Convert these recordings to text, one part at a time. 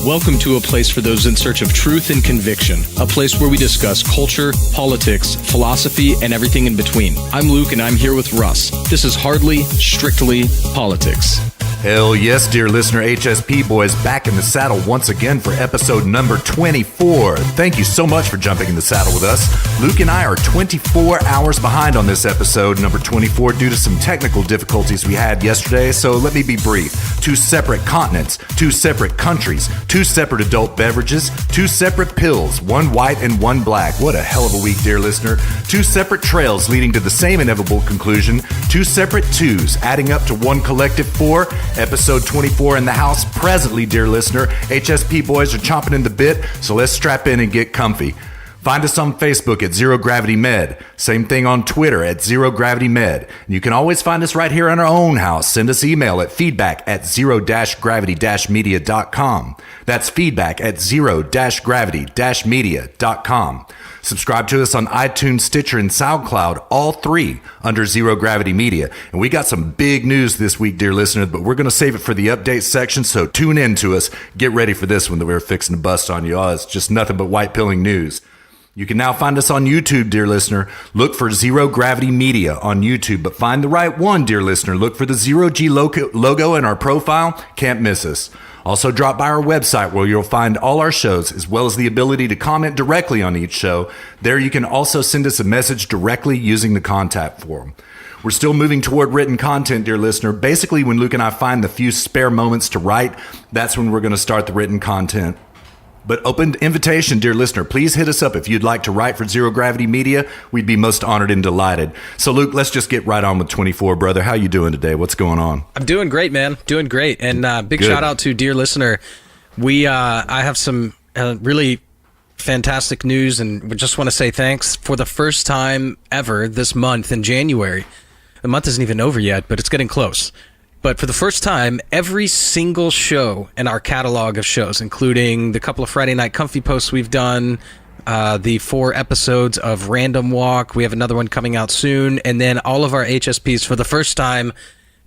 Welcome to a place for those in search of truth and conviction, a place where we discuss culture, politics, philosophy, and everything in between. I'm Luke, and I'm here with Russ. This is Hardly Strictly Politics. Hell yes, dear listener, HSP Boys back in the saddle once again for episode number 24. Thank you so much for jumping in the saddle with us. Luke and I are 24 hours behind on this episode number 24 due to some technical difficulties we had yesterday, so let me be brief. 2 separate continents, 2 separate countries, 2 separate adult beverages, 2 separate pills, 1 white and 1 black. What a hell of a week, dear listener. 2 separate trails leading to the same inevitable conclusion, 2 separate 2s, adding up to 1 collective 4. Episode 24 in the house presently, dear listener. HSP Boys are chomping in the bit, so let's strap in and get comfy. Find us on Facebook at Zero Gravity Med. Same thing on Twitter at Zero Gravity Med. And you can always find us right here in our own house. Send us email at feedback@zero-gravity-media.com. That's feedback at zero-gravity-media.com. Subscribe to us on iTunes, Stitcher, and SoundCloud, all 3 under Zero Gravity Media. And we got some big news this week, dear listeners, but we're going to save it for the update section, so tune in to us. Get ready for this one that we're fixing to bust on you. Oh, it's just nothing but white-pilling news. You can now find us on YouTube, dear listener. Look for Zero Gravity Media on YouTube, but find the right one, dear listener. Look for the Zero G logo in our profile. Can't miss us. Also, drop by our website where you'll find all our shows, as well as the ability to comment directly on each show. There you can also send us a message directly using the contact form. We're still moving toward written content, dear listener. Basically, when Luke and I find the few spare moments to write, that's when we're going to start the written content. But open invitation, dear listener. Please hit us up if you'd like to write for Zero Gravity Media. We'd be most honored and delighted. So, Luke, let's just get right on with 24, brother. How you doing today? What's going on? I'm doing great, man. Doing great. And big shout out to dear listener. I have some really fantastic news, and we just want to say thanks. For the first time ever this month in January, the month isn't even over yet, but it's getting close. But for the first time, every single show in our catalog of shows, including the couple of Friday Night Comfy posts we've done, the 4 episodes of Random Walk, we have another one coming out soon, and then all of our HSPs, for the first time,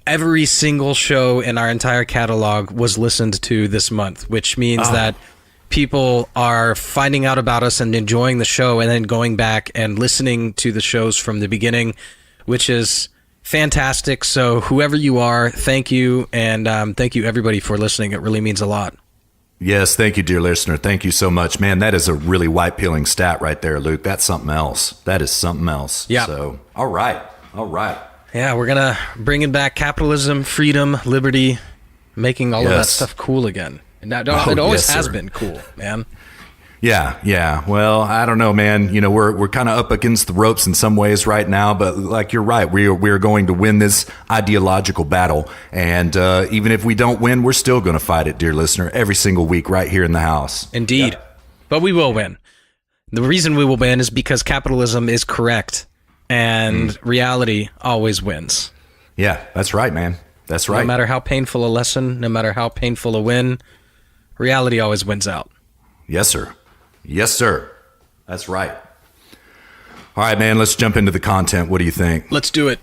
every single show in our entire catalog was listened to this month, which means that people are finding out about us and enjoying the show and then going back and listening to the shows from the beginning, which is fantastic. So whoever you are, thank you. And thank you everybody for listening. It really means a lot. Yes, thank you, dear listener. Thank you so much. Man, that is a really white-peeling stat right there, Luke. That's something else. That is something else. Yeah. So, all right. Yeah, we're going to bring back capitalism, freedom, liberty, making all of that stuff cool again. And it always has been cool, man. Yeah. Well, I don't know, man. You know, we're kind of up against the ropes in some ways right now, but like you're right, we're going to win this ideological battle, and even if we don't win, we're still going to fight it, dear listener, every single week right here in the house. Indeed, but we will win. The reason we will win is because capitalism is correct, and reality always wins. Yeah, that's right, man. That's right. No matter how painful a lesson, no matter how painful a win, reality always wins out. Yes, sir. Yes, sir. That's right. All right, man, let's jump into the content. What do you think? Let's do it.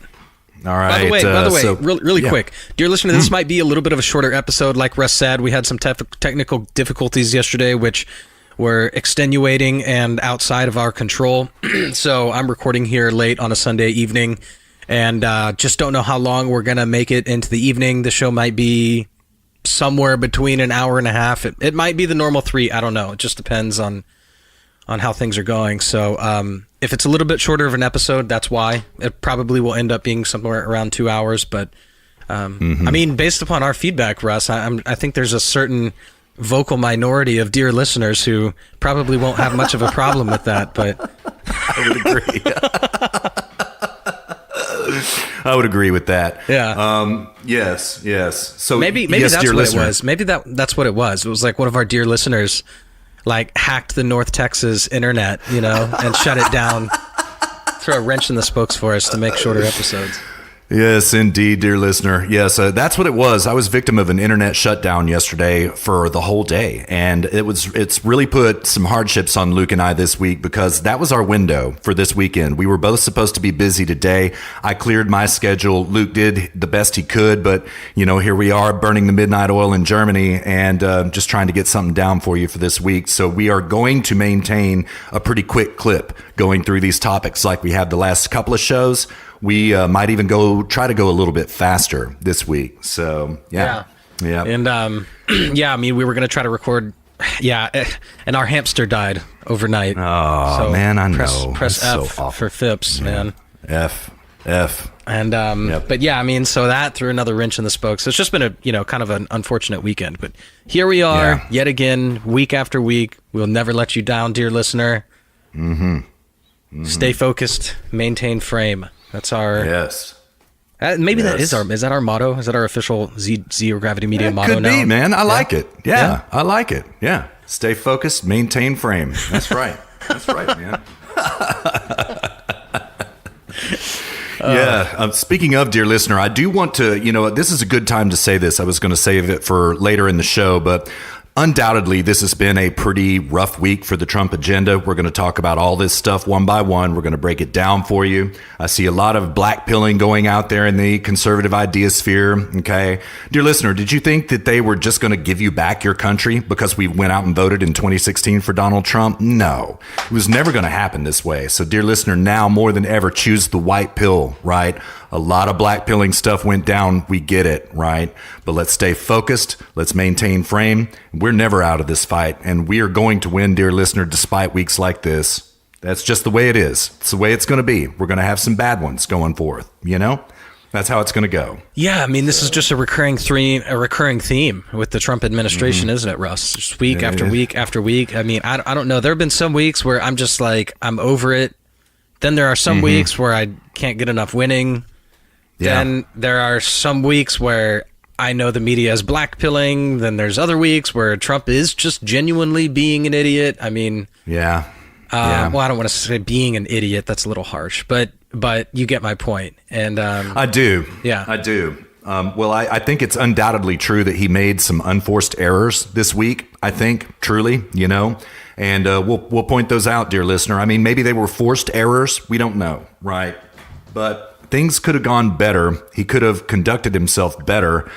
All right. By the way, really quick. Dear listener, this might be a little bit of a shorter episode. Like Russ said, we had some technical difficulties yesterday, which were extenuating and outside of our control. So I'm recording here late on a Sunday evening, and just don't know how long we're going to make it into the evening. The show might be somewhere between an hour and a half. It might be the normal 3. I don't know. It just depends on how things are going. So if it's a little bit shorter of an episode, that's why. It probably will end up being somewhere around 2 hours. But I mean, based upon our feedback, Russ, I think there's a certain vocal minority of dear listeners who probably won't have much of a problem with that. But I would agree. I would agree with that. Yeah. Yes. So maybe yes, that's dear what listener. it was. Maybe that's what it was. It was like one of our dear listeners, like, hacked the North Texas internet, and shut it down. Throw a wrench in the spokes for us to make shorter episodes. Yes, indeed, dear listener. Yes, that's what it was. I was victim of an internet shutdown yesterday for the whole day, and it's really put some hardships on Luke and I this week because that was our window for this weekend. We were both supposed to be busy today. I cleared my schedule. Luke did the best he could, but here we are burning the midnight oil in Germany and just trying to get something down for you for this week. So we are going to maintain a pretty quick clip going through these topics like we have the last couple of shows. We might even try to go a little bit faster this week. So, yeah. And, I mean, we were going to try to record, and our hamster died overnight. Oh, so man, I know. Press F so for Phipps, man. F. And, but yeah, I mean, so that threw another wrench in the spokes. So it's just been a, kind of an unfortunate weekend. But here we are, yet again, week after week. We'll never let you down, dear listener. Mm-hmm. Stay focused, maintain frame. That's our maybe that is our motto? Is that our official Zero Gravity Media motto could now? Could be, man. I like it. Yeah, I like it. Yeah. Stay focused, maintain frame. That's right. That's right, man. Speaking of, dear listener, I do want to, this is a good time to say this. I was going to save it for later in the show, but undoubtedly, this has been a pretty rough week for the Trump agenda. We're going to talk about all this stuff one by one. We're going to break it down for you. I see a lot of black pilling going out there in the conservative idea sphere. Okay. Dear listener, did you think that they were just going to give you back your country because we went out and voted in 2016 for Donald Trump? No, it was never going to happen this way. So, dear listener, now more than ever, choose the white pill, right? A lot of black pilling stuff went down. We get it, right? But let's stay focused. Let's maintain frame. We're never out of this fight, and we are going to win, dear listener, despite weeks like this. That's just the way it is. It's the way it's going to be. We're going to have some bad ones going forth, That's how it's going to go. Yeah, I mean, this is just a recurring theme with the Trump administration, isn't it, Russ? Just week after week after week. I mean, I don't know. There have been some weeks where I'm just like, I'm over it. Then there are some weeks where I can't get enough winning. Yeah. Then there are some weeks where I know the media is blackpilling. Then there's other weeks where Trump is just genuinely being an idiot. I mean, well, I don't want to say being an idiot. That's a little harsh, but you get my point. And I do. Yeah, I do. Well, I think it's undoubtedly true that he made some unforced errors this week. I think truly, and we'll point those out, dear listener. I mean, maybe they were forced errors. We don't know, right? But things could have gone better. He could have conducted himself better.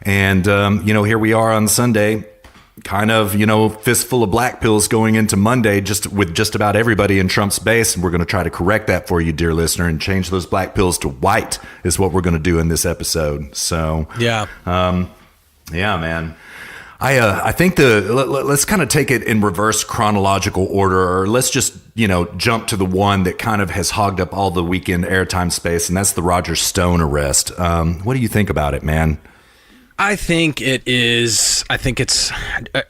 And, here we are on Sunday, kind of, fistful of black pills going into Monday, with just about everybody in Trump's base. And we're going to try to correct that for you, dear listener, and change those black pills to white is what we're going to do in this episode. So, man. I think let's kind of take it in reverse chronological order, or let's just, jump to the one that kind of has hogged up all the weekend airtime space, and that's the Roger Stone arrest. What do you think about it, man? I think it's,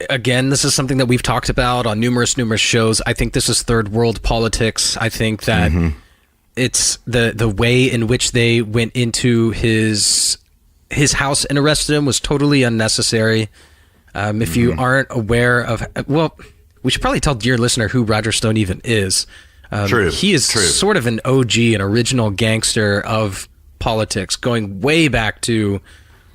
again, this is something that we've talked about on numerous shows. I think this is third world politics. I think that it's the way in which they went into his house and arrested him was totally unnecessary. If you aren't aware of, we should probably tell dear listener who Roger Stone even is. True. He is sort of an OG, an original gangster of politics, going way back to,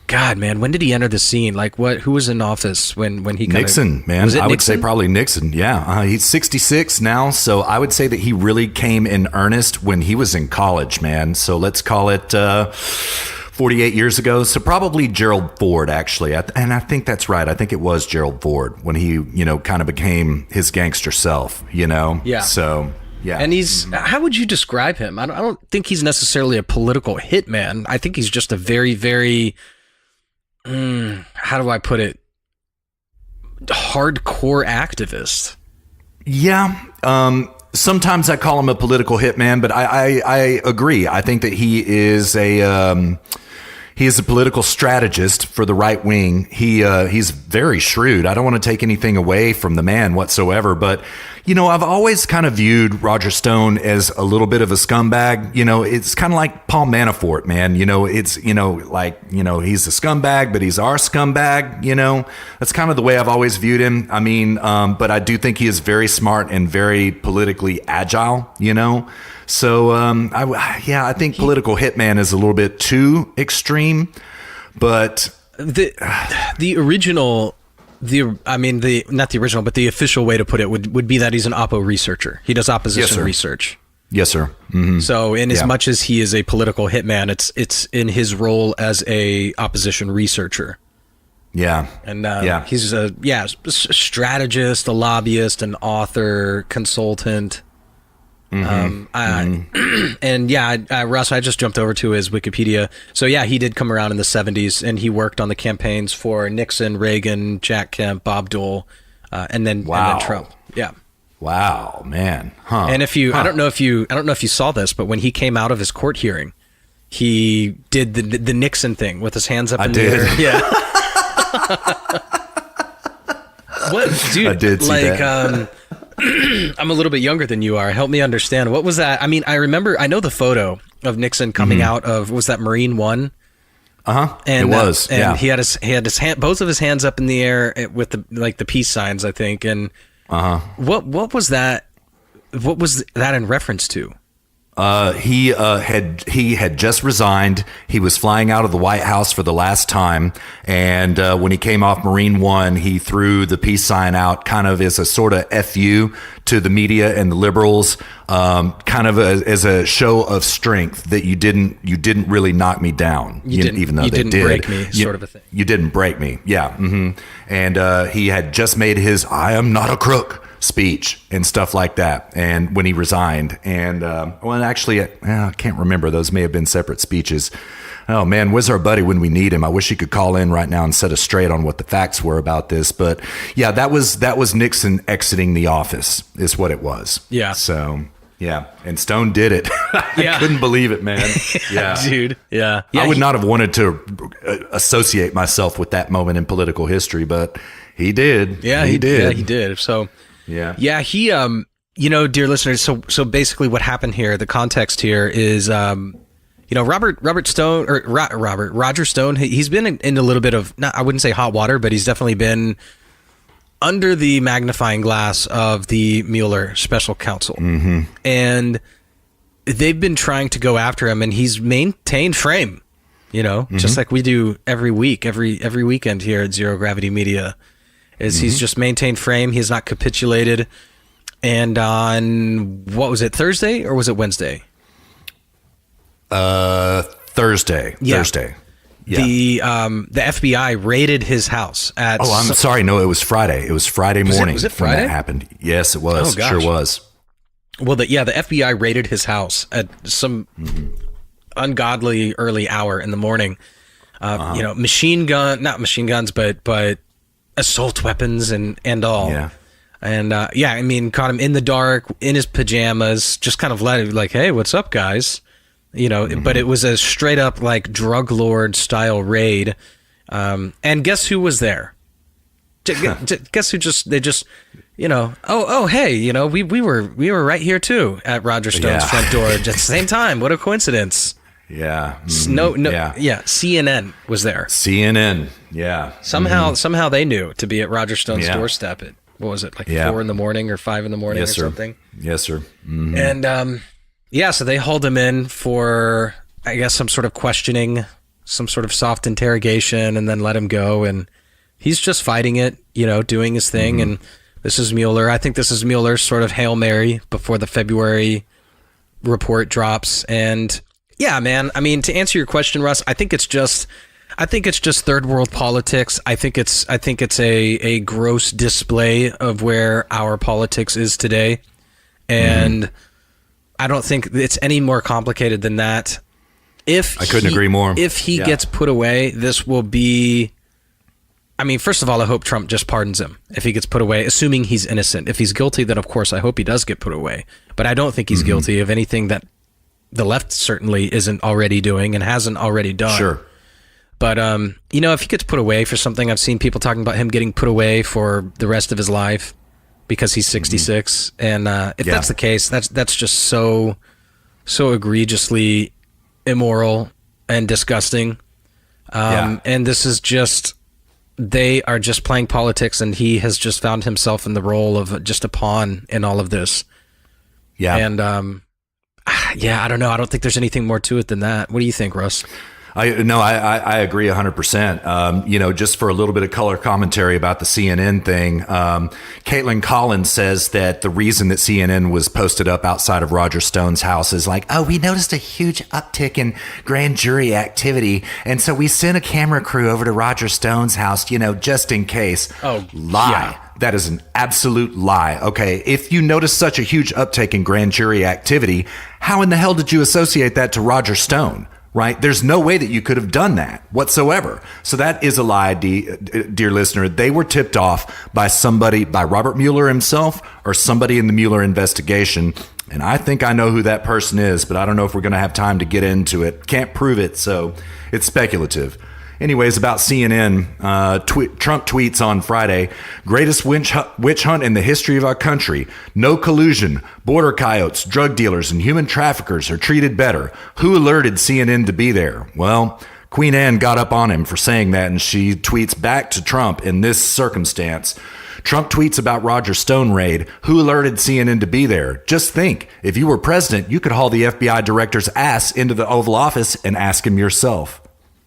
God, man, when did he enter the scene? Like, who was in office when he Nixon, man. I would say probably Nixon. Yeah. He's 66 now. So I would say that he really came in earnest when he was in college, man. So let's call it 48 years ago. So probably Gerald Ford, actually. And I think that's right. I think it was Gerald Ford when he, kind of became his gangster self, Yeah. So, yeah. And how would you describe him? I don't think he's necessarily a political hitman. I think he's just a very, very, how do I put it? Hardcore activist. Yeah. Sometimes I call him a political hitman, but I agree. I think that he is a political strategist for the right wing. He's very shrewd. I don't want to take anything away from the man whatsoever, but I've always kind of viewed Roger Stone as a little bit of a scumbag. It's kind of like Paul Manafort, man. He's a scumbag, but he's our scumbag. That's kind of the way I've always viewed him. I mean, but I do think he is very smart and very politically agile, So, I think political hitman is a little bit too extreme, but the original, not the original, but the official way to put it would be that he's an oppo researcher. He does opposition research. Yes, sir. Mm-hmm. So in as much as he is a political hitman, it's in his role as a opposition researcher. Yeah. And he's a strategist, a lobbyist, an author, consultant. Mm-hmm. Russ, I just jumped over to his Wikipedia. So he did come around in the 70s, and he worked on the campaigns for Nixon, Reagan, Jack Kemp, Bob Dole, and then Trump. Yeah. Wow, man. Huh. And I don't know if you saw this, but when he came out of his court hearing, he did the Nixon thing with his hands up in the air. Yeah. What, dude? I did see that. I'm a little bit younger than you are. Help me understand. What was that? I mean, I know the photo of Nixon coming out of, was that Marine One? Uh-huh. And it was. And he had his hand, both of his hands up in the air with the peace signs, I think. And what was that? What was that in reference to? He had just resigned. He was flying out of the White House for the last time, and when he came off Marine One, he threw the peace sign out, kind of as a sort of FU to the media and the liberals, kind of as a show of strength that you didn't really knock me down, even though they did. Break me, sort of a thing. You didn't break me, yeah. Mm-hmm. And he had just made his "I am not a crook" speech and stuff like that, and when he resigned, and actually I can't remember, those may have been separate speeches. Oh man, where's our buddy when we need him? I wish he could call in right now and set us straight on what the facts were about this. But yeah, that was Nixon exiting the office is what it was. Yeah. So yeah, and Stone did it. I couldn't believe it, man. Yeah, dude. Yeah. I would not have wanted to associate myself with that moment in political history, but he did. Yeah, he did. Yeah, he did. So yeah, he dear listeners, so basically what happened here, the context here is Roger Stone, he's been in a little bit of, I wouldn't say hot water, but he's definitely been under the magnifying glass of the Mueller special counsel. Mm-hmm. And they've been trying to go after him, and he's maintained frame, just like we do every week, every weekend here at Zero Gravity Media. He's just maintained frame. He has not capitulated. And on, what was it, Thursday or was it Wednesday? Thursday. Yeah. Thursday. Yeah. The FBI raided his house at... Oh, I'm sorry. No, it was Friday. It was Friday morning. Was it Friday? When that happened. Yes, it was. Oh, gosh. Sure was. Well, the FBI raided his house at some ungodly early hour in the morning. Not machine guns, but assault weapons and all. Yeah. And caught him in the dark, in his pajamas, just kind of let it like, hey, what's up, guys? But it was a straight up like drug lord style raid. And guess who was there? Guess who hey, we were right here too at Roger Stone's front door at the same time. What a coincidence. Yeah. CNN was there. CNN. Yeah. Somehow they knew to be at Roger Stone's doorstep at, what was it, like 4 a.m. or 5 a.m. or something? Yes, sir. Mm-hmm. And so they hauled him in for, I guess, some sort of questioning, some sort of soft interrogation, and then let him go. And he's just fighting it, doing his thing. And this is Mueller. I think this is Mueller's sort of Hail Mary before the February report drops. And yeah, man, I mean, to answer your question, Russ, I think it's just third world politics. I think it's a gross display of where our politics is today. And I don't think it's any more complicated than that. I couldn't agree more. If he gets put away, this will be, I mean, first of all, I hope Trump just pardons him if he gets put away, assuming he's innocent. If he's guilty, then of course I hope he does get put away. But I don't think he's guilty of anything that the left certainly isn't already doing and hasn't already done. Sure. But, if he gets put away for something, I've seen people talking about him getting put away for the rest of his life. because he's 66. And if that's the case, that's just so egregiously immoral and disgusting. And this is just, they are just playing politics, and he has just found himself in the role of just a pawn in all of this. Yeah. And I don't know. I don't think there's anything more to it than that. What do you think, Russ? I agree 100%. Just for a little bit of color commentary about the CNN thing, Caitlin Collins says that the reason that CNN was posted up outside of Roger Stone's house is like, oh, we noticed a huge uptick in grand jury activity, and so we sent a camera crew over to Roger Stone's house, just in case. Oh, lie. Yeah. That is an absolute lie. Okay, if you notice such a huge uptick in grand jury activity, how in the hell did you associate that to Roger Stone? Right? There's no way that you could have done that whatsoever. So that is a lie, dear listener. They were tipped off by somebody, by Robert Mueller himself or somebody in the Mueller investigation. And I think I know who that person is, but I don't know if we're going to have time to get into it. Can't prove it, so it's speculative. Anyways, about CNN, Trump tweets on Friday, greatest witch hunt in the history of our country. No collusion. Border coyotes, drug dealers, and human traffickers are treated better. Who alerted CNN to be there? Well, Queen Anne got up on him for saying that, and she tweets back to Trump in this circumstance. Trump tweets about Roger Stone raid. Who alerted CNN to be there? Just think, if you were president, you could haul the FBI director's ass into the Oval Office and ask him yourself.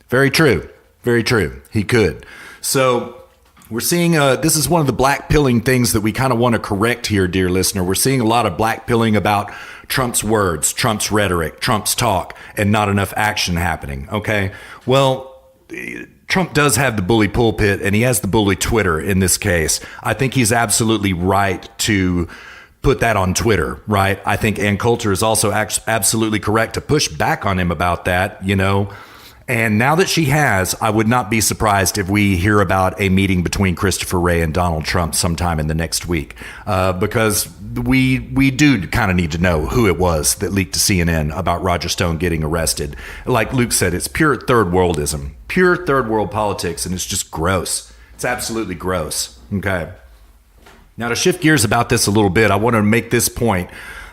Very true. Very true. He could. So we're seeing, this is one of the black pilling things that we kind of want to correct here, dear listener. We're seeing a lot of black pilling about Trump's words, Trump's rhetoric, Trump's talk, and not enough action happening. Okay. Well, Trump does have the bully pulpit, and he has the bully Twitter in this case. I think he's absolutely right to put that on Twitter, right? I think Ann Coulter is also absolutely correct to push back on him about that, And now that she has, I would not be surprised if we hear about a meeting between Christopher Wray and Donald Trump sometime in the next week, because we do kind of need to know who it was that leaked to CNN about Roger Stone getting arrested. Like Luke said, it's pure third worldism, pure third world politics, and it's just gross. It's absolutely gross. Okay. Now to shift gears about this a little bit, I want to make this point.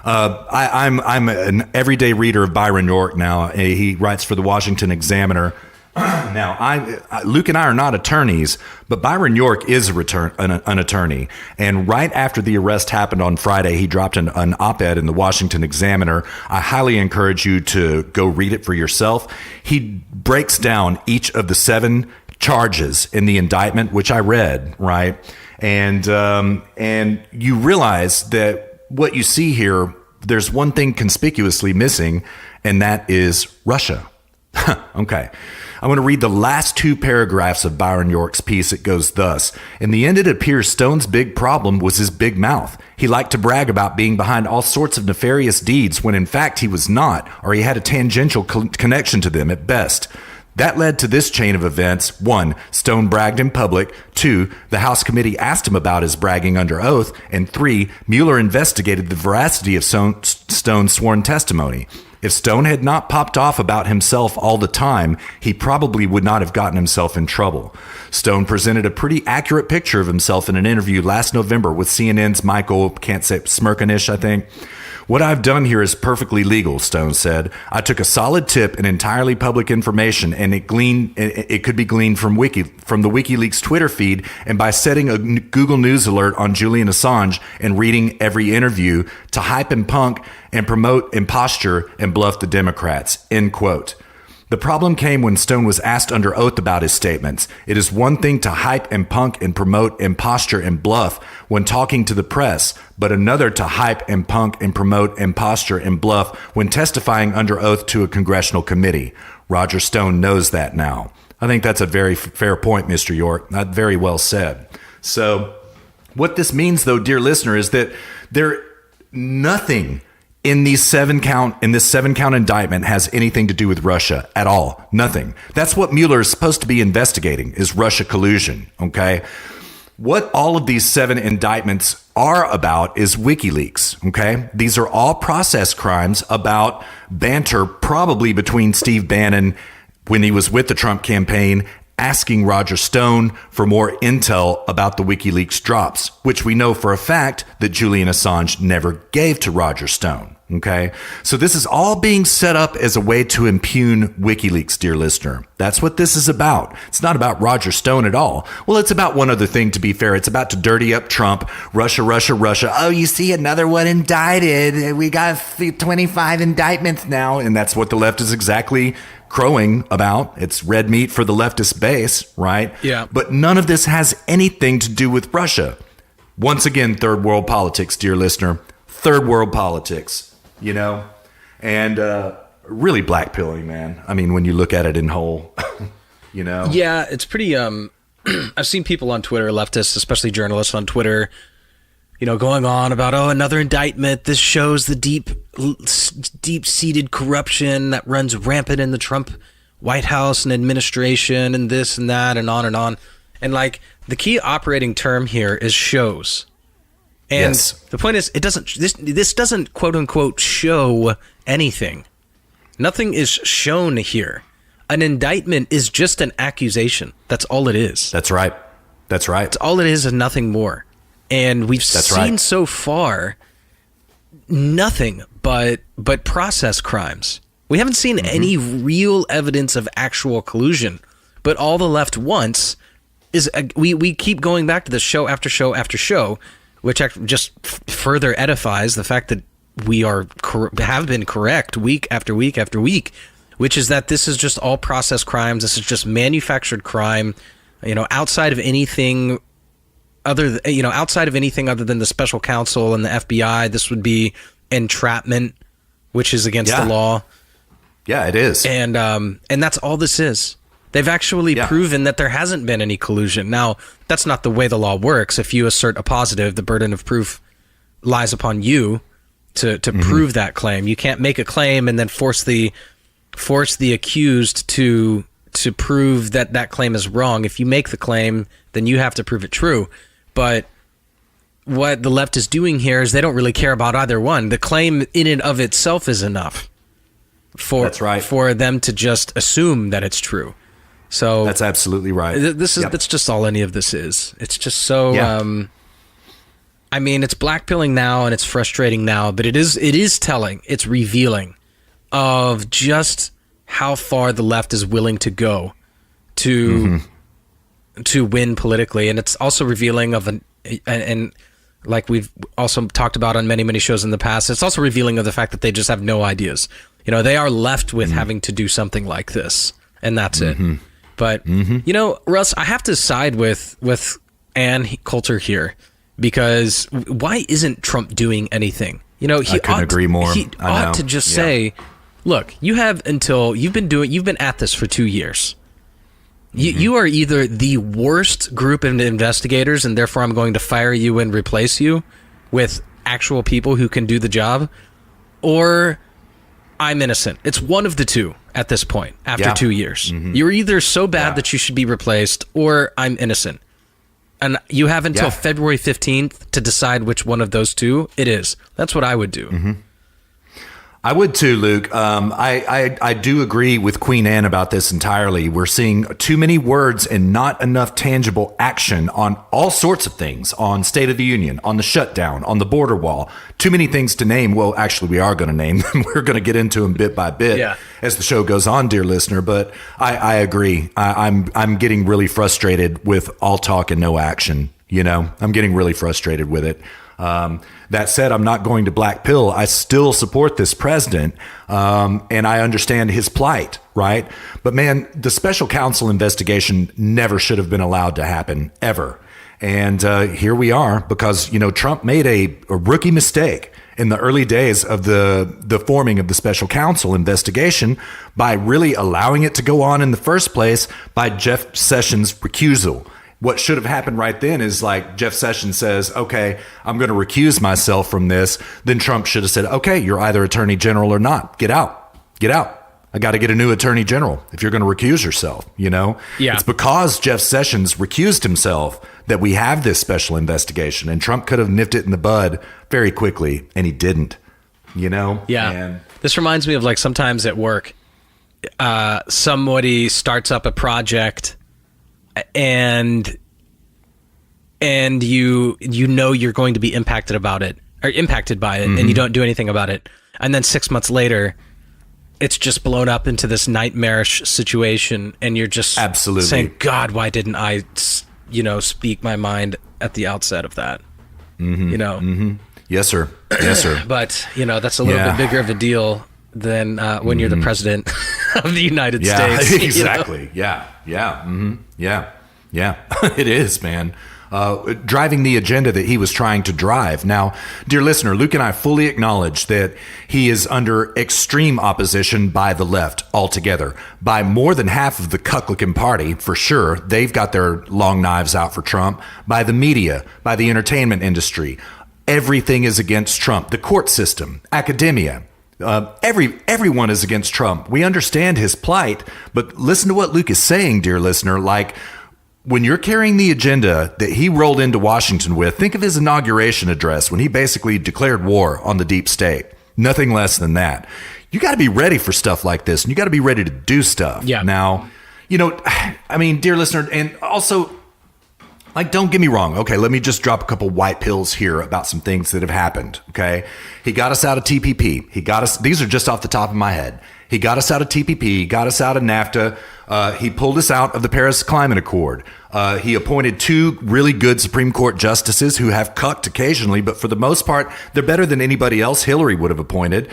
I'm an everyday reader of Byron York now. He writes for the Washington Examiner. Now, Luke and I are not attorneys, but Byron York is an attorney. And right after the arrest happened on Friday, he dropped an op-ed in the Washington Examiner. I highly encourage you to go read it for yourself. He breaks down each of the 7 charges in the indictment, which I read, right? And you realize that what you see here, there's one thing conspicuously missing, and that is Russia. Okay. I'm going to read the last 2 paragraphs of Byron York's piece. It goes thus. In the end, it appears Stone's big problem was his big mouth. He liked to brag about being behind all sorts of nefarious deeds when in fact he was not, or he had a tangential connection to them at best. That led to this chain of events. 1, Stone bragged in public. 2, the House committee asked him about his bragging under oath. And 3, Mueller investigated the veracity of Stone's sworn testimony. If Stone had not popped off about himself all the time, he probably would not have gotten himself in trouble. Stone presented a pretty accurate picture of himself in an interview last November with CNN's Michael, can't say, Smirkanish, I think. What I've done here is perfectly legal, Stone said. I took a solid tip and entirely public information, and it could be gleaned from the WikiLeaks Twitter feed and by setting a Google News alert on Julian Assange and reading every interview to hype and punk and promote imposture and bluff the Democrats, end quote. The problem came when Stone was asked under oath about his statements. It is one thing to hype and punk and promote imposture and bluff when talking to the press, but another to hype and punk and promote imposture and bluff when testifying under oath to a congressional committee. Roger Stone knows that now. I think that's a very fair point, Mr. York. Not very well said. So what this means, though, dear listener, is that nothing in this 7-count indictment has anything to do with Russia at all. Nothing. That's what Mueller is supposed to be investigating, is Russia collusion. Okay. What all of these 7 indictments are about is WikiLeaks. Okay. These are all process crimes about banter, probably between Steve Bannon when he was with the Trump campaign asking Roger Stone for more intel about the WikiLeaks drops, which we know for a fact that Julian Assange never gave to Roger Stone. Okay, so this is all being set up as a way to impugn WikiLeaks, dear listener. That's what this is about. It's not about Roger Stone at all. Well, it's about one other thing, to be fair. It's about to dirty up Trump. Russia, Russia, Russia. Oh, you see, another one indicted. We got 25 indictments now. And that's what the left is exactly crowing about. It's red meat for the leftist base, right? Yeah. But none of this has anything to do with Russia. Once again, third world politics, dear listener. Third world politics. You know, and really blackpilling, man. I mean, when you look at it in whole, you know. Yeah, it's pretty. I've seen people on Twitter, leftists, especially journalists on Twitter, you know, going on about, oh, another indictment. This shows the deep-seated corruption that runs rampant in the Trump White House and administration, and this and that, and on and on. And like the key operating term here is shows. And yes. The point is, this doesn't quote unquote show anything. Nothing is shown here. An indictment is just an accusation. That's all it is. That's right. That's right. It's all it is and nothing more. And we've seen so far nothing but process crimes. We haven't seen any real evidence of actual collusion. But all the left wants is we keep going back to this show after show after show, which just further edifies the fact that we have been correct week after week after week, which is that this is just all process crimes. This is just manufactured crime, you know, outside of anything other than the special counsel and the FBI. This would be entrapment, which is against the law. Yeah, it is. And that's all this is. They've actually proven that there hasn't been any collusion. Now, that's not the way the law works. If you assert a positive, the burden of proof lies upon you to prove that claim. You can't make a claim and then force the accused to prove that claim is wrong. If you make the claim, then you have to prove it true. But what the left is doing here is they don't really care about either one. The claim in and of itself is enough for them to just assume that it's true. So that's absolutely right. That's just all any of this is. It's just so. I mean, it's blackpilling now and it's frustrating now, but it is telling. It's revealing of just how far the left is willing to go to win politically, and it's also revealing of and like we've also talked about on many shows in the past. It's also revealing of the fact that they just have no ideas. You know, they are left with having to do something like this, and that's it. But, you know, Russ, I have to side with Ann Coulter here, because why isn't Trump doing anything? You know, I couldn't agree more. He ought to just say, look, you've been at this for 2 years. You are either the worst group of investigators, and therefore I'm going to fire you and replace you with actual people who can do the job, or I'm innocent. It's one of the two at this point after 2 years. You're either so bad that you should be replaced, or I'm innocent. And you have until February 15th to decide which one of those two it is. That's what I would do. I would too, Luke. I do agree with Queen Anne about this entirely. We're seeing too many words and not enough tangible action on all sorts of things, on State of the Union, on the shutdown, on the border wall. Too many things to name. Well, actually, we are going to name them. We're going to get into them bit by bit as the show goes on, dear listener. But I agree. I'm getting really frustrated with all talk and no action. You know, I'm getting really frustrated with it. That said, I'm not going to black pill. I still support this president, and I understand his plight, right? But man, the special counsel investigation never should have been allowed to happen, ever. And here we are, because, you know, Trump made a rookie mistake in the early days of the forming of the special counsel investigation by really allowing it to go on in the first place by Jeff Sessions' recusal. What should have happened right then is, like, Jeff Sessions says, okay, I'm going to recuse myself from this. Then Trump should have said, okay, you're either attorney general or not. Get out. Get out. I got to get a new attorney general if you're going to recuse yourself, you know? Yeah. It's because Jeff Sessions recused himself that we have this special investigation. And Trump could have nipped it in the bud very quickly, and he didn't, you know? Yeah. And this reminds me of, like, sometimes at work, somebody starts up a project and you know you're going to be impacted by it, and you don't do anything about it, and then 6 months later, it's just blown up into this nightmarish situation, and you're just absolutely saying, God, why didn't I, speak my mind at the outset of that? Yes, sir. Yes, sir. But, that's a little bit bigger of a deal than when you're the president of the United States. Exactly. Yeah. Yeah. It is, man. Driving the agenda that he was trying to drive. Now, dear listener, Luke and I fully acknowledge that he is under extreme opposition by the left altogether. By more than half of the cuck-looking party, for sure. They've got their long knives out for Trump. By the media, by the entertainment industry. Everything is against Trump. The court system, academia. Everyone is against Trump. We understand his plight, but listen to what Luke is saying, dear listener. Like, when you're carrying the agenda that he rolled into Washington with, think of his inauguration address when he basically declared war on the deep state. Nothing less than that. You got to be ready for stuff like this, and you got to be ready to do stuff. Yeah. Now, dear listener, and also, like, don't get me wrong. Okay, let me just drop a couple white pills here about some things that have happened. Okay, he got us out of TPP. These are just off the top of my head. He got us out of TPP. He got us out of NAFTA. He pulled us out of the Paris Climate Accord. He appointed 2 really good Supreme Court justices who have cucked occasionally, but for the most part, they're better than anybody else Hillary would have appointed.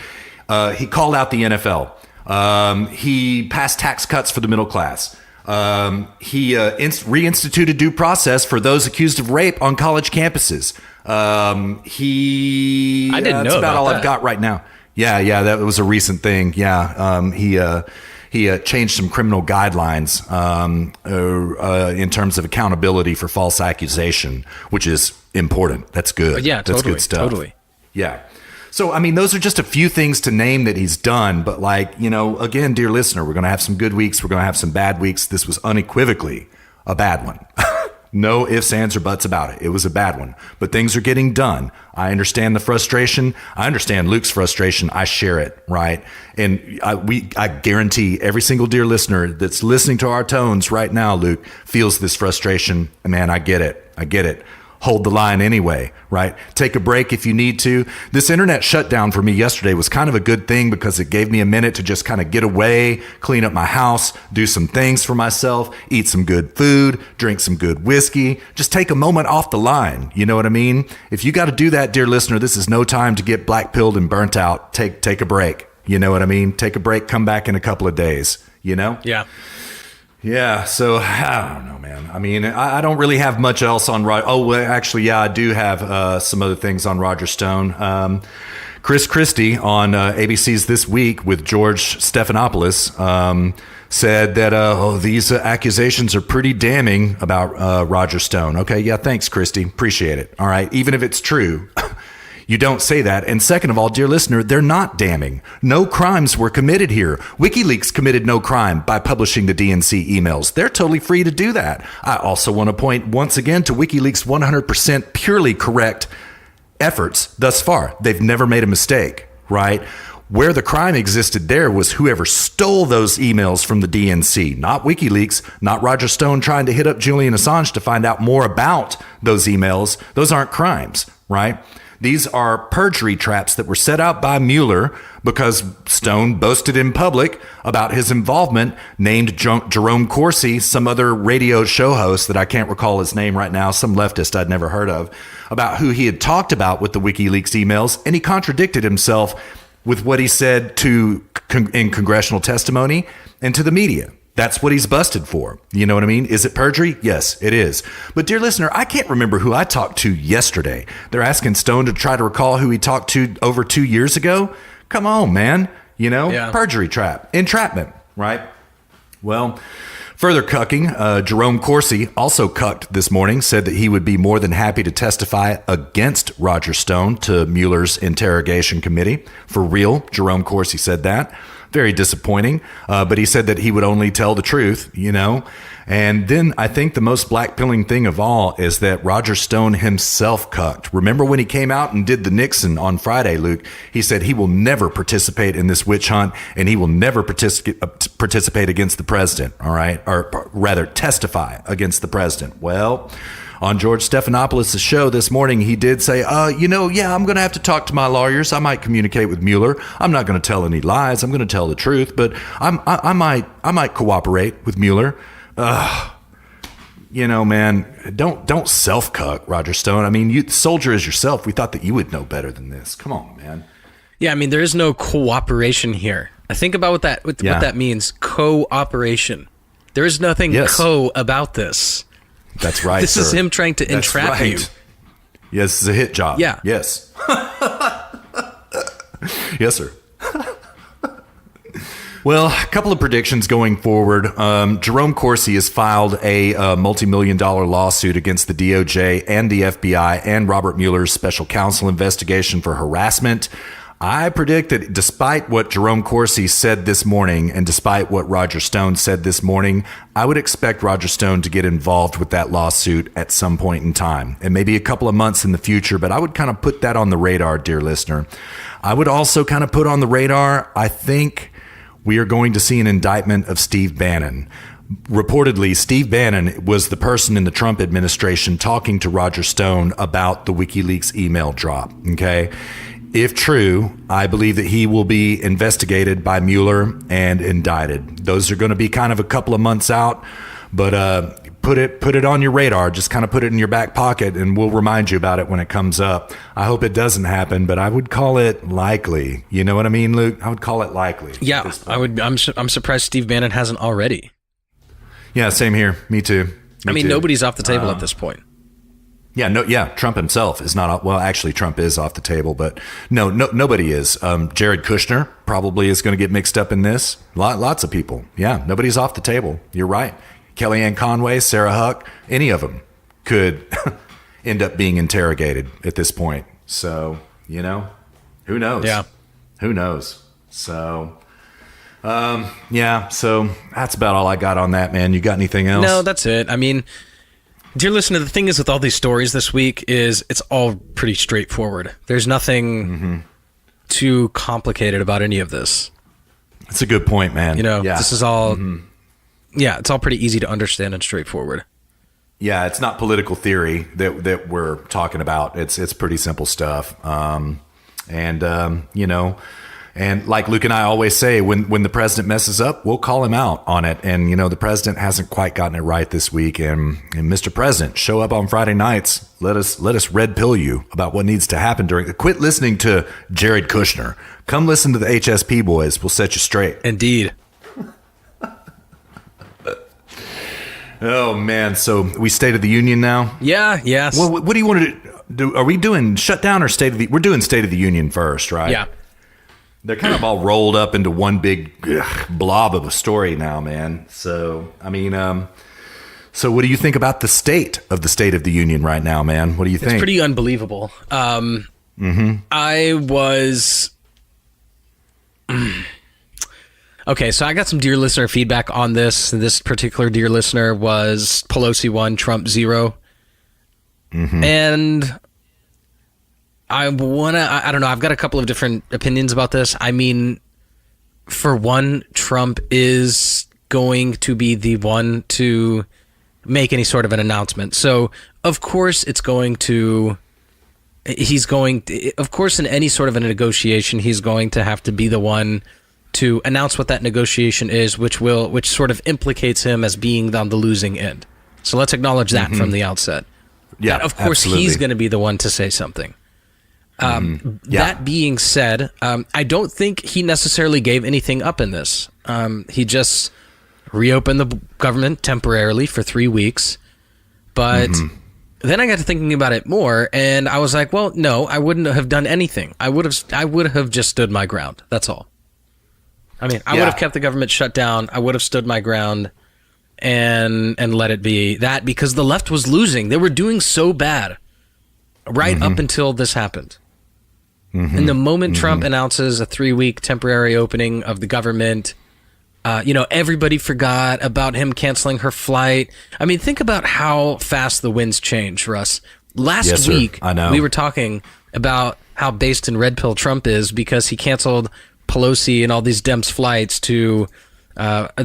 He called out the NFL. He passed tax cuts for the middle class. He reinstituted due process for those accused of rape on college campuses. I didn't know that's about all that. I've got right now. Yeah, that was a recent thing. Yeah, he changed some criminal guidelines in terms of accountability for false accusation, which is important. That's good. Yeah, that's totally, good stuff. Totally. Yeah. So, those are just a few things to name that he's done. But again, dear listener, we're going to have some good weeks. We're going to have some bad weeks. This was unequivocally a bad one. No ifs, ands, or buts about it. It was a bad one, but things are getting done. I understand the frustration. I understand Luke's frustration. I share it, right? And I guarantee every single dear listener that's listening to our tones right now, Luke, feels this frustration. Man, I get it. Hold the line anyway, right? Take a break if you need to. This internet shutdown for me yesterday was kind of a good thing because it gave me a minute to just kind of get away, clean up my house, do some things for myself, eat some good food, drink some good whiskey, just take a moment off the line. You know what I mean? If you got to do that, dear listener, this is no time to get black-pilled and burnt out. Take a break. You know what I mean? Take a break, come back in a couple of days, Yeah. Yeah, so I don't know, man. I don't really have much else on Roger. Oh, well, actually, yeah, I do have some other things on Roger Stone. Chris Christie on ABC's This Week with George Stephanopoulos said that these accusations are pretty damning about Roger Stone. Okay, yeah, thanks, Christie. Appreciate it. All right, even if it's true. You don't say that. And second of all, dear listener, they're not damning. No crimes were committed here. WikiLeaks committed no crime by publishing the DNC emails. They're totally free to do that. I also want to point once again to WikiLeaks' 100% purely correct efforts thus far. They've never made a mistake, right? Where the crime existed there was whoever stole those emails from the DNC, not WikiLeaks, not Roger Stone trying to hit up Julian Assange to find out more about those emails. Those aren't crimes, right? These are perjury traps that were set out by Mueller because Stone boasted in public about his involvement, named Jerome Corsi, some other radio show host that I can't recall his name right now, some leftist I'd never heard of, about who he had talked about with the WikiLeaks emails, and he contradicted himself with what he said in congressional testimony and to the media. That's what he's busted for. You know what I mean? Is it perjury? Yes, it is. But dear listener, I can't remember who I talked to yesterday. They're asking Stone to try to recall who he talked to over 2 years ago. Come on, man. Perjury trap, entrapment, right? Well, further cucking, Jerome Corsi also cucked this morning, said that he would be more than happy to testify against Roger Stone to Mueller's interrogation committee. For real, Jerome Corsi said that. very disappointing. But he said that he would only tell the truth, you know. And then I think the most blackpilling thing of all is that Roger Stone himself cucked. Remember when he came out and did the Nixon on Friday, Luke? He said he will never participate in this witch hunt, and he will never participate against the president, all right? Or rather, testify against the president. Well, on George Stephanopoulos' show this morning, he did say, I'm going to have to talk to my lawyers. I might communicate with Mueller. I'm not going to tell any lies. I'm going to tell the truth, but I might cooperate with Mueller. You know, man, don't self-cuck, Roger Stone. I mean, you soldier as yourself. We thought that you would know better than this. Come on, man. Yeah, I mean, there is no cooperation here. I think about what that means. Cooperation. There is nothing co about this. That's right. This is him trying to entrap you. Yes, this is a hit job. Yeah. Yes. Yes, sir. Well, a couple of predictions going forward. Jerome Corsi has filed a multi-million-dollar lawsuit against the DOJ and the FBI and Robert Mueller's special counsel investigation for harassment. I predict that despite what Jerome Corsi said this morning and despite what Roger Stone said this morning, I would expect Roger Stone to get involved with that lawsuit at some point in time, and maybe a couple of months in the future, but I would kind of put that on the radar, dear listener. I would also kind of put on the radar, I think we are going to see an indictment of Steve Bannon. Reportedly, Steve Bannon was the person in the Trump administration talking to Roger Stone about the WikiLeaks email drop, okay? If true, I believe that he will be investigated by Mueller and indicted. Those are going to be kind of a couple of months out, but put it on your radar. Just kind of put it in your back pocket, and we'll remind you about it when it comes up. I hope it doesn't happen, but I would call it likely. You know what I mean, Luke? I would call it likely. Yeah, I would. I'm surprised Steve Bannon hasn't already. Yeah, same here. Me too. Nobody's off the table at this point. Yeah, Trump himself is not. Well, actually, Trump is off the table, but nobody is. Jared Kushner probably is going to get mixed up in this. Lots of people. Yeah, nobody's off the table. You're right. Kellyanne Conway, Sarah Huck, any of them could end up being interrogated at this point. So, who knows? Yeah. Who knows? So, so that's about all I got on that, man. You got anything else? No, that's it. I mean, dear listener, the thing is with all these stories this week is it's all pretty straightforward. There's nothing too complicated about any of this. That's a good point, man. This is all... Yeah, it's all pretty easy to understand and straightforward. Yeah, it's not political theory that we're talking about. It's pretty simple stuff. And like Luke and I always say, when the president messes up, we'll call him out on it. And, the president hasn't quite gotten it right this week. And Mr. President, show up on Friday nights. Let us red pill you about what needs to happen quit listening to Jared Kushner. Come listen to the HSP boys. We'll set you straight. Indeed. Oh, man. So we State of the Union now? Yeah, yes. Well, what do you want to do? Are we doing shutdown or We're doing State of the Union first, right? Yeah. They're kind of all rolled up into one big blob of a story now, man. So, so what do you think about the state of the Union right now, man? What do you think? It's pretty unbelievable. I was... Okay, so I got some dear listener feedback on this. This particular dear listener was Pelosi 1, Trump 0. And I don't know, I've got a couple of different opinions about this. I mean, for one, Trump is going to be the one to make any sort of an announcement. So, of course, of course, in any sort of a negotiation, he's going to have to be the one to announce what that negotiation is, which sort of implicates him as being on the losing end. So let's acknowledge that from the outset. Yeah, that, of course, absolutely. He's going to be the one to say something. That being said, I don't think he necessarily gave anything up in this. He just reopened the government temporarily for 3 weeks. But then I got to thinking about it more, and I was like, well, no, I wouldn't have done anything. I would have just stood my ground. That's all. I mean, I would have kept the government shut down. I would have stood my ground and let it be that, because the left was losing. They were doing so bad right up until this happened. And the moment Trump announces a 3-week temporary opening of the government, everybody forgot about him canceling her flight. I mean, think about how fast the winds change, Russ. Last week, I know. We were talking about how based in red pill Trump is because he canceled Pelosi and all these Dems flights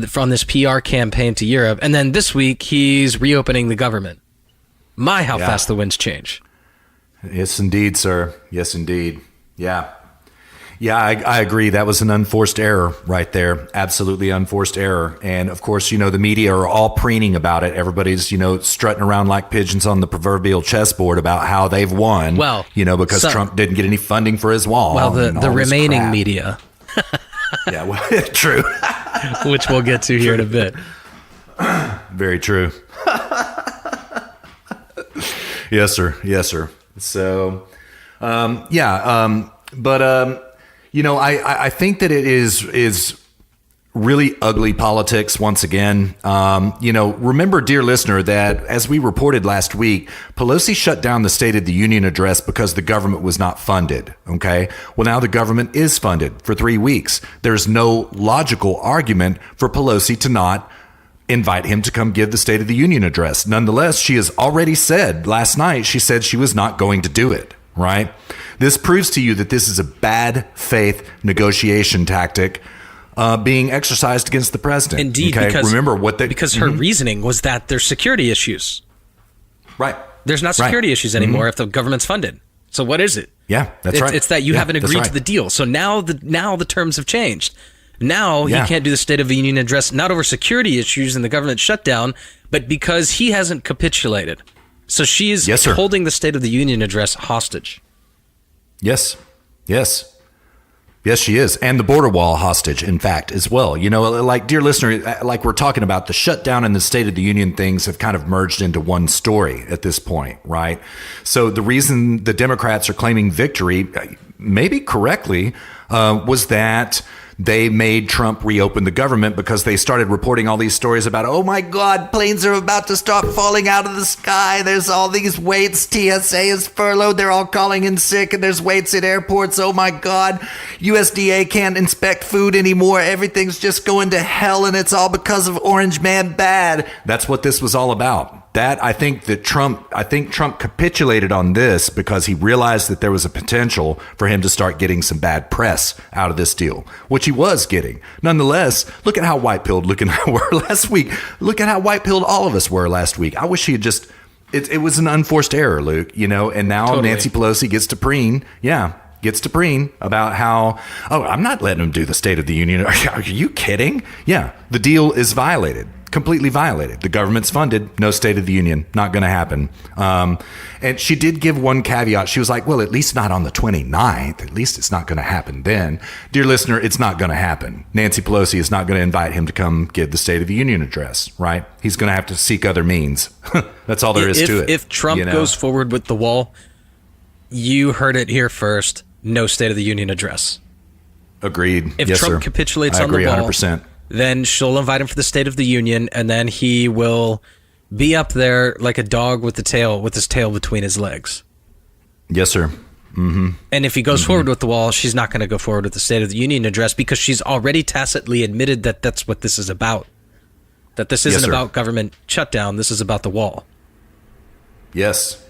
from this PR campaign to Europe. And then this week, he's reopening the government. How fast the winds change. Yes, indeed, sir. Yes, indeed. Yeah. Yeah, I agree. That was an unforced error right there. Absolutely unforced error. And of course, the media are all preening about it. Everybody's, strutting around like pigeons on the proverbial chessboard about how they've won. Well, because Trump didn't get any funding for his wall. Well, the remaining media. Yeah, well, true. Which we'll get to here in a bit. Very true. Yes, sir. Yes, sir. So, I think that it is really ugly politics once again. Remember, dear listener, that as we reported last week, Pelosi shut down the State of the Union address because the government was not funded. Okay. Well, now the government is funded for 3 weeks. There's no logical argument for Pelosi to not invite him to come give the State of the Union address. Nonetheless, she has already said last night, she said she was not going to do it. Right. This proves to you that this is a bad faith negotiation tactic being exercised against the president. Indeed, okay? because remember because her reasoning was that there's security issues. Right. There's not security issues anymore if the government's funded. So what is it? Yeah, that's right. It's that you haven't agreed to the deal. So now the terms have changed. Now he can't do the State of the Union address, not over security issues and the government shutdown, but because he hasn't capitulated. So she is holding the State of the Union address hostage. Yes, she is. And the border wall hostage, in fact, as well. Like, dear listener, like we're talking about, the shutdown and the State of the Union things have kind of merged into one story at this point, right? So the reason the Democrats are claiming victory, maybe correctly, was that they made Trump reopen the government because they started reporting all these stories about, oh my God, planes are about to start falling out of the sky. There's all these waits. TSA is furloughed. They're all calling in sick and there's waits at airports. Oh my God. USDA can't inspect food anymore. Everything's just going to hell and it's all because of Orange Man bad. That's what this was all about. I think Trump capitulated on this because he realized that there was a potential for him to start getting some bad press out of this deal, which he was getting. Nonetheless, look at how white-pilled Luke and I were last week. Look at how white-pilled all of us were last week. I wish he had just, it was an unforced error, Luke, and now totally. Nancy Pelosi gets to preen. Yeah. Gets to preen about how, I'm not letting him do the State of the Union. Are you kidding? Yeah. The deal is violated. Completely violated. The government's funded, no State of the Union, not going to happen. And she did give one caveat. She was like, well, at least not on the 29th. At least it's not going to happen then. Dear listener, it's not going to happen. Nancy Pelosi is not going to invite him to come give the State of the Union address, right? He's going to have to seek other means. That's all there is to it. If Trump goes forward with the wall, you heard it here first, no State of the Union address. Agreed. If Trump capitulates on the wall, 100%. Then she'll invite him for the State of the Union, and then he will be up there like a dog with his tail between his legs. Yes, sir. Mm-hmm. And if he goes forward with the wall, she's not going to go forward with the State of the Union address because she's already tacitly admitted that that's what this is about. That this isn't about government shutdown. This is about the wall. Yes.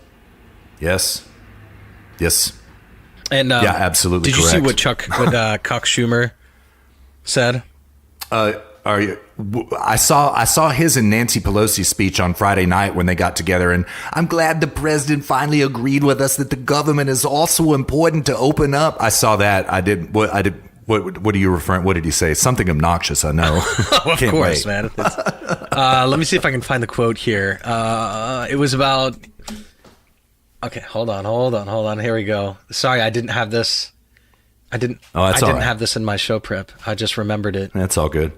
And yeah, absolutely. Did you see what Cuck Schumer said? I saw his and Nancy Pelosi's speech on Friday night when they got together, and I'm glad the president finally agreed with us that the government is also important to open up. I saw that. What are you referring? What did he say? Something obnoxious, I know. Of course, man. Let me see if I can find the quote here. It was about. Okay, hold on. Here we go. Sorry, I didn't have this. I didn't have this in my show prep. I just remembered it. That's all good.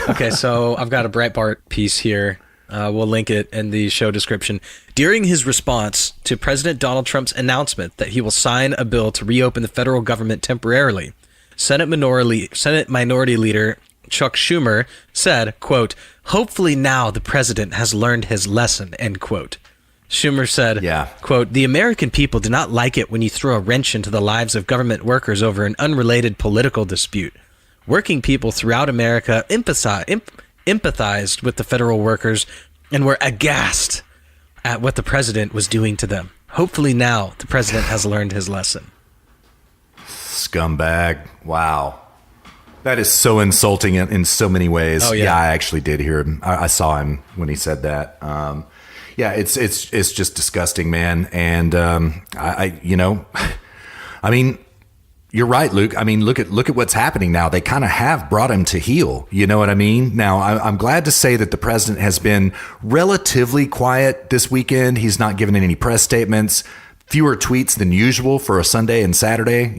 Okay, so I've got a Breitbart piece here. We'll link it in the show description. During his response to President Donald Trump's announcement that he will sign a bill to reopen the federal government temporarily, Senate Minority Leader Chuck Schumer said, quote, "Hopefully now the president has learned his lesson," end quote. Schumer said, quote, "The American people do not like it when you throw a wrench into the lives of government workers over an unrelated political dispute. Working people throughout America empathized with the federal workers and were aghast at what the president was doing to them. Hopefully now the president has learned his lesson." Scumbag. Wow. That is so insulting in so many ways. Oh, yeah. I actually did hear him. I saw him when he said that. It's just disgusting, man. And I mean, you're right, Luke. I mean, look at what's happening now. They kind of have brought him to heel. You know what I mean? Now, I'm glad to say that the president has been relatively quiet this weekend. He's not given any press statements. Fewer tweets than usual for a Sunday and Saturday,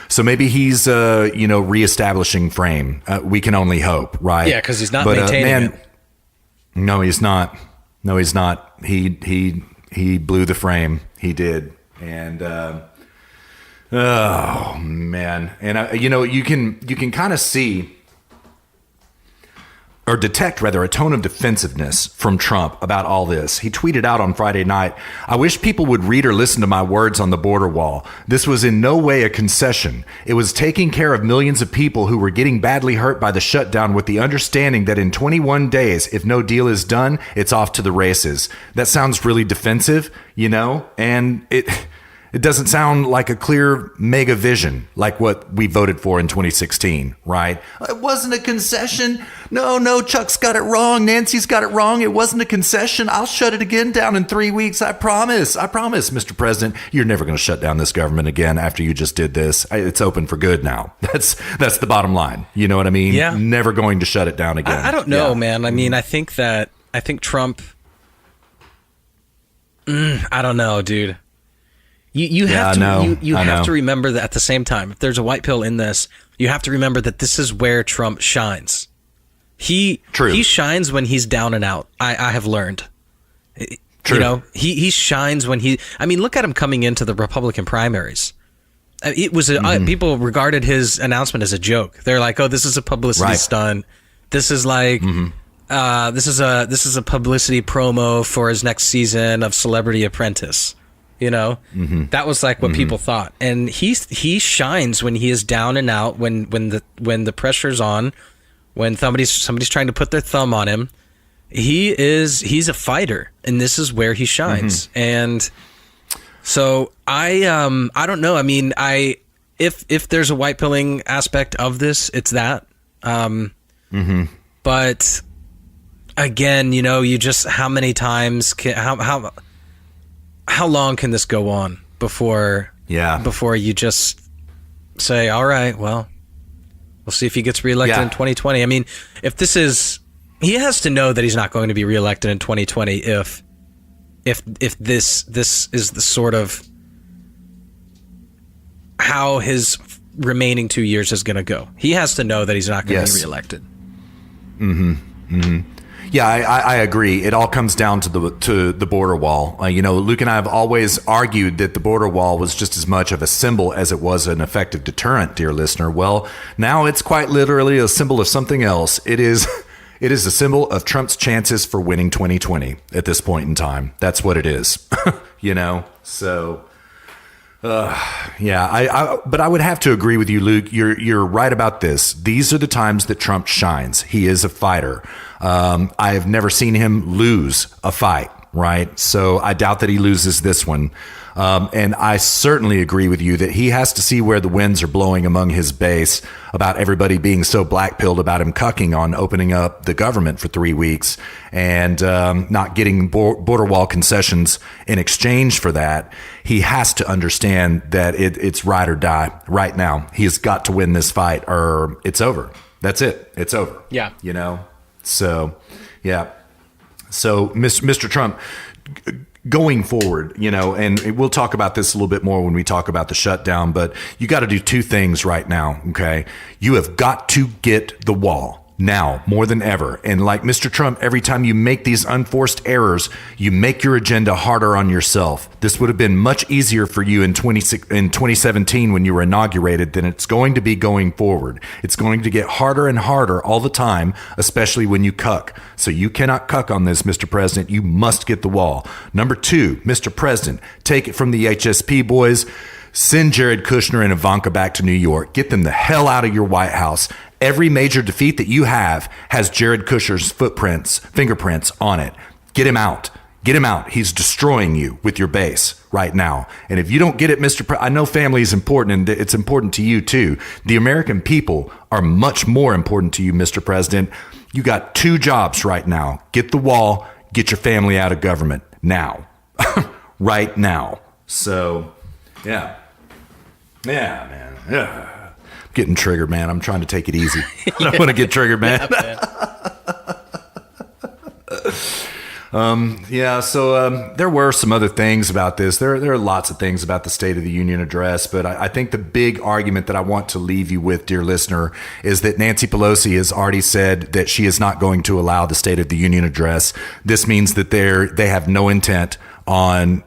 So maybe he's, reestablishing frame. We can only hope, right? Yeah, because he's not maintaining it. No, he's not. No, he's not. He blew the frame. He did. And, oh, man. And, you can kind of see or detect rather a tone of defensiveness from Trump about all this. He tweeted out on Friday night, "I wish people would read or listen to my words on the border wall. This was in no way a concession. It was taking care of millions of people who were getting badly hurt by the shutdown with the understanding that in 21 days, if no deal is done, it's off to the races." That sounds really defensive, and it doesn't sound like a clear mega vision like what we voted for in 2016, right? It wasn't a concession. No, Chuck's got it wrong. Nancy's got it wrong. It wasn't a concession. I'll shut it again down in 3 weeks. I promise, Mr. President. You're never going to shut down this government again after you just did this. It's open for good now. That's the bottom line. You know what I mean? Yeah. Never going to shut it down again. I don't know, man. I mean, I think Trump, I don't know, dude. You have to remember that at the same time, if there's a white pill in this, you have to remember that this is where Trump shines. He shines when he's down and out. I have learned. True. He shines when look at him coming into the Republican primaries. It was people regarded his announcement as a joke. They're like, "Oh, this is a publicity stunt. This is like this is a publicity promo for his next season of Celebrity Apprentice." That was like what people thought. And he shines when he is down and out, when the pressure's on, when somebody's trying to put their thumb on him. He's a fighter, and this is where he shines. And so I don't know. I mean, if there's a white pilling aspect of this, it's that. But again, you just, how many times how long can this go on before you just say, all right, well, we'll see if he gets reelected in 2020. I mean, he has to know that he's not going to be reelected in 2020 if this is the sort of how his remaining 2 years is going to go. He has to know that he's not going to be reelected. Yeah, I agree. It all comes down to the border wall. Luke and I have always argued that the border wall was just as much of a symbol as it was an effective deterrent, dear listener. Well, now it's quite literally a symbol of something else. It is a symbol of Trump's chances for winning 2020 at this point in time. That's what it is. So but I would have to agree with you, Luke. You're right about this. These are the times that Trump shines. He is a fighter. I have never seen him lose a fight, right? So I doubt that he loses this one. And I certainly agree with you that he has to see where the winds are blowing among his base about everybody being so black-pilled about him cucking on opening up the government for 3 weeks and not getting border wall concessions in exchange for that. He has to understand that it's ride or die right now. He's got to win this fight or it's over. That's it. It's over. Yeah. So, yeah. So, Mr. Trump, going forward, and we'll talk about this a little bit more when we talk about the shutdown, but you got to do two things right now, okay? You have got to get the wall. now more than ever. And like Mr. Trump, every time you make these unforced errors, you make your agenda harder on yourself. This would have been much easier for you in 2017 when you were inaugurated than it's going to be going forward. It's going to get harder and harder all the time, especially when you cuck. So you cannot cuck on this, Mr. President. You must get the wall. Number 2, Mr. President, take it from the HSP boys. Send Jared Kushner and Ivanka back to New York. Get them the hell out of your White House. Every major defeat that you have has Jared Kushner's fingerprints on it. Get him out. Get him out. He's destroying you with your base right now. And if you don't get it, I know family is important and it's important to you too. The American people are much more important to you, Mr. President. You got 2 jobs right now. Get the wall, get your family out of government now. Right now. So, yeah. Yeah, man. Yeah. I'm getting triggered, man. I'm trying to take it easy. I don't want to get triggered, man. So there were some other things about this. There are lots of things about the State of the Union address, but I think the big argument that I want to leave you with, dear listener, is that Nancy Pelosi has already said that she is not going to allow the State of the Union address. This means that they have no intent on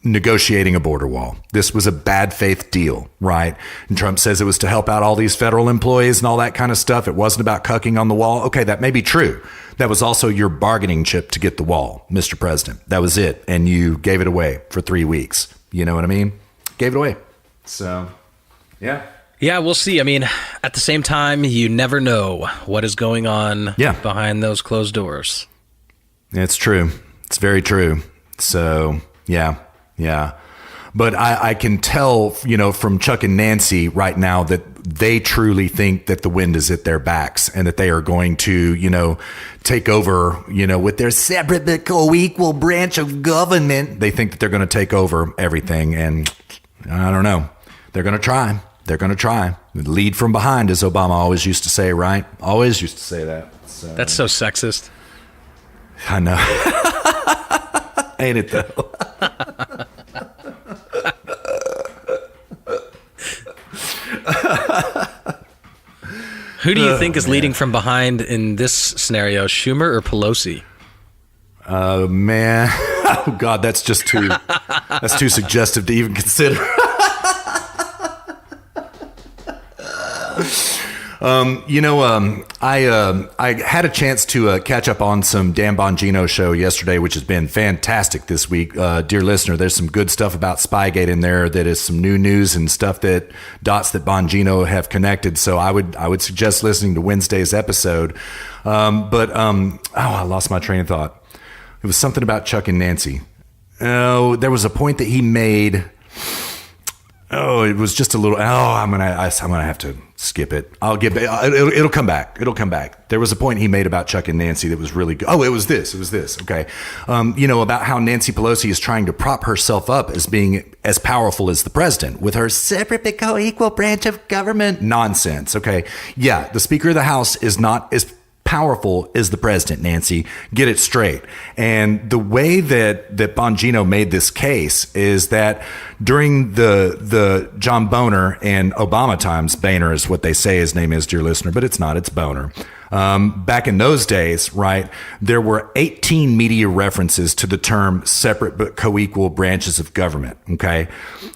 negotiating a border wall. This was a bad faith deal, right? And Trump says it was to help out all these federal employees and all that kind of stuff. It wasn't about cucking on the wall. Okay, that may be true. That was also your bargaining chip to get the wall, Mr. President. That was it. And you gave it away for 3 weeks. You know what I mean? Gave it away. So, yeah. Yeah, we'll see. I mean, at the same time, you never know what is going on behind those closed doors. It's true. It's very true. So, yeah. Yeah. But I can tell, from Chuck and Nancy right now that they truly think that the wind is at their backs and that they are going to, take over, with their separate but co-equal branch of government. They think that they're going to take over everything. And I don't know. They're going to try. They're going to try. Lead from behind, as Obama always used to say, right? Always used to say that. So. That's so sexist. I know. Ain't it though? Who do you think is leading from behind in this scenario, Schumer or Pelosi? Man. Oh God, that's just too suggestive to even consider. I had a chance to catch up on some Dan Bongino show yesterday, which has been fantastic this week. Dear listener, there's some good stuff about Spygate in there that is some new news and stuff that dots that Bongino have connected. So I would suggest listening to Wednesday's episode. I lost my train of thought. It was something about Chuck and Nancy. Oh, there was a point that he made. Oh, it was just a little. Oh, I'm gonna have to skip it. I'll get. It'll come back. It'll come back. There was a point he made about Chuck and Nancy that was really good. Oh, it was this. Okay, about how Nancy Pelosi is trying to prop herself up as being as powerful as the president with her separate but co-equal branch of government nonsense. Okay, yeah, the Speaker of the House is not as powerful is the president, Nancy. Get it straight. And the way that Bongino made this case is that during the John Boehner and Obama times, Boehner is what they say his name is, dear listener, but it's not, it's Boehner. Back in those days, right, there were 18 media references to the term separate but co-equal branches of government, okay?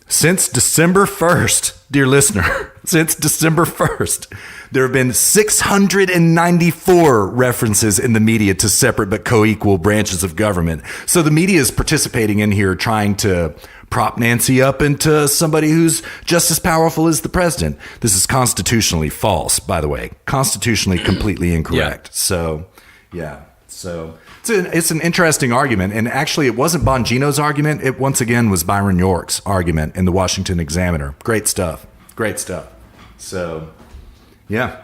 Since December 1st, dear listener, since December 1st, there have been 694 references in the media to separate but co-equal branches of government. So the media is participating in here trying to prop Nancy up into somebody who's just as powerful as the president. This is constitutionally false, by the way. Constitutionally completely incorrect. Yeah. So, yeah. So it's an interesting argument. And actually, it wasn't Bongino's argument. It once again was Byron York's argument in the Washington Examiner. Great stuff. Great stuff. So, yeah.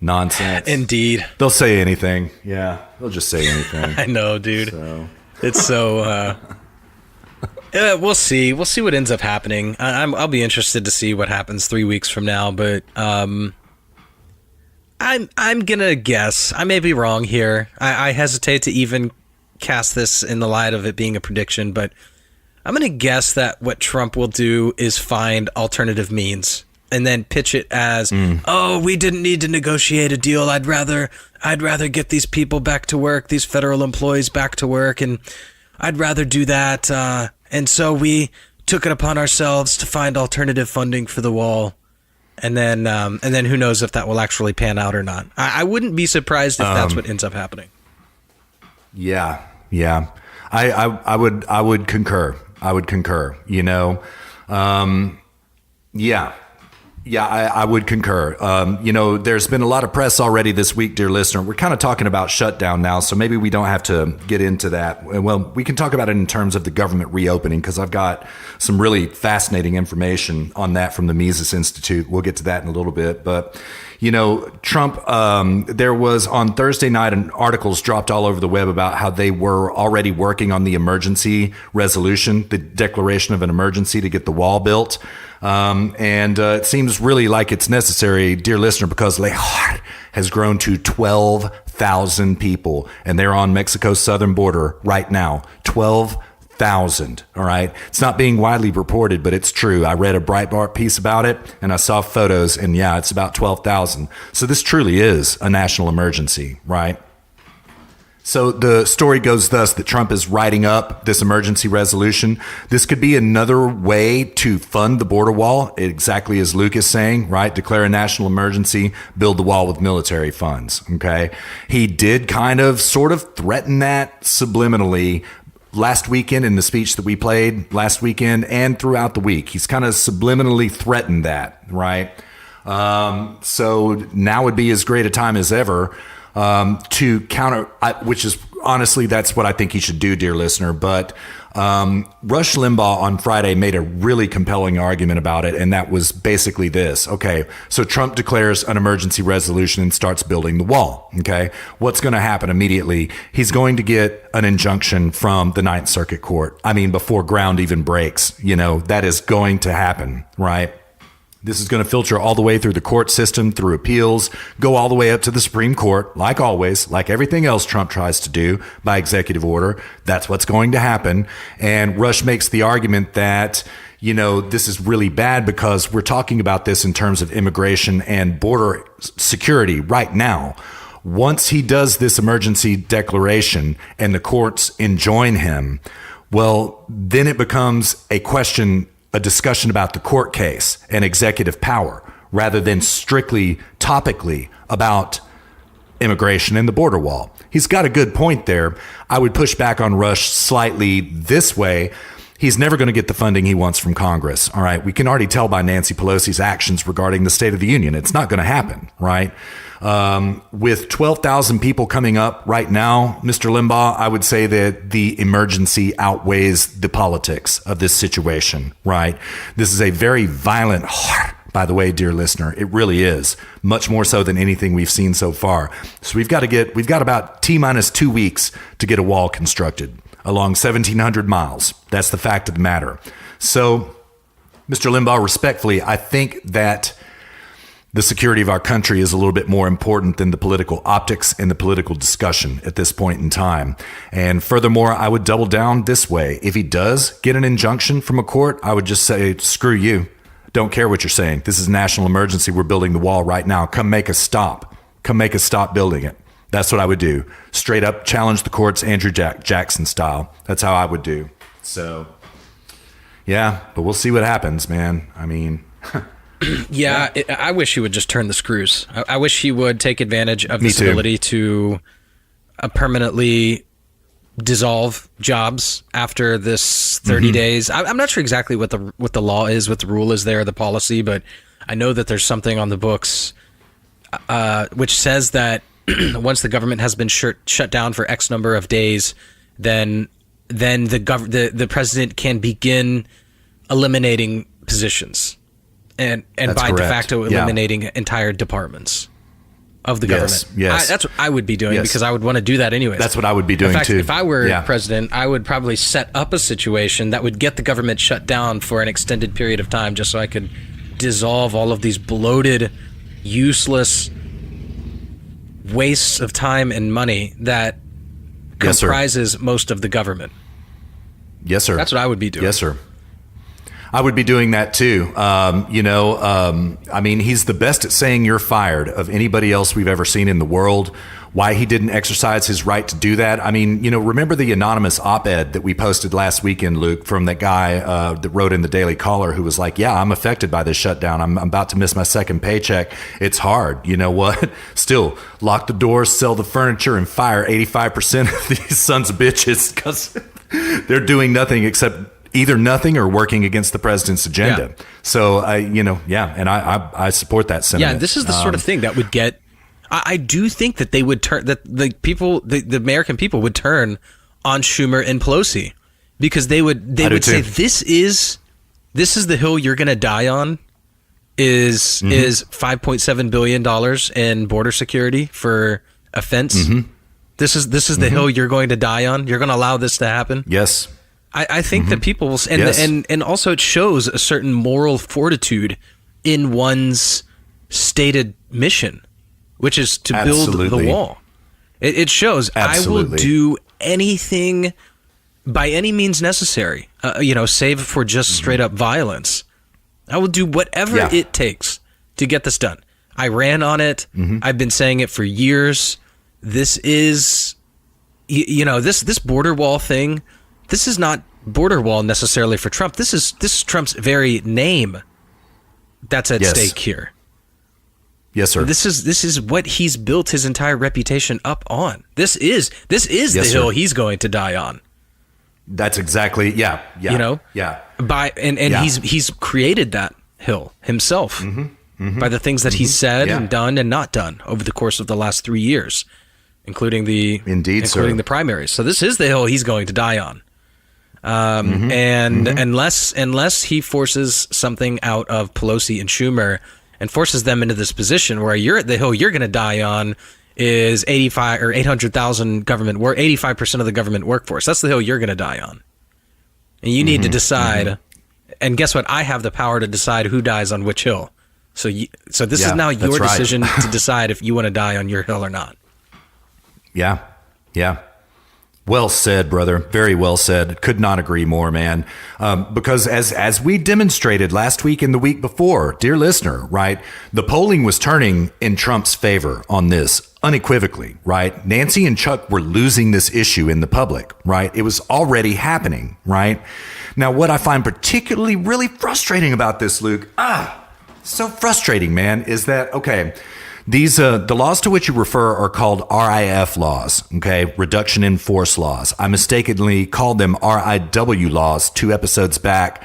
Nonsense. Indeed. They'll say anything. Yeah. They'll just say anything. I know, dude. It's so... we'll see. We'll see what ends up happening. I'll be interested to see what happens 3 weeks from now. But I'm gonna guess. I may be wrong here. I hesitate to even cast this in the light of it being a prediction. But I'm gonna guess that what Trump will do is find alternative means and then pitch it as, oh, we didn't need to negotiate a deal. I'd rather get these people back to work, these federal employees back to work, and I'd rather do that. And so we took it upon ourselves to find alternative funding for the wall. And then who knows if that will actually pan out or not. I wouldn't be surprised if that's what ends up happening. Yeah. I would concur. You know, I would concur. You know, there's been a lot of press already this week, dear listener. We're kind of talking about shutdown now, so maybe we don't have to get into that. Well, we can talk about it in terms of the government reopening, because I've got some really fascinating information on that from the Mises Institute. We'll get to that in a little bit. But, you know, Trump, there was on Thursday night articles dropped all over the web about how they were already working on the emergency resolution, the declaration of an emergency to get the wall built. It seems really like it's necessary, dear listener, because Lejar has grown to 12,000 people, and they're on Mexico's southern border right now. 12,000. All right. It's not being widely reported, but it's true. I read a Breitbart piece about it, and I saw photos, and yeah, it's about 12,000. So this truly is a national emergency, right? So the story goes thus, that Trump is writing up this emergency resolution. This could be another way to fund the border wall, exactly as Luke is saying, right? Declare a national emergency, build the wall with military funds, okay? He did kind of sort of threaten that subliminally last weekend in the speech that we played last weekend and throughout the week. He's kind of subliminally threatened that, right? So now would be as great a time as ever to counter, which is honestly, that's what I think he should do, dear listener. But Rush Limbaugh on Friday made a really compelling argument about it, and that was basically this. Okay, so Trump declares an emergency resolution and starts building the wall. Okay, what's going to happen immediately? He's going to get an injunction from the Ninth Circuit Court. I mean, before ground even breaks, you know, that is going to happen, right? This is going to filter all the way through the court system, through appeals, go all the way up to the Supreme Court, like always, like everything else Trump tries to do by executive order. That's what's going to happen. And Rush makes the argument that, you know, this is really bad because we're talking about this in terms of immigration and border security right now. Once he does this emergency declaration and the courts enjoin him, well, then it becomes a discussion about the court case and executive power rather than strictly topically about immigration and the border wall. He's got a good point there. I would push back on Rush slightly this way. He's never going to get the funding he wants from Congress. All right. We can already tell by Nancy Pelosi's actions regarding the State of the Union. It's not going to happen. Right. With 12,000 people coming up right now, Mr. Limbaugh, I would say that the emergency outweighs the politics of this situation, right? This is a very violent, by the way, dear listener, it really is, much more so than anything we've seen so far. So we've got about T-minus 2 weeks to get a wall constructed along 1,700 miles. That's the fact of the matter. So, Mr. Limbaugh, respectfully, I think that the security of our country is a little bit more important than the political optics and the political discussion at this point in time. And furthermore, I would double down this way. If he does get an injunction from a court, I would just say, screw you. Don't care what you're saying. This is a national emergency. We're building the wall right now. Come make us stop. Come make us stop building it. That's what I would do. Straight up challenge the courts, Andrew Jackson style. That's how I would do. So, yeah, but we'll see what happens, man. I mean... Yeah, I wish he would just turn the screws. I wish he would take advantage of this ability to permanently dissolve jobs after this 30 days. I'm not sure exactly what the law is, what the rule is there, the policy, but I know that there's something on the books which says that once the government has been shut down for X number of days, then the president can begin eliminating positions. And by de facto eliminating entire departments of the government. Yes. That's what I would be doing because I would want to do that anyways. That's what I would be doing too. If I were president, I would probably set up a situation that would get the government shut down for an extended period of time just so I could dissolve all of these bloated, useless wastes of time and money that comprises most of the government. Yes, sir. That's what I would be doing. Yes, sir. I would be doing that too. I mean, he's the best at saying you're fired of anybody else we've ever seen in the world. Why he didn't exercise his right to do that? I mean, remember the anonymous op-ed that we posted last weekend, Luke, from that guy that wrote in the Daily Caller who was like, yeah, I'm affected by this shutdown. I'm about to miss my second paycheck. It's hard. You know what? Still, lock the doors, sell the furniture, and fire 85% of these sons of bitches because they're doing nothing except either nothing or working against the president's agenda. Yeah. So, and I support that sentiment. Yeah, this is the sort of thing that would get. I do think that they would turn, that the American people would turn on Schumer and Pelosi because they would say this is the hill you're going to die on. Is $5.7 billion in border security for a fence. Mm-hmm. This is the hill you're going to die on. You're going to allow this to happen. Yes. I think that people will, and also it shows a certain moral fortitude in one's stated mission, which is to build the wall. It shows I will do anything by any means necessary, save for just straight up violence. I will do whatever it takes to get this done. I ran on it. Mm-hmm. I've been saying it for years. This is, this border wall thing. This is not border wall necessarily for Trump. This is Trump's very name that's at stake here. Yes, sir. This is what he's built his entire reputation up on. This is the hill he's going to die on. That's exactly he's created that hill himself by the things that he's said and done and not done over the course of the last 3 years, including the primaries. So this is the hill he's going to die on. And unless he forces something out of Pelosi and Schumer and forces them into this position where the hill you're going to die on is 85 or 800,000 government work, 85% of the government workforce. That's the hill you're going to die on. And you need to decide. And guess what? I have the power to decide who dies on which hill. So this is now your decision to decide if you want to die on your hill or not. Yeah. Yeah. Well said, brother. Very well said. Could not agree more, man. Because as we demonstrated last week and the week before, dear listener, right, the polling was turning in Trump's favor on this unequivocally, right? Nancy and Chuck were losing this issue in the public, right? It was already happening, right? Now, what I find particularly really frustrating about this, Luke, so frustrating, man, is that, okay, these the laws to which you refer are called RIF laws, okay, reduction in force laws. I mistakenly called them RIW laws 2 episodes back.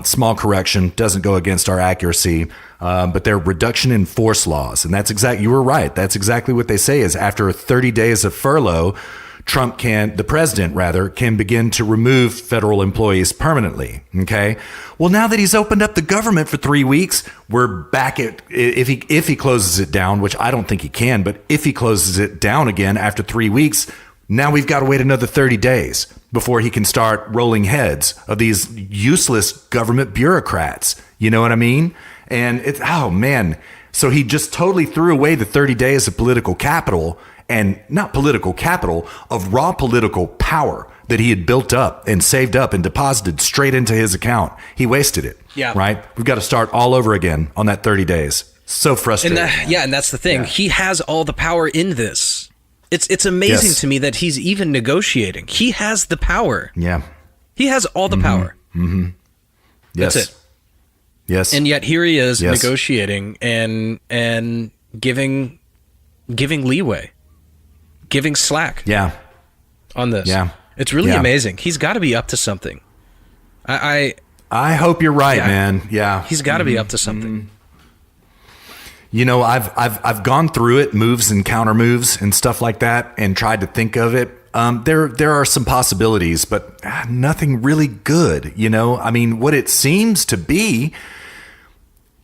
Small correction, doesn't go against our accuracy, but they're reduction in force laws, and you were right. That's exactly what they say. Is after 30 days of furlough, the president can begin to remove federal employees permanently. Okay. Well, now that he's opened up the government for 3 weeks, we're back at, if he closes it down, which I don't think he can, but if he closes it down again after 3 weeks, now we've got to wait another 30 days before he can start rolling heads of these useless government bureaucrats. You know what I mean? And so he just totally threw away the 30 days of political capital, and not political capital, of raw political power that he had built up and saved up and deposited straight into his account. He wasted it. Yeah. Right? We've got to start all over again on that 30 days. So frustrating. And that's the thing. Yeah. He has all the power in this. It's amazing to me that he's even negotiating. He has the power. Yeah. He has all the power. Mm-hmm. Yes. That's it. Yes. And yet here he is negotiating and giving leeway. Giving slack on this. Yeah. It's really amazing. He's got to be up to something. I hope you're right, man. Yeah. He's got to be up to something. I've gone through it, moves and counter moves and stuff like that, and tried to think of it. There are some possibilities, but nothing really good. I mean, what it seems to be,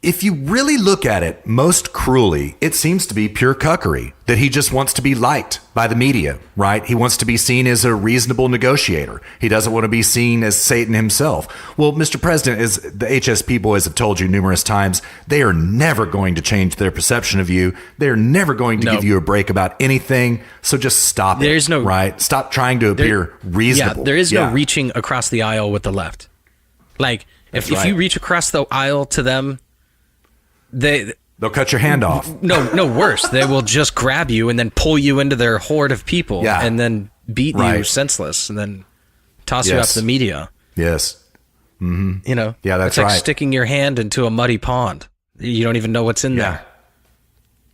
if you really look at it most cruelly, it seems to be pure cuckery, that he just wants to be liked by the media, right? He wants to be seen as a reasonable negotiator. He doesn't want to be seen as Satan himself. Well, Mr. President, as the HSP boys have told you numerous times, they are never going to change their perception of you. They're never going to give you a break about anything. So just stop it, right? Stop trying to appear reasonable. Yeah, there is no reaching across the aisle with the left. Like, If you reach across the aisle to them, they'll cut your hand off. No, worse. They will just grab you and then pull you into their horde of people and then beat you senseless and then toss you out to the media. Yes. Mm-hmm. You know? Yeah, that's it's like right. sticking your hand into a muddy pond. You don't even know what's in there.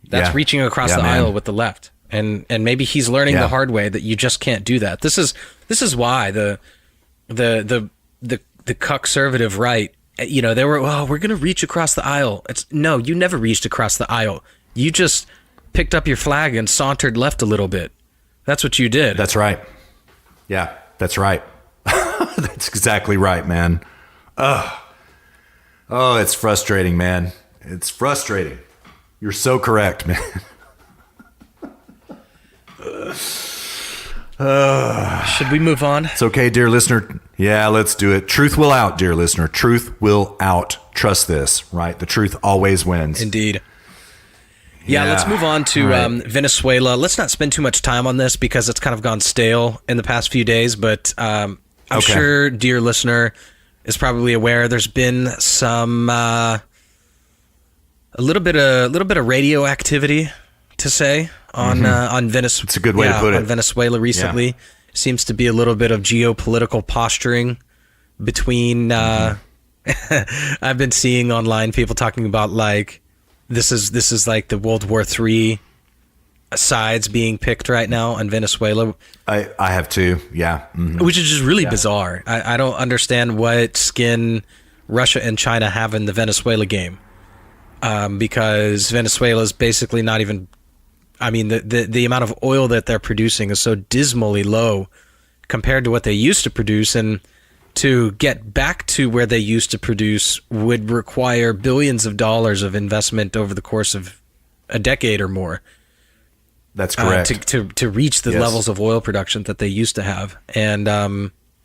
That's reaching across the aisle with the left. And maybe he's learning the hard way that you just can't do that. This is why the conservative right, you know, they were, we're going to reach across the aisle. No, you never reached across the aisle. You just picked up your flag and sauntered left a little bit. That's what you did. That's right. Yeah, that's right. That's exactly right, man. Oh, it's frustrating, man. It's frustrating. You're so correct, man. Should we move on? It's okay, dear listener. Yeah, let's do it. Truth will out, dear listener. Truth will out. Trust this, right? The truth always wins. Indeed. Yeah, let's move on to Venezuela. Let's not spend too much time on this because it's kind of gone stale in the past few days, but I'm sure dear listener is probably aware there's been some a little bit of radio activity to say on Venezuela. It's a good way to put it. On Venezuela recently. Yeah. Seems to be a little bit of geopolitical posturing between I've been seeing online people talking about like this is like the World War III sides being picked right now on Venezuela. I have too. Yeah. Mm-hmm. Which is just really bizarre. I don't understand what skin Russia and China have in the Venezuela game. Because Venezuela is basically not even, I mean, the amount of oil that they're producing is so dismally low compared to what they used to produce. And to get back to where they used to produce would require billions of dollars of investment over the course of a decade or more. That's correct. To reach the levels of oil production that they used to have. And,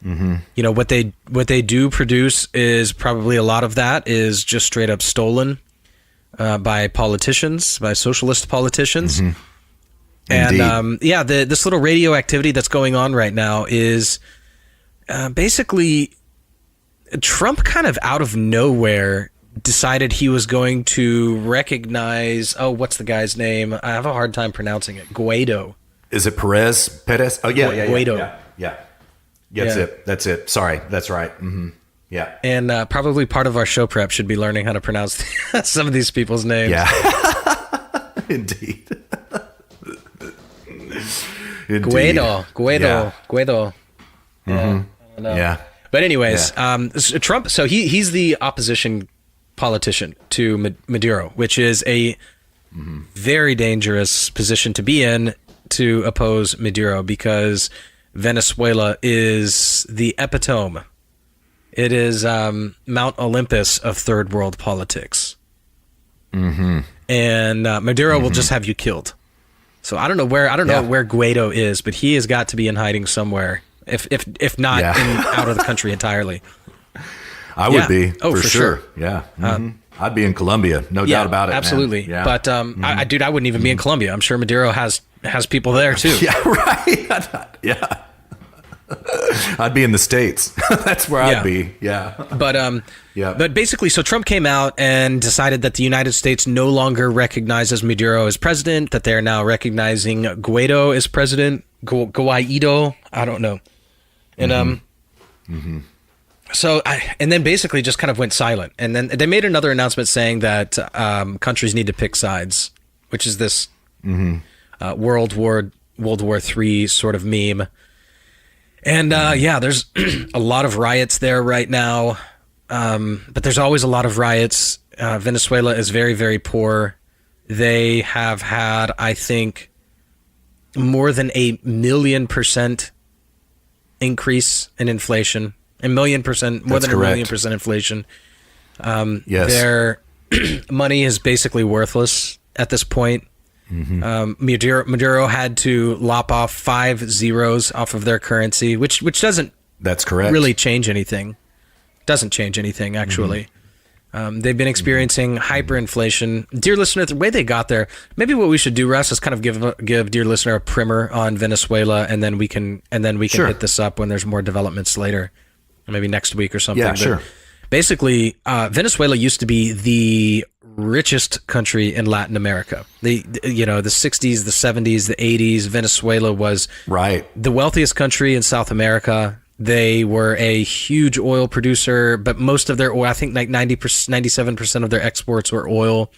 you know, what they do produce is probably a lot of that is just straight up stolen by politicians, by socialist politicians. Mm-hmm. And this little radio activity that's going on right now is basically Trump kind of out of nowhere decided he was going to recognize, what's the guy's name? I have a hard time pronouncing it. Guaido. Is it Perez? Oh, yeah. Guaido. Yeah. That's it. Sorry. That's right. Mm-hmm. Yeah. And probably part of our show prep should be learning how to pronounce some of these people's names. Yeah. Indeed. Guaido. Mm-hmm. I don't know. Yeah. But anyways, Trump, so he's the opposition politician to Maduro, which is a very dangerous position to be in to oppose Maduro because Venezuela is the epitome. It is Mount Olympus of third world politics. Mm-hmm. And Maduro will just have you killed. So I don't know where Guaido is, but he has got to be in hiding somewhere. If not out of the country entirely. I would be for sure. Yeah. Mm-hmm. I'd be in Colombia, no doubt about it. Absolutely. Man. Yeah. But I wouldn't even be in Colombia. I'm sure Maduro has people there too. Yeah, right. Yeah. I'd be in the States. That's where I'd be. Yeah. But basically, so Trump came out and decided that the United States no longer recognizes Maduro as president, that they're now recognizing Guaido as president. Guaido, I don't know. And so and then basically just kind of went silent. And then they made another announcement saying that countries need to pick sides, which is this World War III sort of meme. And there's a lot of riots there right now, but there's always a lot of riots. Venezuela is very, very poor. They have had, I think, more than 1,000,000% increase in inflation. 1,000,000%, more than 1,000,000% inflation. Yes. Their money is basically worthless at this point. Maduro had to lop off 5 zeros off of their currency, which doesn't really change anything. Doesn't change anything, actually. They've been experiencing hyperinflation. Dear listener, the way they got there, maybe what we should do, Russ, is kind of give dear listener a primer on Venezuela, and then we can hit this up when there's more developments later, maybe next week or something. Yeah, sure. basically, Venezuela used to be the richest country in Latin America. The 60s, the 70s, the 80s, Venezuela was the wealthiest country in South America. They were a huge oil producer, but most of their oil, I think like 97% of their exports were oil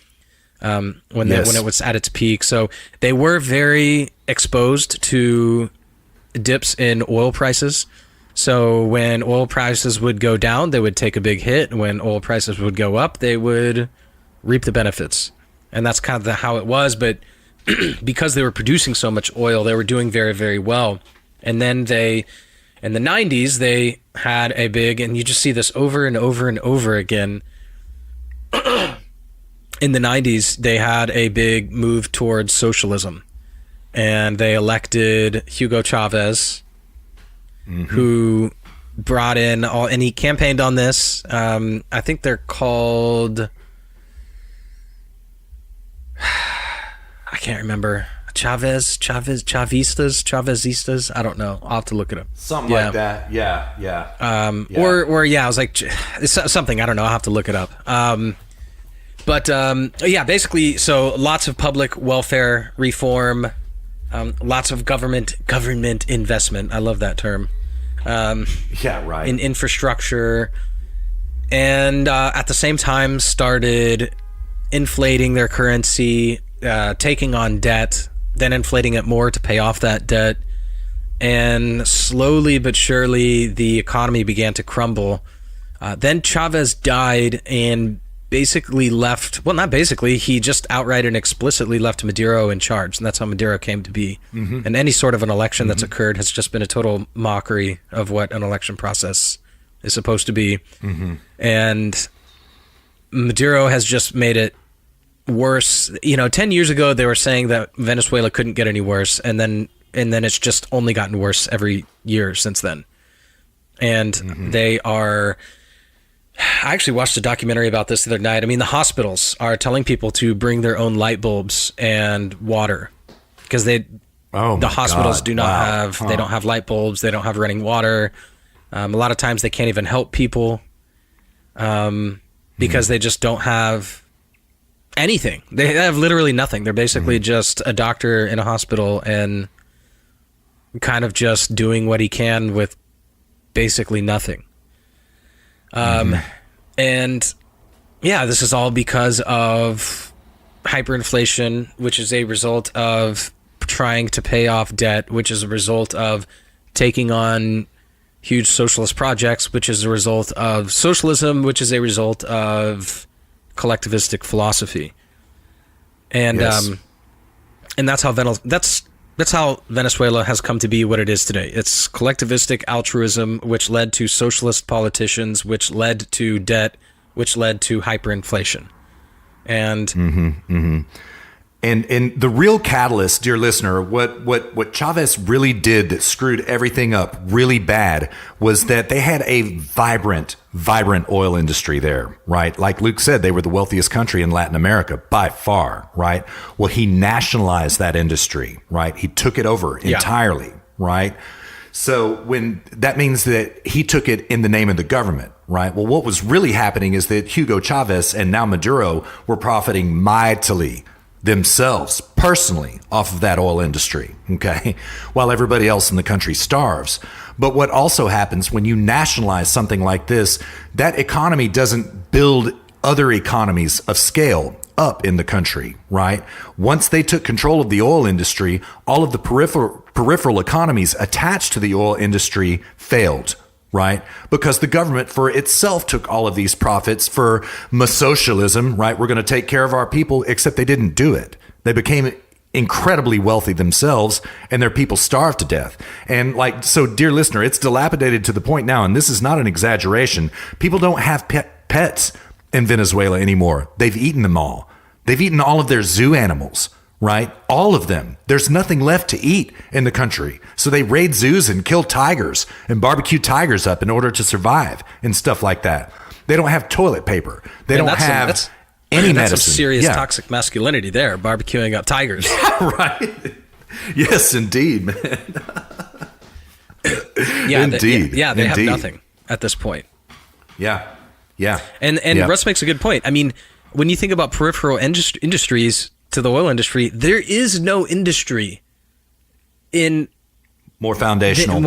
when it was at its peak. So they were very exposed to dips in oil prices. So when oil prices would go down, they would take a big hit. When oil prices would go up, they would reap the benefits. And that's kind of how it was. But because they were producing so much oil, they were doing very, very well. And then in the 90s, they had a big, and you just see this over and over and over again. In the 90s, they had a big move towards socialism. And they elected Hugo Chavez, who brought in and he campaigned on this. I think they're called, I can't remember, Chavezistas. I don't know. I'll have to look it up. Something like that. Yeah. Or I was like, it's something, I don't know. I'll have to look it up. Basically, so lots of public welfare reform, lots of government investment. I love that term. In infrastructure, and at the same time started inflating their currency, taking on debt, then inflating it more to pay off that debt, and slowly but surely the economy began to crumble. Then Chavez died and basically left, well, not basically, he just outright and explicitly left Maduro in charge, and that's how Maduro came to be. And any sort of an election that's occurred has just been a total mockery of what an election process is supposed to be. And Maduro has just made it worse. 10 years ago they were saying that Venezuela couldn't get any worse, and then it's just only gotten worse every year since then. And they are, I actually watched a documentary about this the other night. I mean, the hospitals are telling people to bring their own light bulbs and water because the hospitals do not have, they don't have light bulbs. They don't have running water. A lot of times they can't even help people because they just don't have anything. They have literally nothing. They're basically just a doctor in a hospital and kind of just doing what he can with basically nothing. And yeah, this is all because of hyperinflation, which is a result of trying to pay off debt, which is a result of taking on huge socialist projects, which is a result of socialism, which is a result of collectivistic philosophy. And and that's how Venezuela has come to be what it is today. It's collectivistic altruism, which led to socialist politicians, which led to debt, which led to hyperinflation. And And the real catalyst, dear listener, what Chavez really did that screwed everything up really bad was that they had a vibrant oil industry there, right? Like Luke said, they were the wealthiest country in Latin America by far, right? Well, he nationalized that industry, right? He took it over entirely, right? So when that means that he took it in the name of the government, right? Well, what was really happening is that Hugo Chavez and now Maduro were profiting mightily themselves personally off of that oil industry, okay, while everybody else in the country starves. But what also happens when you nationalize something like this, that economy doesn't build other economies of scale up in the country, right? Once they took control of the oil industry, all of the peripheral economies attached to the oil industry failed, right? Because the government for itself took all of these profits for socialism, right? We're going to take care of our people, except they didn't do it. They became incredibly wealthy themselves and their people starved to death. And like, so dear listener, it's dilapidated to the point now, and this is not an exaggeration. People don't have pets in Venezuela anymore. They've eaten them all. They've eaten all of their zoo animals, right? All of them. There's nothing left to eat in the country. So they raid zoos and kill tigers and barbecue tigers up in order to survive and stuff like that. They don't have toilet paper. They don't have any medicine. That's some serious toxic masculinity there, barbecuing up tigers. Yeah, right. Yes, indeed, man. Indeed. They have nothing at this point. Yeah. Yeah. And Russ makes a good point. I mean, when you think about peripheral industries to the oil industry, there is no industry in more foundational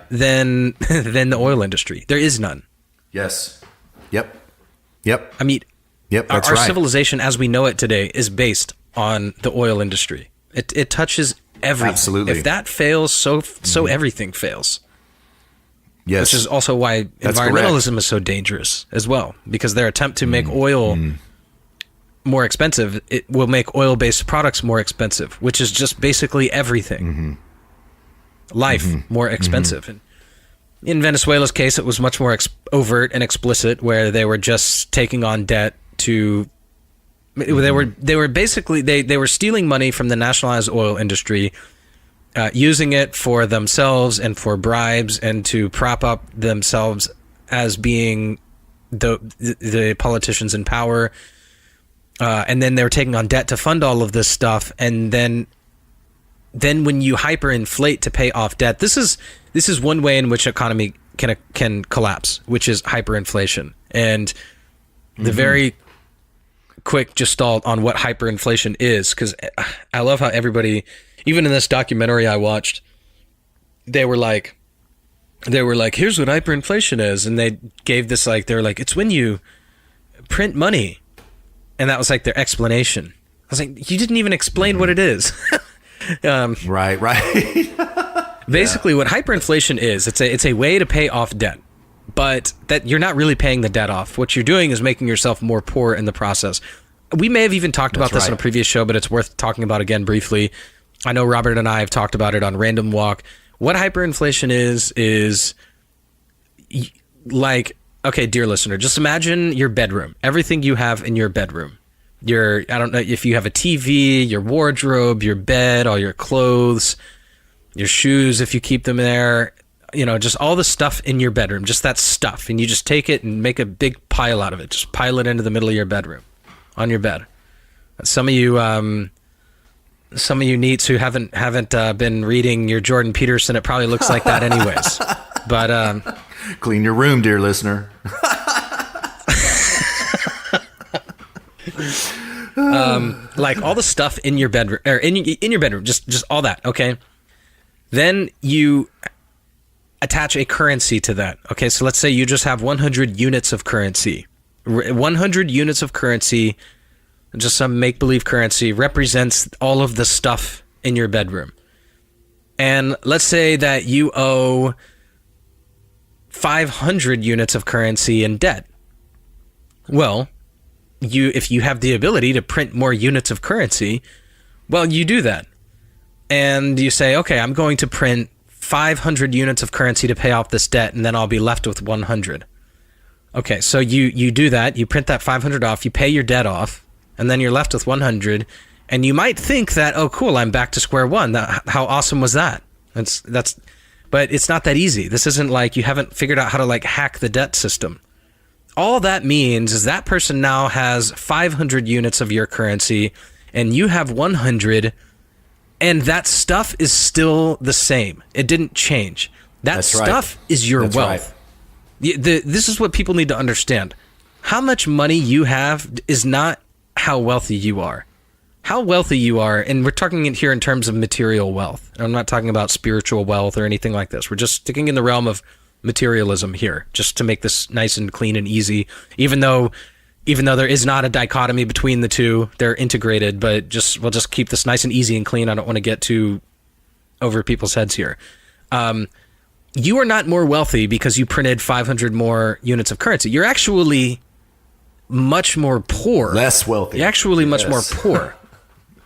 than the oil industry. There is none. Yes. Yep. I mean, that's our right. civilization as we know it today is based on the oil industry. It touches everything. Absolutely. If that fails, so everything fails. Yes. Which is also why That's environmentalism correct. is so dangerous as well, because their attempt to make oil more expensive, it will make oil-based products more expensive, which is just basically everything. Life more expensive. And in Venezuela's case, it was much more overt and explicit, where they were just taking on debt to. They were basically they were stealing money from the nationalized oil industry, using it for themselves and for bribes and to prop up themselves as being the politicians in power. And then they were taking on debt to fund all of this stuff. And then when you hyperinflate to pay off debt, this is one way in which economy can collapse, which is hyperinflation. And the very quick gestalt on what hyperinflation is, because I love how everybody, even in this documentary I watched, they were like, here's what hyperinflation is, and they gave this they were like, it's when you print money, and that was like their explanation. I was like, you didn't even explain what it is. Right. Basically, what hyperinflation is, it's a way to pay off debt, but that you're not really paying the debt off. What you're doing is making yourself more poor in the process. We may have even talked about this on a previous show, but it's worth talking about again briefly. I know Robert and I have talked about it on Random Walk. What hyperinflation is like, okay, dear listener, just imagine your bedroom, everything you have in your bedroom. I don't know if you have a TV, your wardrobe, your bed, all your clothes, your shoes, if you keep them there, just all the stuff in your bedroom, just that stuff. And you just take it and make a big pile out of it. Just pile it into the middle of your bedroom on your bed. Some of you neats who haven't been reading your Jordan Peterson, it probably looks like that anyways. But clean your room, dear listener. like all the stuff in your bedroom, or in your bedroom, just all that. Okay. Then you attach a currency to that. Okay. So let's say you just have 100 units of currency. 100 units of currency, just some make-believe currency, represents all of the stuff in your bedroom. And let's say that you owe 500 units of currency in debt. Well, if you have the ability to print more units of currency, well, you do that. And you say, okay, I'm going to print 500 units of currency to pay off this debt, and then I'll be left with 100. Okay, so you do that, you print that 500 off, you pay your debt off, and then you're left with 100, and you might think that, oh, cool, I'm back to square one. How awesome was that? But it's not that easy. This isn't like you haven't figured out how to hack the debt system. All that means is that person now has 500 units of your currency, and you have 100, and that stuff is still the same. It didn't change. That's stuff is your wealth. Right. This is what people need to understand. How much money you have is not how wealthy you are. How wealthy you are, and we're talking here in terms of material wealth. I'm not talking about spiritual wealth or anything like this. We're just sticking in the realm of materialism here, just to make this nice and clean and easy. Even though there is not a dichotomy between the two, they're integrated. But we'll just keep this nice and easy and clean. I don't want to get too over people's heads here. You are not more wealthy because you printed 500 more units of currency. You're actually much more poor. Less wealthy. You're actually much more poor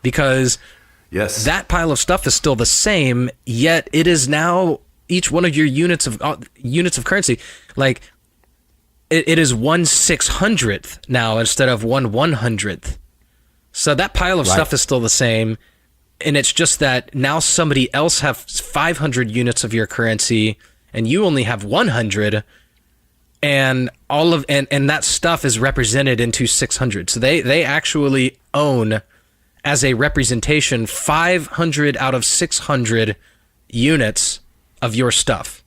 because that pile of stuff is still the same, yet it is now each one of your units of currency, like it is 1/600th now instead of 1/100th. So that pile of stuff is still the same. And it's just that now somebody else has 500 units of your currency and you only have 100, and and that stuff is represented into 600. So they actually own, as a representation, 500 out of 600 units of your stuff,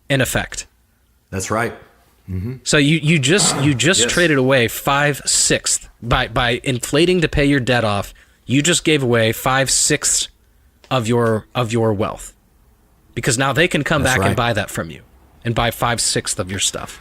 in effect. That's right. So you just traded away 5/6 by inflating to pay your debt off. You just gave away 5/6 of your wealth, because now they can come back and buy that from you and buy 5/6 of your stuff.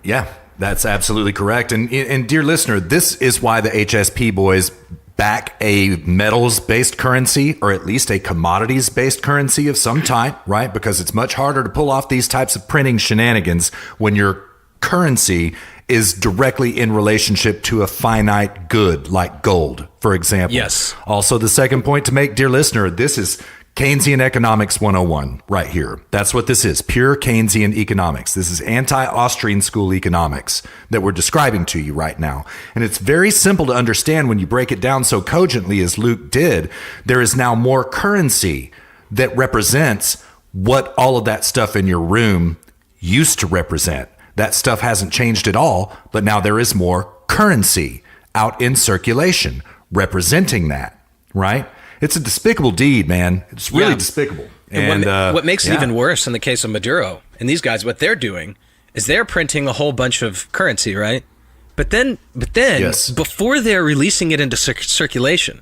Yeah, that's absolutely correct. And dear listener, this is why the HSP boys back a metals-based currency, or at least a commodities-based currency of some type, right? Because it's much harder to pull off these types of printing shenanigans when your currency is directly in relationship to a finite good like gold, for example. Yes. Also, the second point to make, dear listener, this is Keynesian Economics 101 right here. That's what this is, pure Keynesian economics. This is anti-Austrian school economics that we're describing to you right now. And it's very simple to understand when you break it down so cogently as Luke did. There is now more currency that represents what all of that stuff in your room used to represent. That stuff hasn't changed at all, but now there is more currency out in circulation representing that, right? It's a despicable deed, man. It's really despicable. And what makes it even worse in the case of Maduro and these guys, what they're doing is they're printing a whole bunch of currency, right? But then before they're releasing it into circulation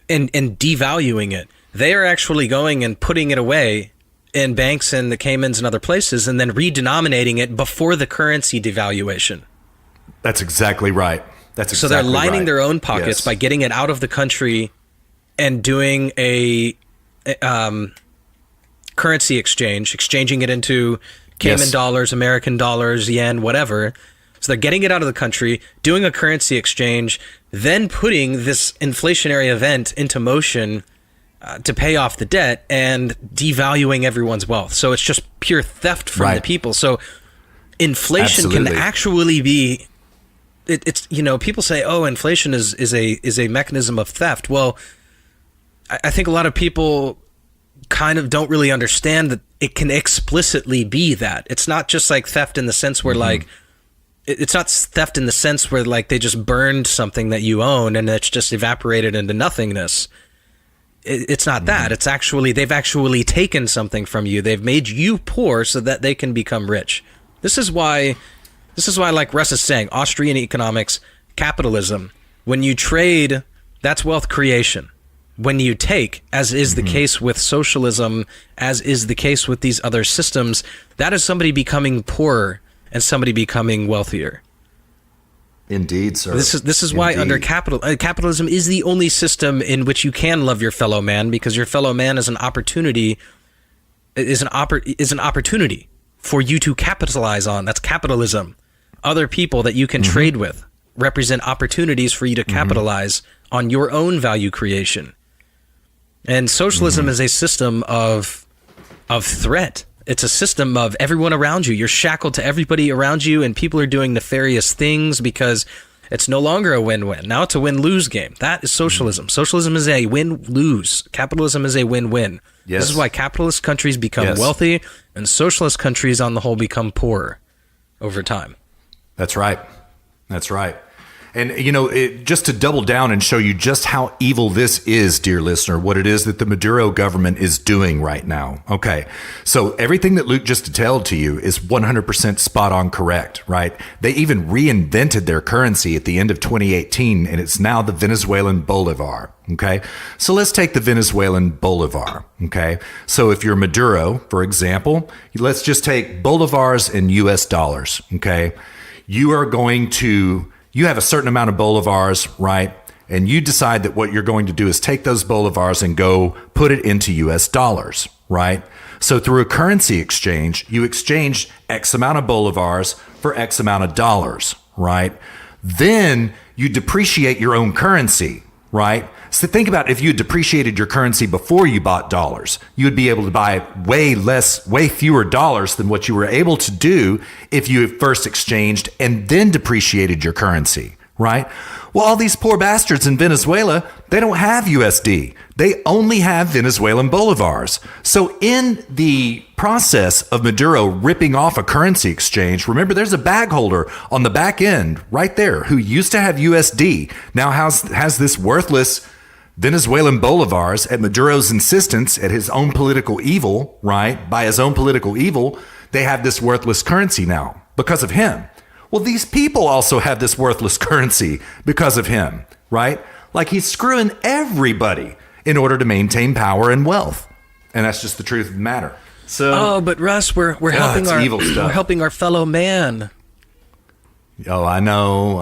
and devaluing it, they are actually going and putting it away in banks in the Caymans and other places, and then redenominating it before the currency devaluation. That's exactly right. So they're lining their own pockets by getting it out of the country and doing a currency exchange, exchanging it into Cayman dollars, American dollars, yen, whatever. So they're getting it out of the country, doing a currency exchange, then putting this inflationary event into motion to pay off the debt and devaluing everyone's wealth. So it's just pure theft from the people. So inflation can actually be... It's people say, oh, inflation is a mechanism of theft. Well, I think a lot of people kind of don't really understand that it can explicitly be that. It's not just like theft in the sense where it's not theft in the sense where like they just burned something that you own and it's just evaporated into nothingness. It's not that. It's actually, they've actually taken something from you. They've made you poor so that they can become rich. This is why, like Russ is saying, Austrian economics, capitalism, when you trade, that's wealth creation. When you take, as is the case with socialism, as is the case with these other systems, that is somebody becoming poorer and somebody becoming wealthier. Indeed, sir. This is why under capitalism is the only system in which you can love your fellow man, because your fellow man is an opportunity, is an opportunity for you to capitalize on. That's capitalism. Other people that you can trade with represent opportunities for you to capitalize on your own value creation. And socialism is a system of threat. It's a system of everyone around you. You're shackled to everybody around you, and people are doing nefarious things because it's no longer a win-win. Now it's a win-lose game. That is socialism. Socialism is a win-lose. Capitalism is a win-win. Yes. This is why capitalist countries become wealthy and socialist countries on the whole become poorer over time. That's right. That's right. And, just to double down and show you just how evil this is, dear listener, what it is that the Maduro government is doing right now. Okay, so everything that Luke just detailed to you is 100% spot on correct, right? They even reinvented their currency at the end of 2018, and it's now the Venezuelan bolivar. Okay, so let's take the Venezuelan bolivar. Okay, so if you're Maduro, for example, let's just take bolivars in US dollars. Okay, you have a certain amount of bolivars, right? And you decide that what you're going to do is take those bolivars and go put it into US dollars, right? So through a currency exchange, you exchange X amount of bolivars for X amount of dollars, right? Then you depreciate your own currency, right? So think about if you had depreciated your currency before you bought dollars, you would be able to buy way fewer dollars than what you were able to do if you had first exchanged and then depreciated your currency, right? Well, all these poor bastards in Venezuela, they don't have USD. They only have Venezuelan bolivars. So in the process of Maduro ripping off a currency exchange, remember there's a bag holder on the back end right there who used to have USD, now has this worthless Venezuelan bolivars at Maduro's insistence, at his own political evil, right? By his own political evil, they have this worthless currency now because of him. Well, these people also have this worthless currency because of him, right? Like he's screwing everybody in order to maintain power and wealth. And that's just the truth of the matter. So, but Russ, we're helping our fellow man. Oh, I know.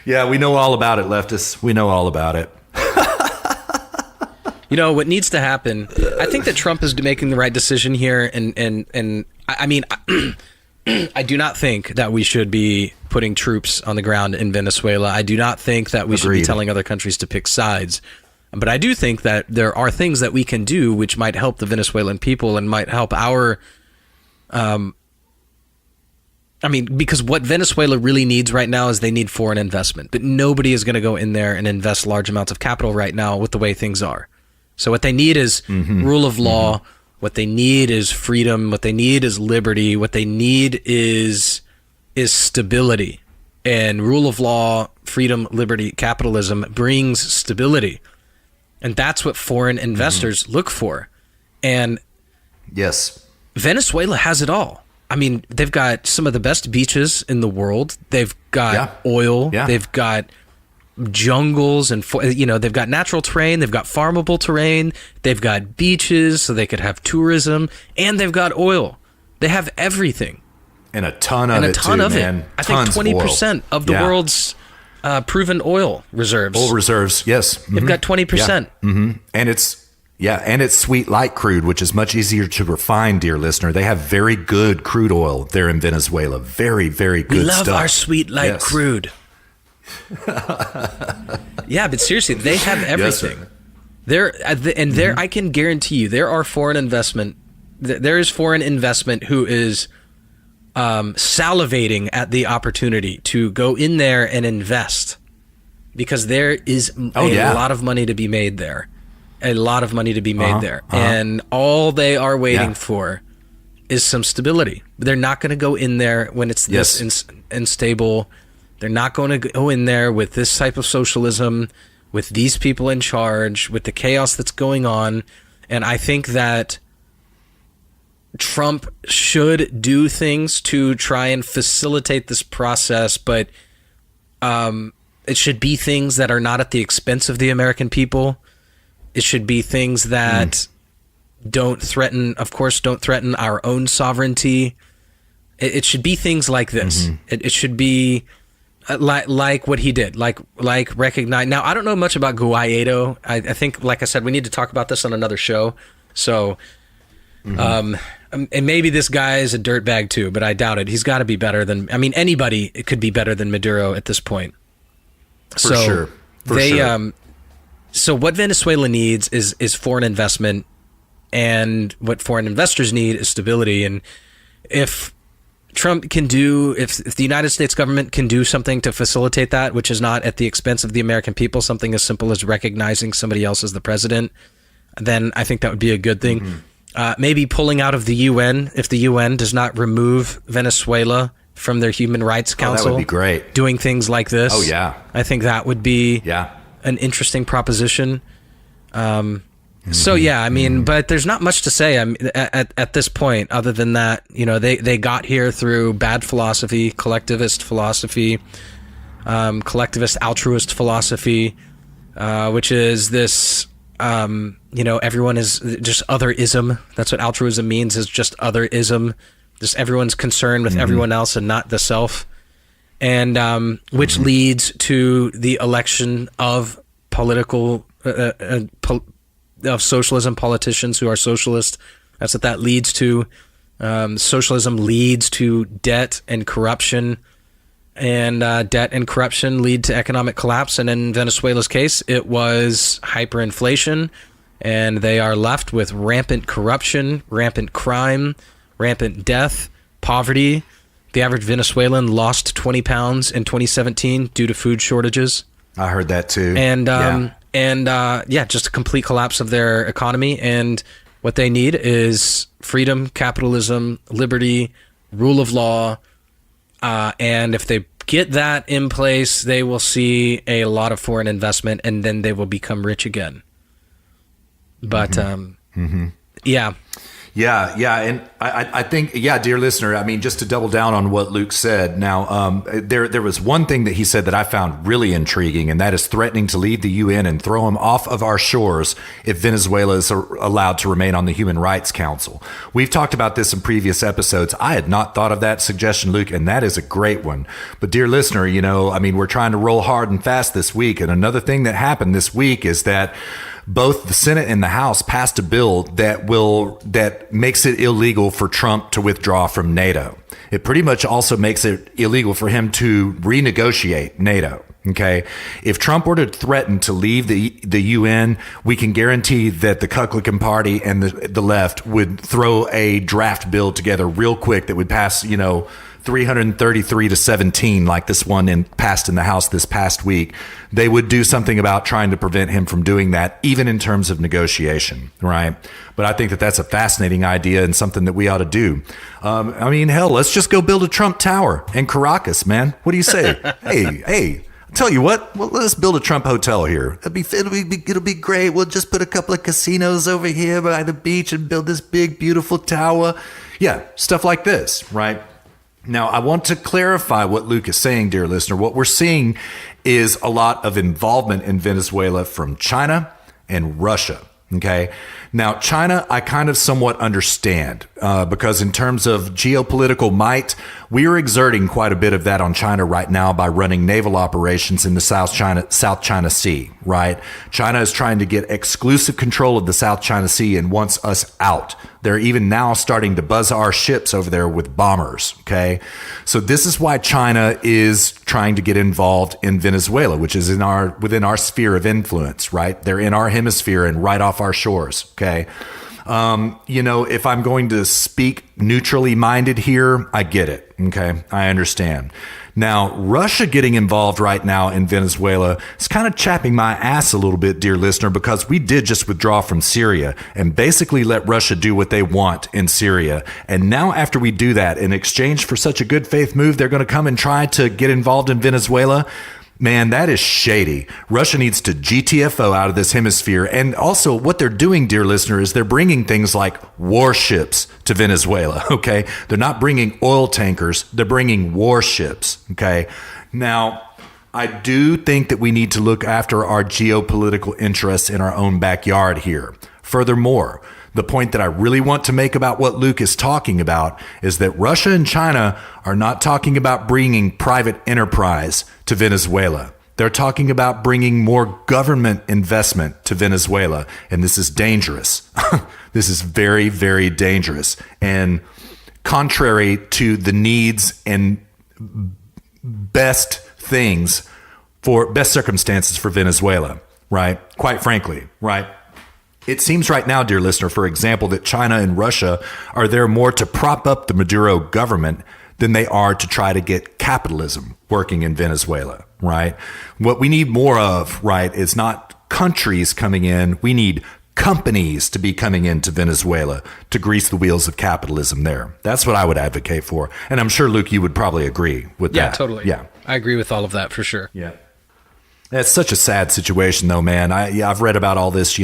Yeah, we know all about it, leftists. We know all about it. You know, what needs to happen, I think that Trump is making the right decision here. And I mean, I do not think that we should be putting troops on the ground in Venezuela. I do not think that we should be telling other countries to pick sides. But I do think that there are things that we can do which might help the Venezuelan people and might help our... because what Venezuela really needs right now is they need foreign investment. But nobody is going to go in there and invest large amounts of capital right now with the way things are. So what they need is rule of law. What they need is freedom. What they need is liberty. What they need is stability. And rule of law, freedom, liberty, capitalism brings stability. And that's what foreign investors look for. And yes, Venezuela has it all. I mean, they've got some of the best beaches in the world. They've got oil. Yeah. They've got jungles and, they've got natural terrain. They've got farmable terrain. They've got beaches so they could have tourism, and they've got oil. They have everything. And a ton of it, man. I think 20% of the world's proven oil reserves. Oil reserves, yes. They've got 20%. Yeah. And it's sweet light crude, which is much easier to refine, dear listener. They have very good crude oil there in Venezuela. Very, very good stuff. We love our sweet light crude. Yeah, but seriously, they have everything. Yes, I can guarantee you, there is foreign investment who is salivating at the opportunity to go in there and invest, because there is a lot of money to be made there. And all they are waiting for is some stability. They're not going to go in there when it's this unstable. They're not going to go in there with this type of socialism, with these people in charge, with the chaos that's going on. And I think that Trump should do things to try and facilitate this process, but it should be things that are not at the expense of the American people. It should be things that don't threaten our own sovereignty. It should be things like this. It should be like what he did, like recognize. Now, I don't know much about Guaido. I think, like I said, we need to talk about this on another show. So, and maybe this guy is a dirtbag too, but I doubt it. He's got to be better than. I mean, anybody could be better than Maduro at this point. For sure. So what Venezuela needs is foreign investment, and what foreign investors need is stability. And if Trump can if the United States government can do something to facilitate that, which is not at the expense of the American people, something as simple as recognizing somebody else as the president, then I think that would be a good thing. Maybe pulling out of the UN, if the UN does not remove Venezuela from their Human Rights Council. That would be great. Doing things like this. Oh, yeah. I think that would be an interesting proposition. So, yeah, I mean, but there's not much to say at this point other than that, they got here through bad philosophy, collectivist altruist philosophy, which is this, everyone is just otherism. That's what altruism means, is just otherism. Just everyone's concerned with everyone else and not the self. And which leads to the election of of socialism politicians who are socialist. That's what that leads to. Socialism leads to debt and corruption, and debt and corruption lead to economic collapse. And in Venezuela's case, it was hyperinflation, and they are left with rampant corruption, rampant crime, rampant death, poverty. The average Venezuelan lost 20 pounds in 2017 due to food shortages. I heard that too. And just a complete collapse of their economy. And what they need is freedom, capitalism, liberty, rule of law. And if they get that in place, they will see a lot of foreign investment, and then they will become rich again. But Yeah. Yeah. And I think, dear listener, I mean, just to double down on what Luke said. Now, there was one thing that he said that I found really intriguing, and that is threatening to leave the UN and throw him off of our shores if Venezuela is allowed to remain on the Human Rights Council. We've talked about this in previous episodes. I had not thought of that suggestion, Luke, and that is a great one. But dear listener, I mean, we're trying to roll hard and fast this week. And another thing that happened this week is that both the Senate and the House passed a bill that makes it illegal for Trump to withdraw from NATO. It pretty much also makes it illegal for him to renegotiate NATO. Okay. If Trump were to threaten to leave the UN, we can guarantee that the Kucklican Party and the left would throw a draft bill together real quick that would pass, 333 to 17, like this one passed in the House this past week. They would do something about trying to prevent him from doing that, even in terms of negotiation, right? But I think that that's a fascinating idea and something that we ought to do. I mean, hell, let's just go build a Trump Tower in Caracas, man. What do you say? Hey. Tell you what, well, let's build a Trump hotel here. It'll be great. We'll just put a couple of casinos over here by the beach and build this big, beautiful tower. Yeah, stuff like this, right? Now, I want to clarify what Luke is saying, dear listener. What we're seeing is a lot of involvement in Venezuela from China and Russia. Okay. Now, China, I kind of somewhat understand because in terms of geopolitical might, we are exerting quite a bit of that on China right now by running naval operations in the South China Sea, right? China is trying to get exclusive control of the South China Sea and wants us out. They're even now starting to buzz our ships over there with bombers, okay? So this is why China is trying to get involved in Venezuela, which is within our sphere of influence, right? They're in our hemisphere and right off our shores, okay? If I'm going to speak neutrally minded here, I get it, okay? I understand. Now, Russia getting involved right now in Venezuela is kind of chapping my ass a little bit, dear listener, because we did just withdraw from Syria and basically let Russia do what they want in Syria. And now after we do that, in exchange for such a good faith move, they're going to come and try to get involved in Venezuela. Man, that is shady. Russia needs to GTFO out of this hemisphere. And also what they're doing, dear listener, is they're bringing things like warships to Venezuela, okay? They're not bringing oil tankers. They're bringing warships, okay? Now, I do think that we need to look after our geopolitical interests in our own backyard here. Furthermore, the point that I really want to make about what Luke is talking about is that Russia and China are not talking about bringing private enterprise to Venezuela. They're talking about bringing more government investment to Venezuela. And this is dangerous. This is very, very dangerous. And contrary to the needs and best circumstances for Venezuela, right? Quite frankly, right? It seems right now, dear listener, for example, that China and Russia are there more to prop up the Maduro government than they are to try to get capitalism working in Venezuela, right? What we need more of, right, is not countries coming in. We need companies to be coming into Venezuela to grease the wheels of capitalism there. That's what I would advocate for. And I'm sure, Luke, you would probably agree with that. Yeah, totally. Yeah, I agree with all of that for sure. Yeah. It's such a sad situation, though, man. I've read about all this,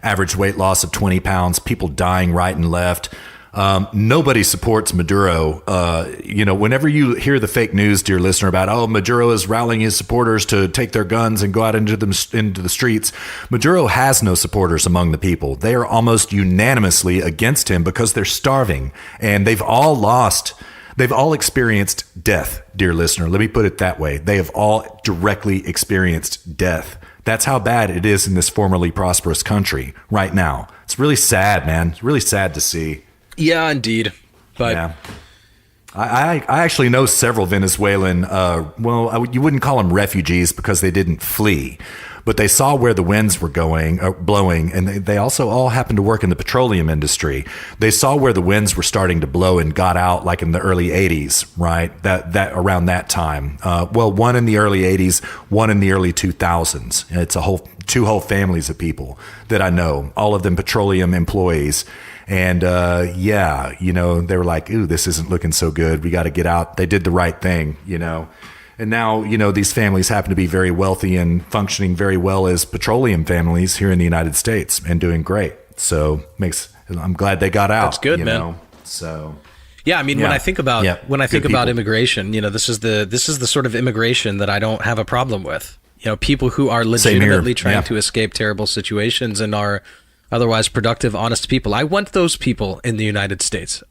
average weight loss of 20 pounds, people dying right and left. Nobody supports Maduro. Whenever you hear the fake news, dear listener, about, Maduro is rallying his supporters to take their guns and go out into the streets. Maduro has no supporters among the people. They are almost unanimously against him because they're starving and they've all experienced death, dear listener. Let me put it that way. They have all directly experienced death. That's how bad it is in this formerly prosperous country right now. It's really sad, man. It's really sad to see. Yeah, indeed. But yeah. I actually know several Venezuelan, you wouldn't call them refugees because they didn't flee, but they saw where the winds were blowing, and they also all happened to work in the petroleum industry. They saw where the winds were starting to blow and got out, like in the early 80s, right? That around that time. One in the early 80s, one in the early 2000s. It's two whole families of people that I know, all of them petroleum employees. And they were like, ooh, this isn't looking so good. We got to get out. They did the right thing, And now, these families happen to be very wealthy and functioning very well as petroleum families here in the United States and doing great. So I'm glad they got out. That's good, man. Know? So yeah, I mean, when I think about immigration, this is the sort of immigration that I don't have a problem with. People who are legitimately trying to escape terrible situations and are otherwise productive, honest people. I want those people in the United States.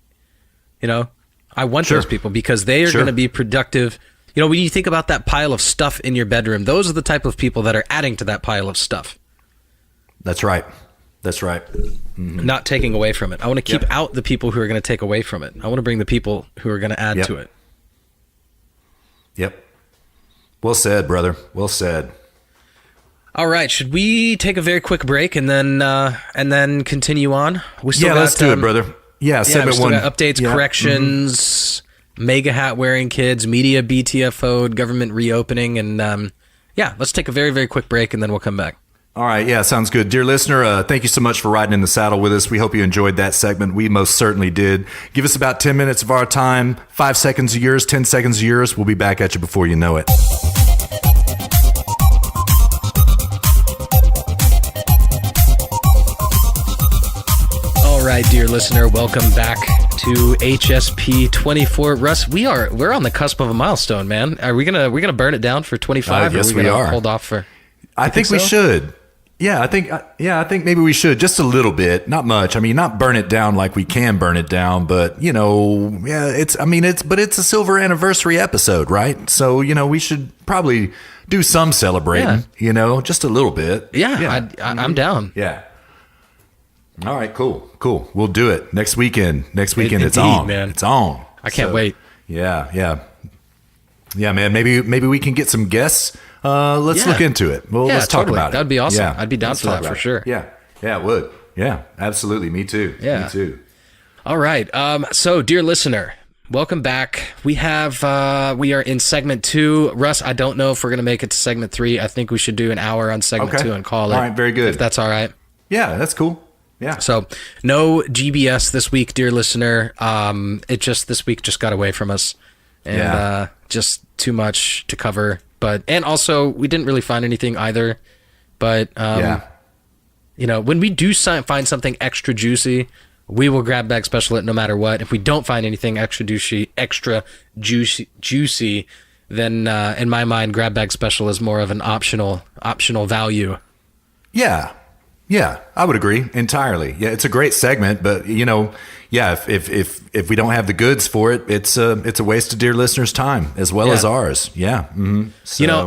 I want those people because they are going to be productive. When you think about that pile of stuff in your bedroom, those are the type of people that are adding to that pile of stuff. That's right. Mm-hmm. Not taking away from it. I want to keep out the people who are going to take away from it. I want to bring the people who are going to add to it. Yep. Well said, brother. Well said. All right. Should we take a very quick break and then continue on? Let's do it, brother. Yeah, segment one. Updates, corrections, mega hat wearing kids, media BTFO'd, government reopening, and let's take a very, very quick break and then we'll come back. All right. Yeah, sounds good. Dear listener, thank you so much for riding in the saddle with us. We hope you enjoyed that segment. We most certainly did. Give us about 10 minutes of our time, 5 seconds of yours, 10 seconds of yours. We'll be back at you before you know it. All right, dear listener, welcome back to HSP 24. Russ, we're on the cusp of a milestone, man. Are we gonna burn it down for 25? Yes, or are we are. Hold off for. I think we should. Yeah, I think maybe we should, just a little bit, not much. I mean, not burn it down like we can burn it down, but it's a silver anniversary episode, right? So, we should probably do some celebrating, just a little bit. Yeah. I'm down. Yeah. All right, cool. We'll do it next weekend. It's Indeed, on, man. It's on. I can't wait. Yeah, man. Maybe we can get some guests. Let's look into it. Well, let's talk about it. That'd be awesome. Yeah. I'd be down for that for sure. Yeah, it would. Yeah, absolutely. Me too. Yeah. Me too. All right. So, dear listener, welcome back. We are in segment 2. Russ, I don't know if we're going to make it to segment 3. I think we should do an hour on segment 2 and call it. All right, very good. If that's all right. Yeah, that's cool. Yeah. So, no GBS this week, dear listener. This week just got away from us. And just too much to cover. And also, we didn't really find anything either. But, when we do find something extra juicy, we will grab bag special it no matter what. If we don't find anything extra juicy, then in my mind, grab bag special is more of an optional value. Yeah, I would agree entirely. Yeah, it's a great segment, but if we don't have the goods for it, it's a waste of dear listeners' time as well as ours. Yeah. Mm-hmm. So.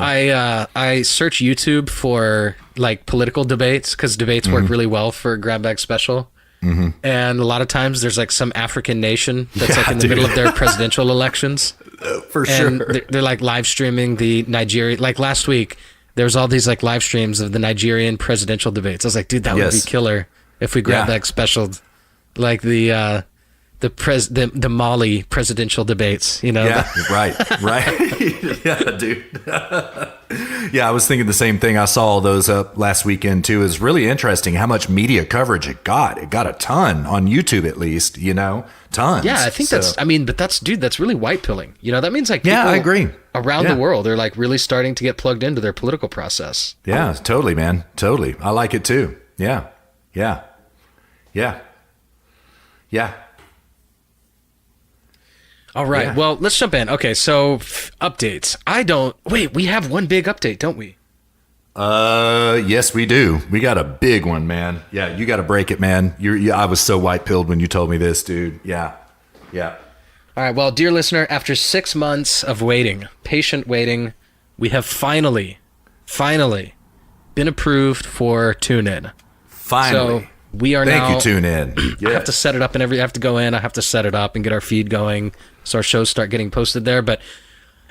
I search YouTube for like political debates because debates work really well for grab bag special. Mm-hmm. And a lot of times there's like some African nation that's like in the middle of their presidential elections. For and sure. They're like live streaming the Nigeria. Like last week, there was all these like live streams of the Nigerian presidential debates. I was like, dude, that would be killer if we grab bag special, like the Mali presidential debates, Yeah, right. Yeah, dude. Yeah, I was thinking the same thing. I saw all those up last weekend too. It was really interesting how much media coverage it got. It got a ton on YouTube, at least, tons. Yeah, I think that's really white pilling. That means like people I agree. around the world are like really starting to get plugged into their political process. Yeah, totally, man. Totally. I like it too. Yeah. All right. Yeah. Well, let's jump in. Okay, so updates. We have one big update, don't we? Yes, we do. We got a big one, man. Yeah, you got to break it, man. I was so white-pilled when you told me this, dude. Yeah. All right. Well, dear listener, after 6 months of waiting, patient waiting, we have finally been approved for TuneIn. Finally. So we are Thank you, TuneIn. I have to set it up I have to go in. I have to set it up and get our feed going so our shows start getting posted there. But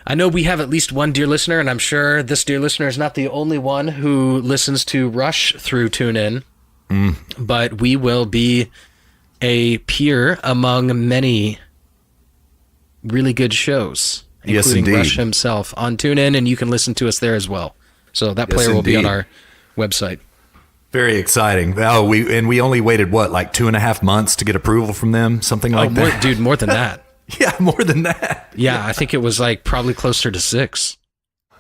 I know we have at least one dear listener, and I'm sure this dear listener is not the only one who listens to Rush through TuneIn. But we will be a peer among many really good shows, including Rush himself on TuneIn, and you can listen to us there as well. So that player will be on our website. Very exciting. Oh, we only waited like 2.5 months to get approval from them, something like that. Dude, more than that. Yeah, more than that. Yeah, I think it was like probably closer to 6.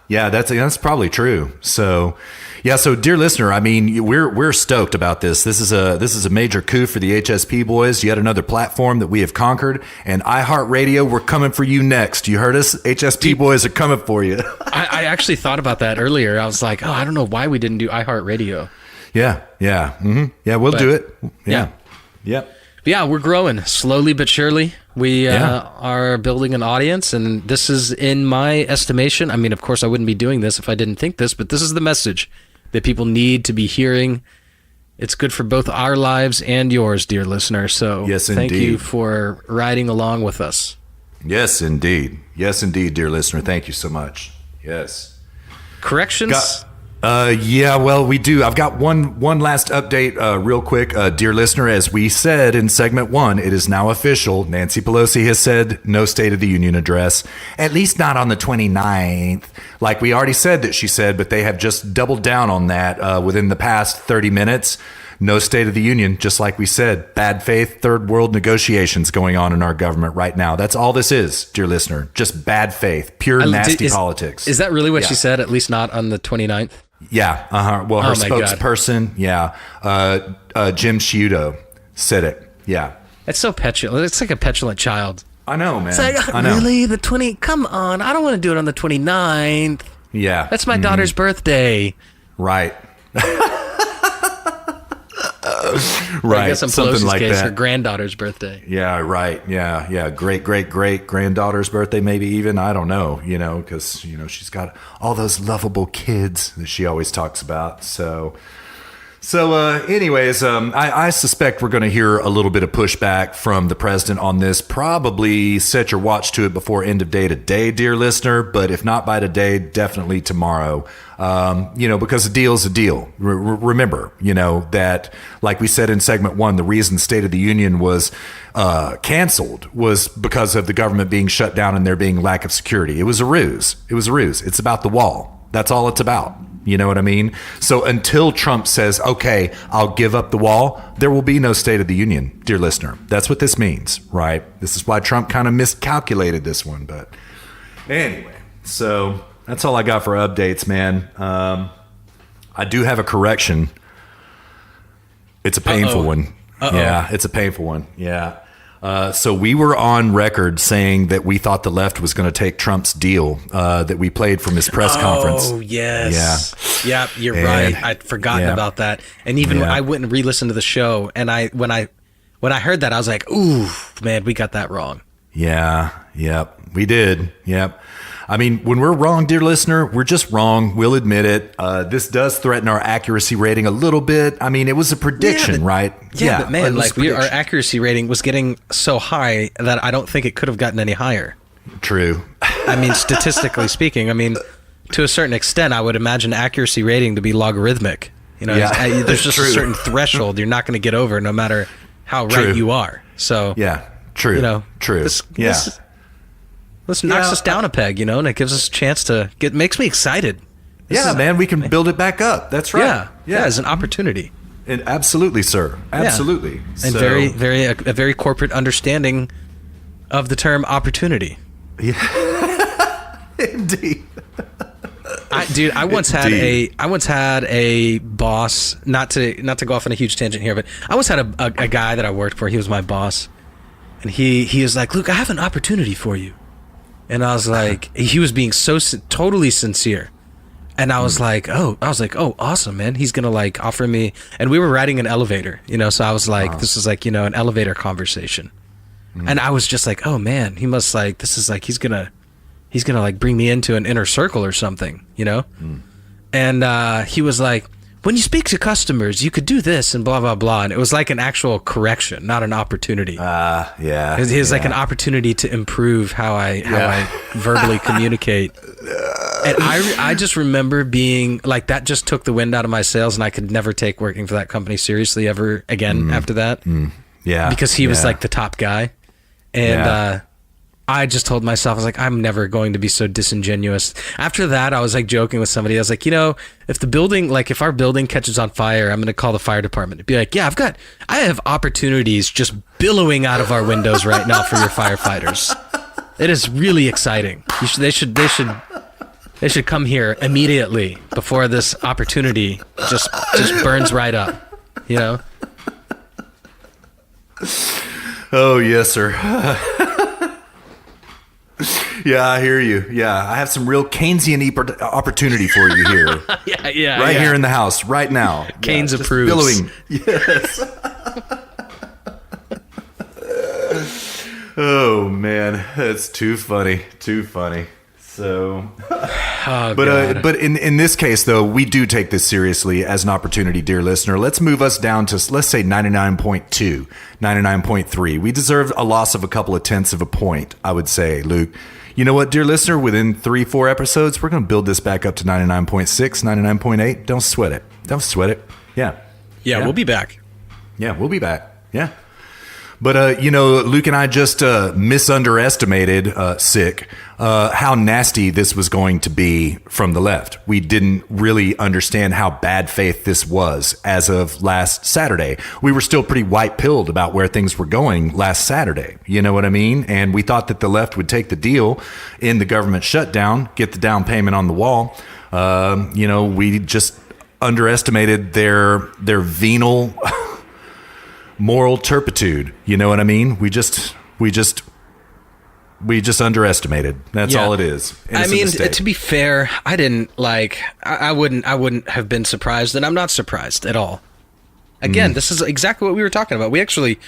Yeah, that's probably true. So, yeah. So, dear listener, I mean, we're stoked about this. This is a major coup for the HSP boys. Yet another platform that we have conquered. And iHeartRadio, we're coming for you next. You heard us. HSP boys are coming for you. I actually thought about that earlier. I was like, oh, I don't know why we didn't do iHeartRadio. Yeah. Yeah, we'll do it. Yeah. Yep. Yeah, we're growing slowly but surely. We are building an audience, and this is, in my estimation, I mean, of course, I wouldn't be doing this if I didn't think this, but this is the message that people need to be hearing. It's good for both our lives and yours, dear listener. So thank you for riding along with us. Yes, indeed. Yes, indeed, dear listener. Thank you so much. Yes. Corrections? Yeah, well, we do. I've got one last update real quick. Dear listener, as we said in segment 1, it is now official. Nancy Pelosi has said no State of the Union address, at least not on the 29th, like we already said that she said, but they have just doubled down on that within the past 30 minutes. No State of the Union, just like we said. Bad faith, third world negotiations going on in our government right now. That's all this is, dear listener. Just bad faith, pure nasty politics. Is that really what she said, at least not on the 29th? Yeah. Well, her spokesperson, Jim Sciutto said it. Yeah. It's so petulant. It's like a petulant child. I know, man. It's like, really? The 20? Come on. I don't want to do it on the 29th. Yeah. That's my daughter's birthday. Right. Right. I guess in Pelosi's case, her granddaughter's birthday. Yeah, right. Yeah. Great granddaughter's birthday, maybe even. I don't know, because, she's got all those lovable kids that she always talks about. So anyways, I suspect we're going to hear a little bit of pushback from the president on this. Probably set your watch to it before end of day today, dear listener. But if not by today, definitely tomorrow. Because a deal is a deal. Remember, that, like we said in segment 1, the reason State of the Union was canceled was because of the government being shut down and there being lack of security. It was a ruse. It's about the wall. That's all it's about. You know what I mean? So until Trump says, okay, I'll give up the wall, there will be no State of the Union, dear listener. That's what this means, right? This is why Trump kind of miscalculated this one. But anyway, so that's all I got for updates, man. I do have a correction. It's a painful one. Yeah, it's a painful one. Yeah. So we were on record saying that we thought the left was going to take Trump's deal that we played from his press conference. Oh, yes. Yeah, you're right. I'd forgotten about that. And even I went and re-listened to the show, and when I heard that, I was like, ooh, man, we got that wrong. Yeah, yep, we did. Yep. I mean, when we're wrong, dear listener, we're just wrong. We'll admit it. This does threaten our accuracy rating a little bit. I mean, it was a prediction, right? Yeah, but man, our accuracy rating was getting so high that I don't think it could have gotten any higher. True. I mean, statistically speaking, to a certain extent, I would imagine accuracy rating to be logarithmic. There's just a certain threshold you're not going to get over no matter how right you are. So, yeah, true. True. This knocks us down a peg, and it gives us a chance to makes me excited. Man, we can build it back up. That's right. Yeah, as an opportunity. And absolutely, sir. Absolutely. Yeah. And a very corporate understanding of the term opportunity. Yeah. Indeed. I once had a boss, not to go off on a huge tangent here, but I once had a guy that I worked for. He was my boss. And he was like, "Luke, I have an opportunity for you." And I was like, he was being so totally sincere. And I was like, oh, awesome, man. He's going to offer me. And we were riding an elevator, so I was like, this is an elevator conversation. And I was just like, oh man, he must this is he's going to bring me into an inner circle or something, And he was like, when you speak to customers, you could do this and blah, blah, blah. And it was like an actual correction, not an opportunity. Yeah. It was like an opportunity to improve how I verbally communicate. And I just remember being like, that just took the wind out of my sails, and I could never take working for that company seriously ever again after that. Yeah. Because he was like the top guy. And I just told myself, I was like, I'm never going to be so disingenuous. After that, I was joking with somebody. I was like, if our building catches on fire, I'm going to call the fire department. Be like, yeah, I have opportunities just billowing out of our windows right now for your firefighters. It is really exciting. They should They should come here immediately before this opportunity just burns right up, you know? Oh, yes, sir. Yeah, I hear you. Yeah, I have some real Keynesian opportunity for you here. Yeah. Here in the house, right now. Keynes just approves. Billowing. Yes. Oh, man. That's too funny. Too funny. So, but in this case, though, we do take this seriously as an opportunity, dear listener. Let's move us down to, let's say, 99.2, 99.3. We deserve a loss of a couple of tenths of a point, I would say, Luke. You know what, dear listener? Within 3-4 episodes, we're going to build this back up to 99.6, 99.8. Don't sweat it. Don't sweat it. Yeah, we'll be back. Yeah, we'll be back. Yeah. But, Luke and I just misunderestimated, how nasty this was going to be from the left. We didn't really understand how bad faith this was as of last Saturday. We were still pretty white-pilled about where things were going last Saturday. You know what I mean? And we thought that the left would take the deal in the government shutdown, get the down payment on the wall. We just underestimated their venal moral turpitude. You know what I mean? We just underestimated. That's all it is. I mean, to be fair, I didn't I wouldn't have been surprised, and I'm not surprised at all. Again, this is exactly what we were talking about. Actually,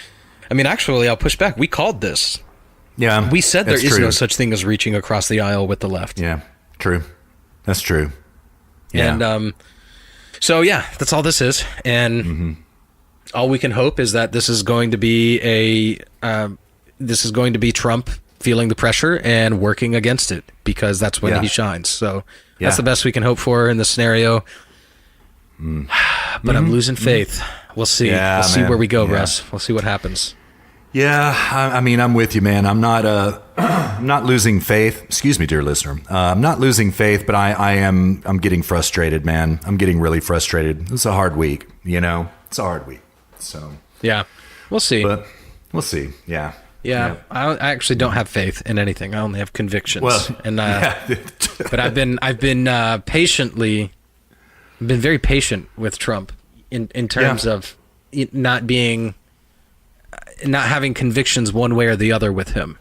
I'll push back. We called this. Yeah. We said there is no such thing as reaching across the aisle with the left. Yeah. True. That's true. Yeah. And so yeah, that's all this is. And all we can hope is that this is going to be Trump feeling the pressure and working against it, because that's when he shines. So that's the best we can hope for in this scenario. But I'm losing faith. We'll see. We'll see where we go, Russ. We'll see what happens. Yeah, I'm with you, man. I'm not losing faith. Excuse me, dear listener. I'm not losing faith, but I'm getting frustrated, man. I'm getting really frustrated. It's a hard week, It's a hard week. So yeah, we'll see. But we'll see. Yeah. I actually don't have faith in anything. I only have convictions. Well, but I've been very patient with Trump in terms of not having convictions one way or the other with him.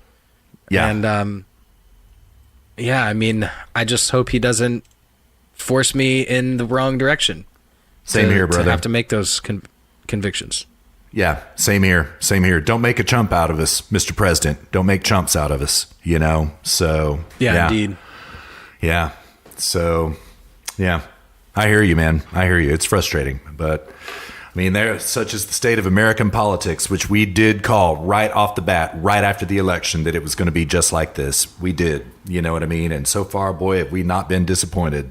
Yeah. And I just hope he doesn't force me in the wrong direction. Same here, brother. To have to make those convictions. Yeah, same here. Same here. Don't make a chump out of us, Mr. President. Don't make chumps out of us, So, yeah. Indeed. Yeah. So, yeah. I hear you, man. I hear you. It's frustrating. But, such is the state of American politics, which we did call right off the bat, right after the election, that it was going to be just like this. We did. You know what I mean? And so far, boy, have we not been disappointed,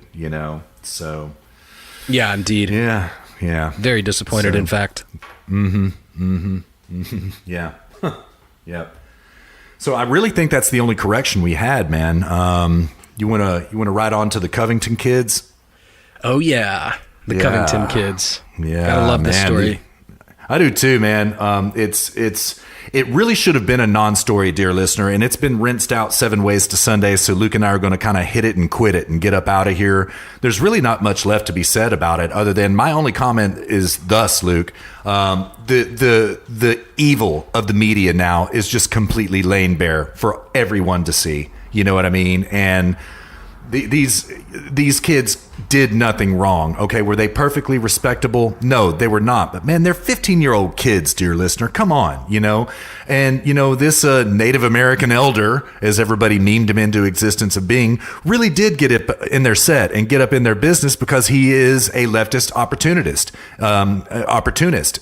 So. Yeah, indeed. Yeah. Yeah. Very disappointed, in fact. Yeah. Yep. So I really think that's the only correction we had, man. You wanna ride on to the Covington kids? Oh yeah. The Covington kids. Yeah. Gotta love this story. I do too, man. It really should have been a non-story, dear listener, and it's been rinsed out 7 ways to Sunday. So Luke and I are going to kind of hit it and quit it and get up out of here. There's really not much left to be said about it, other than my only comment is thus, Luke. The evil of the media now is just completely laying bare for everyone to see. You know what I mean? And these kids did nothing wrong. Okay, were they perfectly respectable? No, they were not. But man, they're 15-year-old kids, dear listener. Come on, And this Native American elder, as everybody memed him into existence of being, really did get up in their set and get up in their business because he is a leftist opportunist,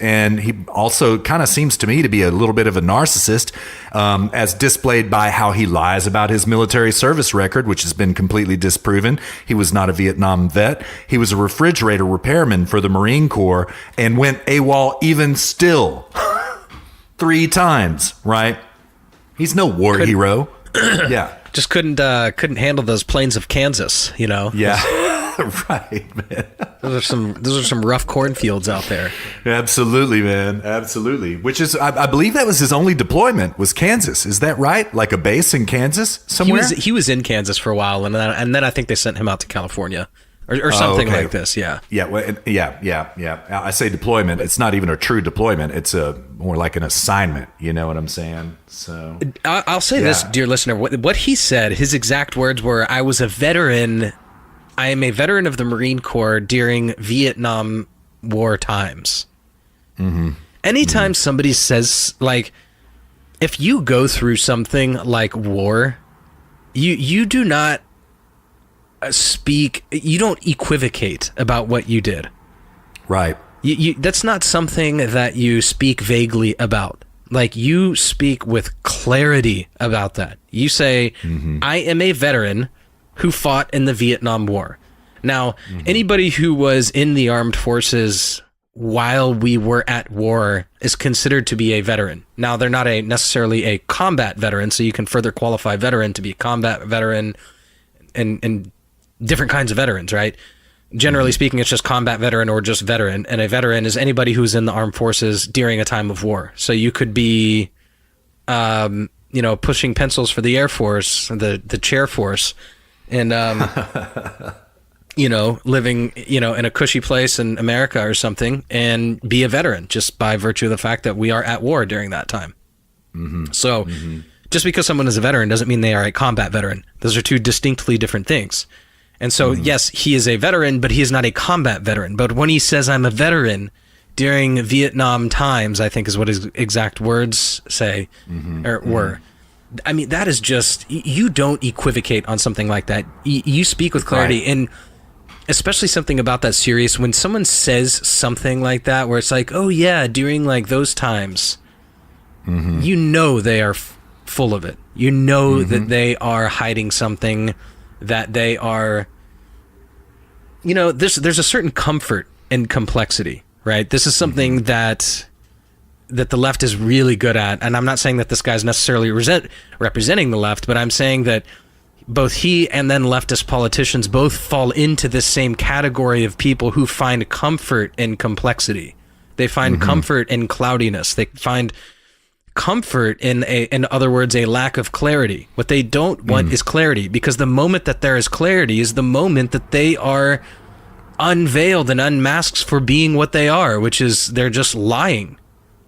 and he also kind of seems to me to be a little bit of a narcissist, as displayed by how he lies about his military service record, which has been completely disproven. He was not a Vietnam vet. He was a refrigerator repairman for the Marine Corps and went AWOL even still 3 times, right? He's no war hero. Yeah. Just couldn't handle those plains of Kansas, Yeah. Right, man. Those are some rough cornfields out there. Absolutely, man. Absolutely. Which is, I believe that was his only deployment was Kansas. Is that right? Like a base in Kansas somewhere? He was in Kansas for a while, and then I think they sent him out to California or something like this. Yeah. Yeah. Well, yeah. I say deployment. It's not even a true deployment. It's more like an assignment. You know what I'm saying? So I'll say this, dear listener. What he said, his exact words were, "I was a veteran. I am a veteran of the Marine Corps during Vietnam War times." Mm-hmm. Anytime somebody says, like, if you go through something like war, you do not speak, you don't equivocate about what you did. Right. That's not something that you speak vaguely about. Like, you speak with clarity about that. You say, I am a veteran who fought in the Vietnam War. Now, anybody who was in the armed forces while we were at war is considered to be a veteran. Now, they're not necessarily a combat veteran, so you can further qualify veteran to be a combat veteran and different kinds of veterans, right? Generally speaking, it's just combat veteran or just veteran, and a veteran is anybody who's in the armed forces during a time of war. So you could be, pushing pencils for the Air Force, the chair force, and living, in a cushy place in America or something, and be a veteran just by virtue of the fact that we are at war during that time. So just because someone is a veteran doesn't mean they are a combat veteran. Those are two distinctly different things. And so, yes, he is a veteran, but he is not a combat veteran. But when he says, I'm a veteran during Vietnam times, I think is what his exact words say, were. I mean, that is just, you don't equivocate on something like that. You speak with clarity. Right. And especially something about that serious, when someone says something like that, where it's like, oh yeah, during like those times, they are full of it. You know that they are hiding something, that they are, there's a certain comfort in complexity, right? This is something that the left is really good at. And I'm not saying that this guy's necessarily representing the left, but I'm saying that both he and then leftist politicians both fall into this same category of people who find comfort in complexity. They find comfort in cloudiness. They find comfort in other words, a lack of clarity. What they don't want is clarity, because the moment that there is clarity is the moment that they are unveiled and unmasked for being what they are, which is they're just lying,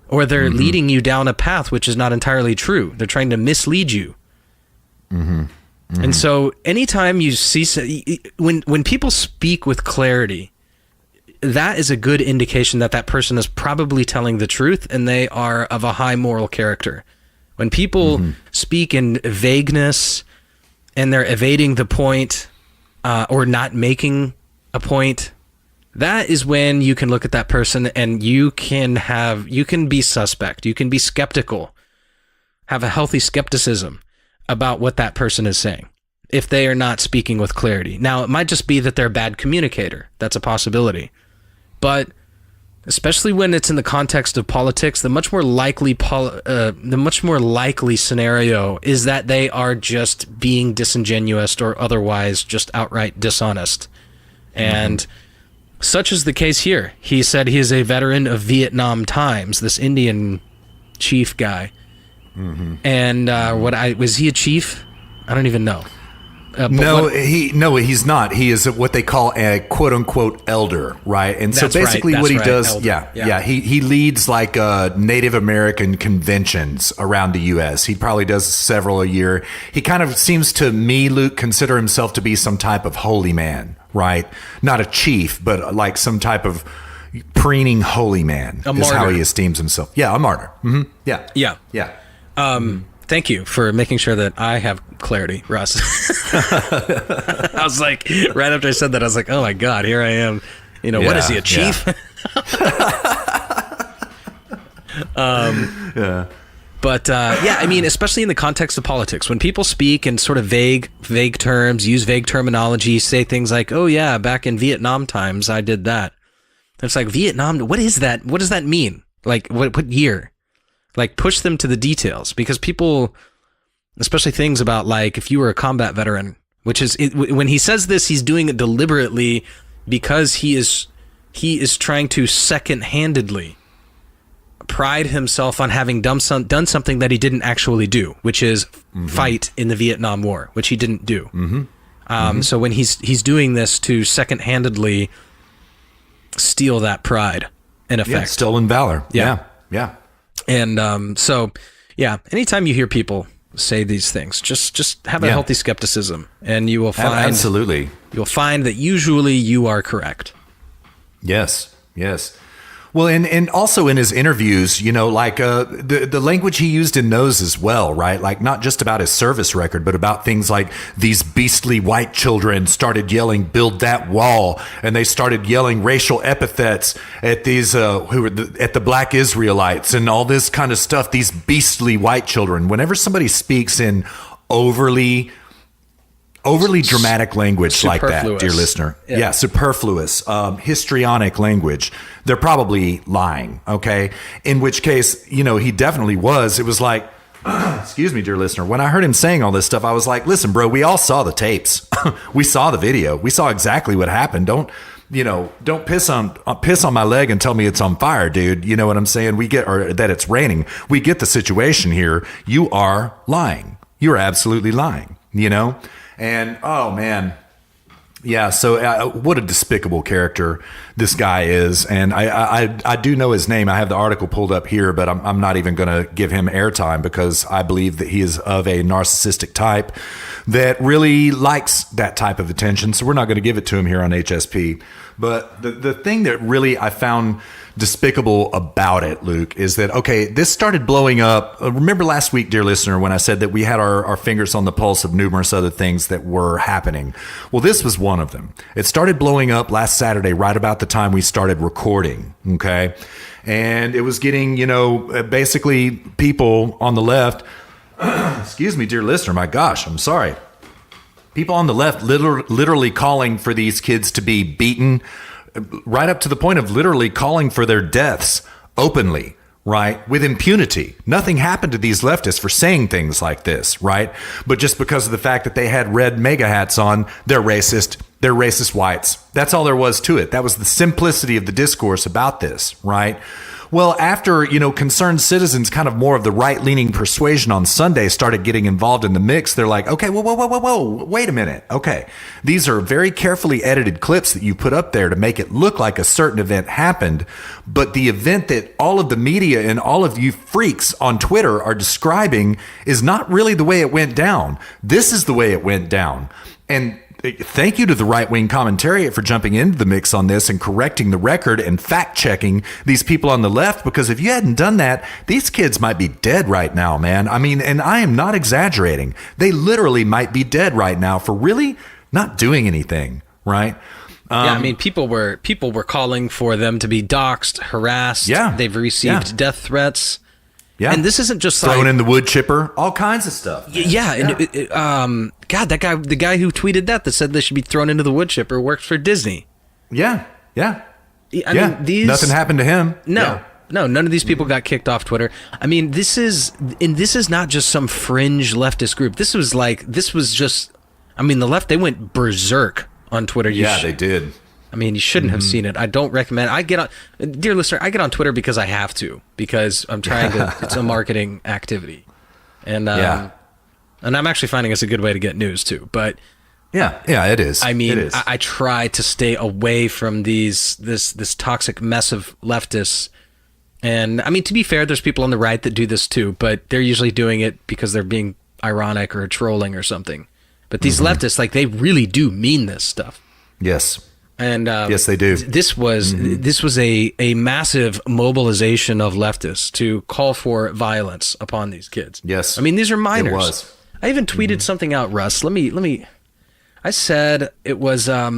or they're leading you down a path which is not entirely true. They're trying to mislead you. And so anytime you see, when people speak with clarity, that is a good indication that that person is probably telling the truth and they are of a high moral character. When people speak in vagueness and they're evading the point or not making a point, that is when you can look at that person and you can be suspect. You can be skeptical, have a healthy skepticism about what that person is saying if they are not speaking with clarity. Now, it might just be that they're a bad communicator. That's a possibility. But especially when it's in the context of politics, the much more likely scenario is that they are just being disingenuous or otherwise just outright dishonest. And such is the case here. He said he is a veteran of Vietnam times, this Indian chief guy. And was he a chief? I don't even know. He's not. He is what they call a quote unquote elder, right? And so basically what he does, he leads like Native American conventions around the U.S. He probably does several a year. He kind of seems to me, Luke, consider himself to be some type of holy man, right? Not a chief, but like some type of preening holy man is how he esteems himself. Yeah, a martyr. Yeah. Thank you for making sure that I have clarity, Russ. I was like, right after I said that, I was like, oh my God, here I am. What is he, a chief? But I mean, especially in the context of politics, when people speak in sort of vague terms, use vague terminology, say things like, oh yeah, back in Vietnam times, I did that. It's like, Vietnam, what is that? What does that mean? Like, what year? Like, push them to the details, because people, especially things about like, if you were a combat veteran, which is when he says this, he's doing it deliberately because he is trying to second-handedly pride himself on having done something that he didn't actually do, which is fight in the Vietnam War, which he didn't do. So when he's doing this to second-handedly steal that pride, in effect. Yeah, stolen valor. Yeah. And so, anytime you hear people say these things, just have a healthy skepticism, and you will find absolutely you'll find that usually you are correct. Yes. Well, and also in his interviews, like the language he used in those as well, right? Like not just about his service record, but about things like these beastly white children started yelling, "Build that wall," and they started yelling racial epithets at these at the black Israelites and all this kind of stuff. These beastly white children. Whenever somebody speaks in overly dramatic language like that, dear listener. Yeah, superfluous, histrionic language. They're probably lying, okay? In which case, he definitely was. It was like, excuse me, dear listener. When I heard him saying all this stuff, I was like, listen, bro, we all saw the tapes. We saw the video. We saw exactly what happened. Don't piss on my leg and tell me it's on fire, dude. You know what I'm saying? Or that it's raining. We get the situation here. You are lying. You're absolutely lying, And, oh, man. Yeah, so what a despicable character this guy is. And I do know his name. I have the article pulled up here, but I'm not even going to give him airtime because I believe that he is of a narcissistic type that really likes that type of attention. So we're not going to give it to him here on HSP. But the thing that really I found despicable about it, Luke, is that, okay, this started blowing up. Remember last week, dear listener, when I said that we had our fingers on the pulse of numerous other things that were happening? Well, this was one of them. It started blowing up last Saturday, right about the time we started recording, okay? And it was getting, basically people on the left, excuse me, dear listener, my gosh, I'm sorry. People on the left literally calling for these kids to be beaten, right up to the point of literally calling for their deaths openly, right? With impunity. Nothing happened to these leftists for saying things like this, right? But just because of the fact that they had red MAGA hats on, they're racist. They're racist whites. That's all there was to it. That was the simplicity of the discourse about this, right? Well, after, concerned citizens, kind of more of the right-leaning persuasion on Sunday started getting involved in the mix, they're like, okay, whoa, wait a minute. Okay, these are very carefully edited clips that you put up there to make it look like a certain event happened, but the event that all of the media and all of you freaks on Twitter are describing is not really the way it went down. This is the way it went down. And thank you to the right-wing commentariat for jumping into the mix on this and correcting the record and fact-checking these people on the left, because if you hadn't done that, these kids might be dead right now, man. I mean, and I am not exaggerating. They literally might be dead right now for really not doing anything, right? People were calling for them to be doxxed, harassed. Yeah. They've received death threats. Yeah. And this isn't just thrown in the wood chipper, all kinds of stuff. Yeah. And the guy who tweeted that said they should be thrown into the wood chipper works for Disney. Yeah. I mean, nothing happened to him. No, none of these people got kicked off Twitter. I mean, this is not just some fringe leftist group. This was just, the left, they went berserk on Twitter. They did. I mean, you shouldn't have seen it. I don't recommend. Dear listener, I get on Twitter because I have to, because I'm trying to. It's a marketing activity, and I'm actually finding it's a good way to get news too. But yeah, it is. I mean, it is. I try to stay away from this toxic mess of leftists. And I mean, to be fair, there's people on the right that do this too, but they're usually doing it because they're being ironic or trolling or something. But these leftists, they really do mean this stuff. Yes. And yes, they do. This was a massive mobilization of leftists to call for violence upon these kids. Yes, I mean, these are minors. It was. I even tweeted something out, Russ. Let me. I said it was a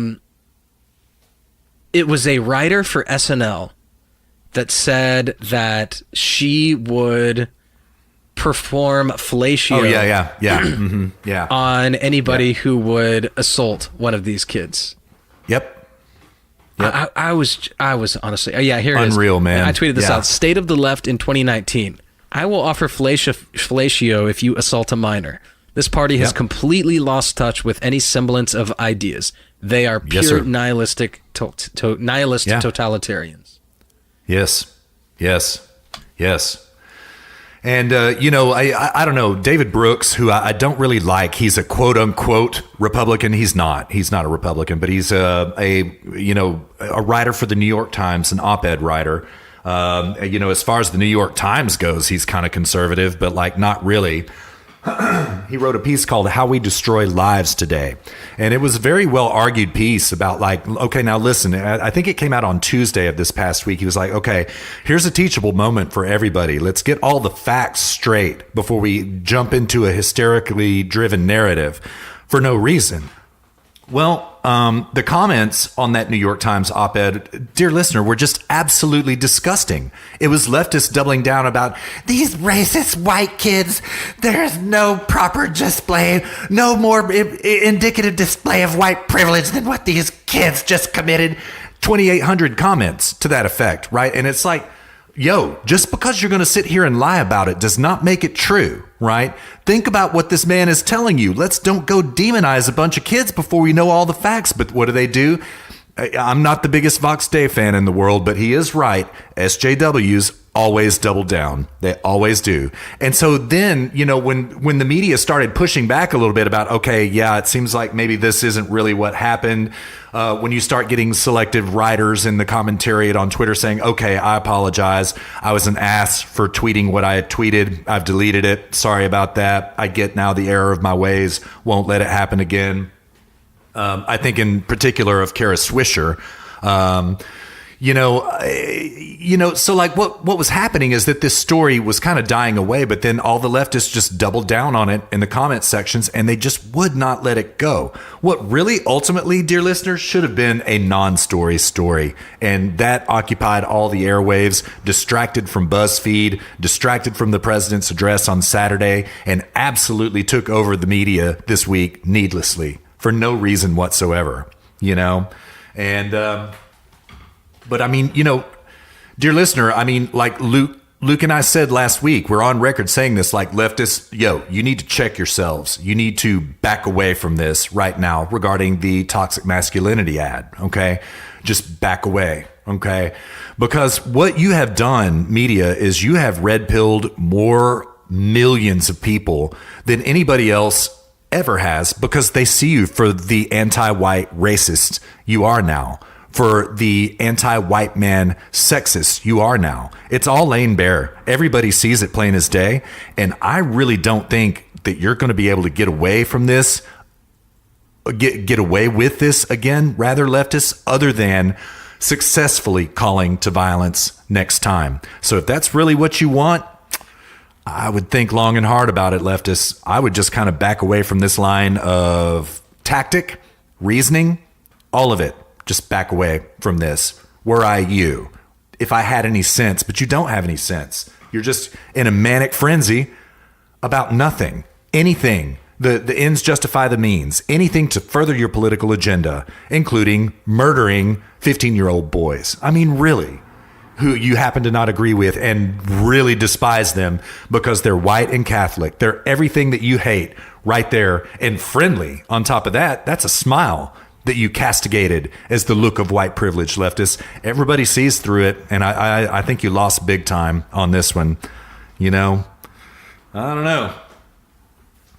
writer for SNL that said that she would perform fellatio. Oh yeah. On anybody who would assault one of these kids. Yep. I was honestly, here it is. Unreal, man. I tweeted this out. State of the left in 2019. I will offer fellatio if you assault a minor. This party has completely lost touch with any semblance of ideas. They are pure nihilistic totalitarians. Yes. And, I don't know, David Brooks, who I don't really like, he's a quote unquote Republican. He's not a Republican, but he's a writer for the New York Times, an op-ed writer. As far as the New York Times goes, he's kind of conservative, but like not really. He wrote a piece called How We Destroy Lives Today. And it was a very well argued piece about like, okay, now listen, I think it came out on Tuesday of this past week. He was like, okay, here's a teachable moment for everybody. Let's get all the facts straight before we jump into a hysterically driven narrative for no reason. Well, the comments on that New York Times op-ed, dear listener, were just absolutely disgusting. It was leftists doubling down about these racist white kids. There's no proper display, no more indicative display of white privilege than what these kids just committed. 2,800 comments to that effect, right? And it's like, yo, just because you're going to sit here and lie about it does not make it true, right? Think about what this man is telling you. Let's don't go demonize a bunch of kids before we know all the facts. But what do? I'm not the biggest Vox Day fan in the world, but he is right. SJWs always double down. They always do. And so then, when the media started pushing back a little bit about, okay, yeah, it seems like maybe this isn't really what happened. When you start getting selective writers in the commentariat on Twitter saying, okay, I apologize. I was an ass for tweeting what I had tweeted. I've deleted it. Sorry about that. I get now the error of my ways. Won't let it happen again. I think in particular of Kara Swisher. So like what was happening is that this story was kind of dying away, but then all the leftists just doubled down on it in the comment sections and they just would not let it go. What really ultimately, dear listeners, should have been a non-story story. And that occupied all the airwaves, distracted from BuzzFeed, distracted from the president's address on Saturday, and absolutely took over the media this week needlessly for no reason whatsoever, And, but I mean, dear listener, I mean, like Luke and I said last week, we're on record saying this, like leftists, you need to check yourselves. You need to back away from this right now regarding the toxic masculinity ad. Okay. Just back away. Okay. Because what you have done, media, is you have red pilled more millions of people than anybody else ever has, because they see you for the anti-white racist you are now, for the anti-white man sexist you are now. It's all laying bare. Everybody sees it plain as day. And I really don't think that you're going to be able to get away from this, get away with this again, rather leftists, other than successfully calling to violence next time. So if that's really what you want, I would think long and hard about it, leftists. I would just kind of back away from this line of tactic, reasoning, all of it. Just back away from this. Were I you? If I had any sense, but you don't have any sense. You're just in a manic frenzy about nothing, anything. The ends justify the means, anything to further your political agenda, including murdering 15-year-old boys. I mean, really, who you happen to not agree with and really despise them because they're white and Catholic. They're everything that you hate right there, and friendly. On top of that, that's a smile that you castigated as the look of white privilege, leftists. Everybody sees through it, and I think you lost big time on this one. I don't know.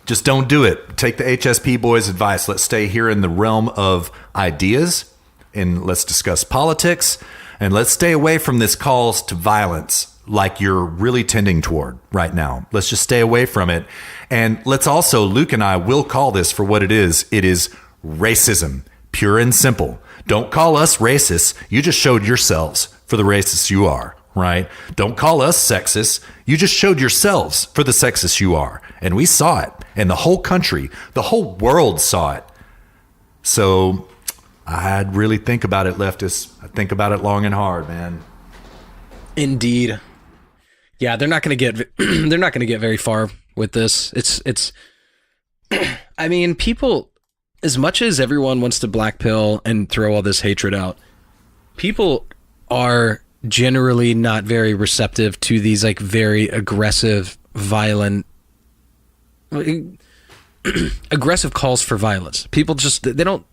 Just don't do it. Take the HSP boys' advice. Let's stay here in the realm of ideas, and let's discuss politics, and let's stay away from this calls to violence like you're really tending toward right now. Let's just stay away from it. And let's also, Luke and I will call this for what it is. It is racism, pure and simple. Don't call us racists. You just showed yourselves for the racists you are, right? Don't call us sexist. You just showed yourselves for the sexist you are. And we saw it. And the whole country, the whole world saw it. So I'd really think about it, leftists. I think about it long and hard, man. Indeed. Yeah, they're not going to get they're not going to get very far with this. It's I mean, people, as much as everyone wants to black pill and throw all this hatred out, people are generally not very receptive to these like very aggressive, violent, aggressive calls for violence. People just, they don't,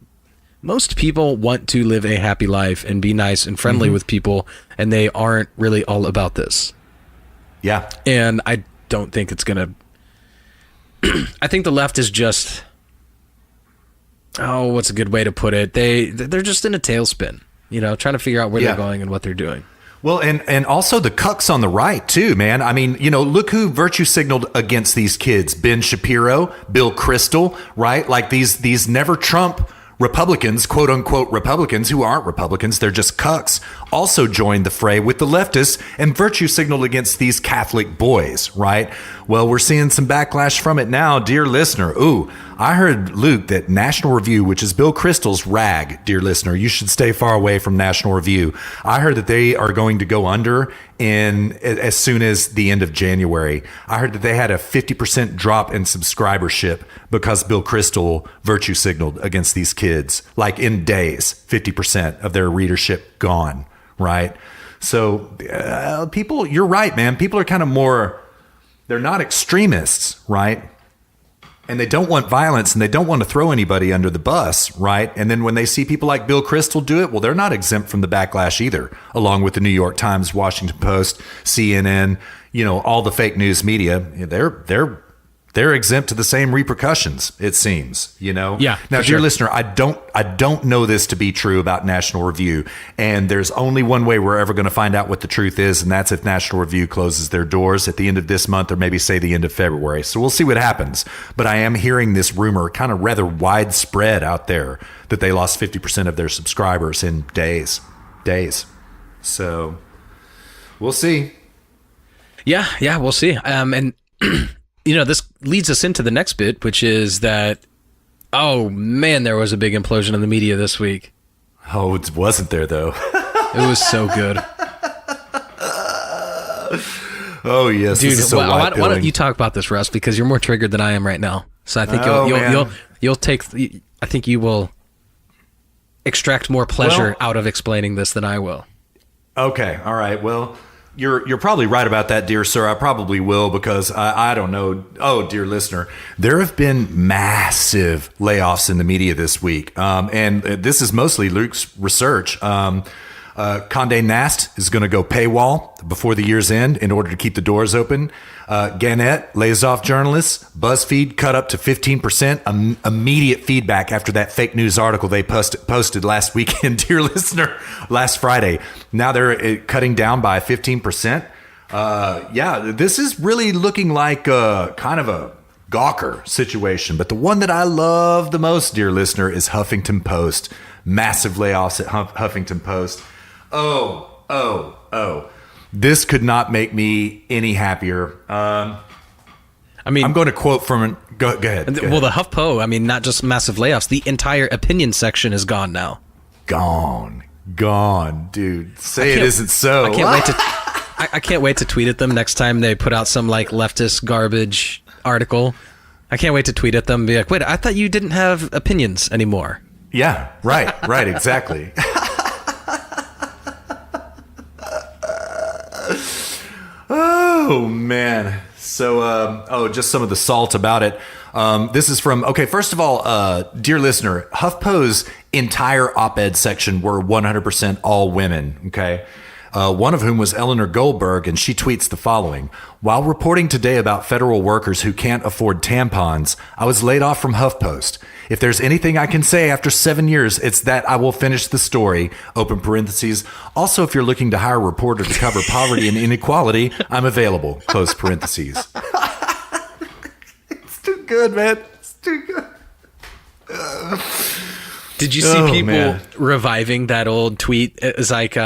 most people want to live a happy life and be nice and friendly with people, and they aren't really all about this. Yeah. And I don't think it's going to, I think the left is just, what's a good way to put it? They're just in a tailspin, trying to figure out where they're going and what they're doing. Well, and also the cucks on the right too, man. I mean, look who virtue signaled against these kids: Ben Shapiro, Bill Kristol, right? Like these never Trump Republicans, quote unquote Republicans, who aren't Republicans, they're just cucks, also joined the fray with the leftists and virtue signaled against these Catholic boys, right? Well, we're seeing some backlash from it now, dear listener. Ooh, I heard, Luke, that National Review, which is Bill Kristol's rag, dear listener, you should stay far away from National Review. I heard that they are going to go under as soon as the end of January. I heard that they had a 50% drop in subscribership because Bill Kristol virtue signaled against these kids. Like in days, 50% of their readership gone, right? So people, you're right, man. People are kind of more, they're not extremists, right? And they don't want violence, and they don't want to throw anybody under the bus, right? And then when they see people like Bill Kristol do it, well, they're not exempt from the backlash either, along with the New York Times, Washington Post, CNN, all the fake news media. They're exempt to the same repercussions, it seems, Yeah. Now, dear listener, I don't know this to be true about National Review, and there's only one way we're ever going to find out what the truth is, and that's if National Review closes their doors at the end of this month, or maybe say the end of February. So we'll see what happens. But I am hearing this rumor kind of rather widespread out there that they lost 50% of their subscribers in days. So we'll see. Yeah, we'll see. And this leads us into the next bit, which is that, oh man, there was a big implosion in the media this week. Oh, it wasn't there though. It was so good. Oh yes, dude. This is so why don't you talk about this, Russ? Because you're more triggered than I am right now. So I think you'll take. I think you will extract more pleasure out of explaining this than I will. Okay, all right. Well, You're probably right about that, dear sir. I probably will, because I don't know. Oh, dear listener, there have been massive layoffs in the media this week. And this is mostly Luke's research. Condé Nast is going to go paywall before the year's end in order to keep the doors open. Gannett lays off journalists. BuzzFeed cut up to 15%. Immediate feedback after that fake news article they posted last weekend, dear listener, last Friday. Now they're cutting down by 15%. This is really looking like kind of a Gawker situation. But the one that I love the most, dear listener, is Huffington Post. Massive layoffs at Huffington Post. Oh. This could not make me any happier. I'm going to quote from... Go ahead. Well, the HuffPo, not just massive layoffs. The entire opinion section is gone now. Gone, dude. Say it isn't so. I can't wait to... I can't wait to tweet at them next time they put out some leftist garbage article. I can't wait to tweet at them and be like, wait, I thought you didn't have opinions anymore. Yeah, right, exactly. Oh, man. So, just some of the salt about it. This is from, first of all, dear listener, HuffPo's entire op-ed section were 100% all women, okay? One of whom was Eleanor Goldberg, and she tweets the following. While reporting today about federal workers who can't afford tampons, I was laid off from HuffPost. If there's anything I can say after 7 years, it's that I will finish the story, open parentheses. Also, if you're looking to hire a reporter to cover poverty and inequality, I'm available, close parentheses. It's too good, man. It's too good. Did you see people reviving that old tweet? It was like...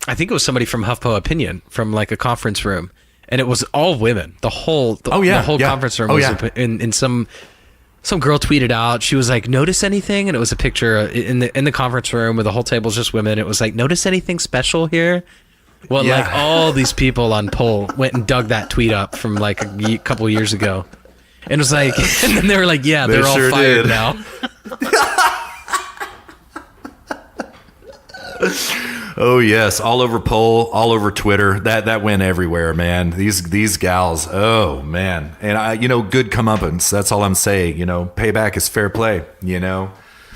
I think it was somebody from HuffPo Opinion from a conference room, and it was all women. The whole conference room was in some girl tweeted out. She was like, "Notice anything?" And it was a picture in the conference room where the whole table's just women. It was like, "Notice anything special here?" Well, all these people on poll went and dug that tweet up from a couple years ago, and it was like, and then they were like, "Yeah, they're all fired now." Oh yes, all over Poll, all over Twitter. That went everywhere, man. These gals. Oh man, and I, good comeuppance. That's all I'm saying. Payback is fair play.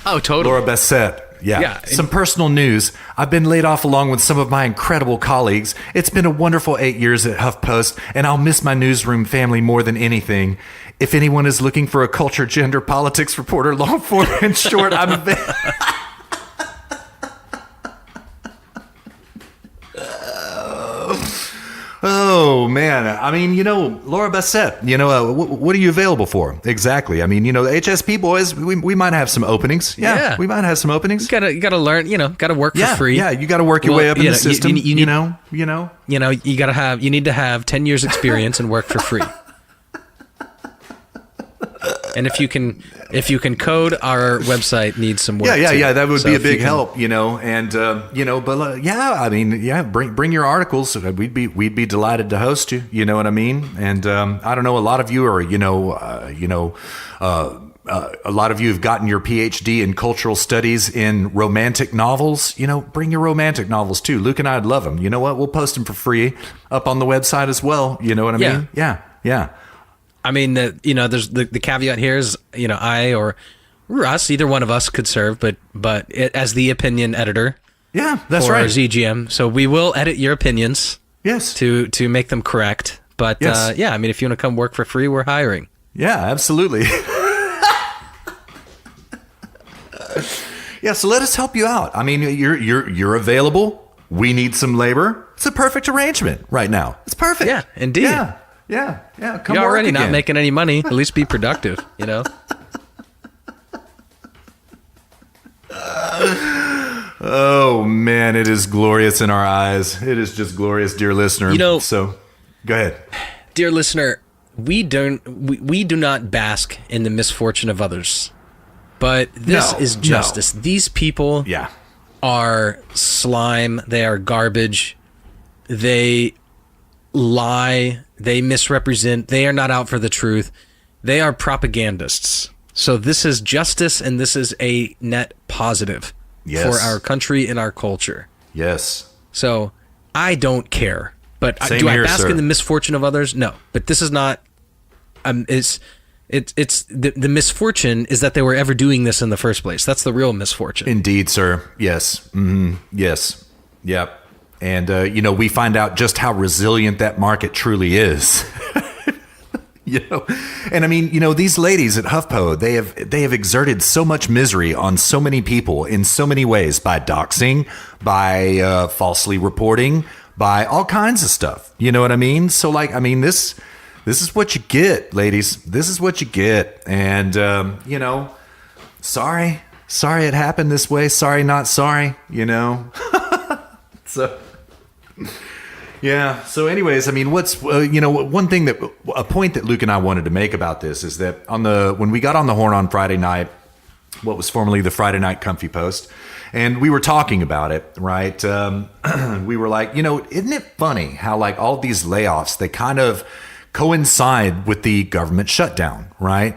Oh, totally. Laura Bassett. Yeah. Some personal news. I've been laid off along with some of my incredible colleagues. It's been a wonderful 8 years at HuffPost, and I'll miss my newsroom family more than anything. If anyone is looking for a culture, gender, politics reporter, long form and short, I'm available. Oh man, I mean, Laura Bassett, what are you available for? Exactly. I mean, the HSP boys, we might have some openings. Yeah, we might have some openings. You gotta learn, gotta work for free. Yeah, you gotta work your way up in the system. You need to have 10 years experience and work for free. And if you can code, our website needs some work. Yeah. That would be a big help, and bring your articles. We'd be delighted to host you. You know what I mean? And I don't know. A lot of you are, a lot of you have gotten your PhD in cultural studies in romantic novels. Bring your romantic novels too. Luke and I'd love them. You know what? We'll post them for free up on the website as well. You know what I mean? Yeah. I mean, there's the caveat here is, I or us, either one of us could serve, but as the opinion editor. Yeah, that's for right. Our ZGM. So we will edit your opinions. Yes. To make them correct. But yes. I mean, if you want to come work for free, we're hiring. Yeah, absolutely. Yeah, so let us help you out. I mean, you're available. We need some labor. It's a perfect arrangement right now. It's perfect. Yeah, indeed. Yeah. Come You're already work not again. making any money. At least be productive, Oh man, it is glorious in our eyes. It is just glorious, dear listener. So go ahead. Dear listener, we do not bask in the misfortune of others. But this is justice. No. These people are slime. They are garbage. They lie. They misrepresent. They are not out for the truth. They are propagandists. So this is justice, and this is a net positive for our country and our culture. Yes. So I don't care. But Same do here, I bask sir. in the misfortune of others? No. But this is not. It's the misfortune is that they were ever doing this in the first place. That's the real misfortune. Indeed, sir. Yes. Mm-hmm. Yes. Yep. And, we find out just how resilient that market truly is. And I mean, these ladies at HuffPo, they have exerted so much misery on so many people in so many ways by doxing, by falsely reporting, by all kinds of stuff. You know what I mean? So this is what you get, ladies. This is what you get. And, sorry it happened this way. Sorry, not sorry, So, yeah. So anyways, I mean, what's, one thing a point that Luke and I wanted to make about this is that when we got on the horn on Friday night, what was formerly the Friday Night Comfy Post, and we were talking about it, right? We were like, isn't it funny how all of these layoffs, they kind of coincide with the government shutdown, right?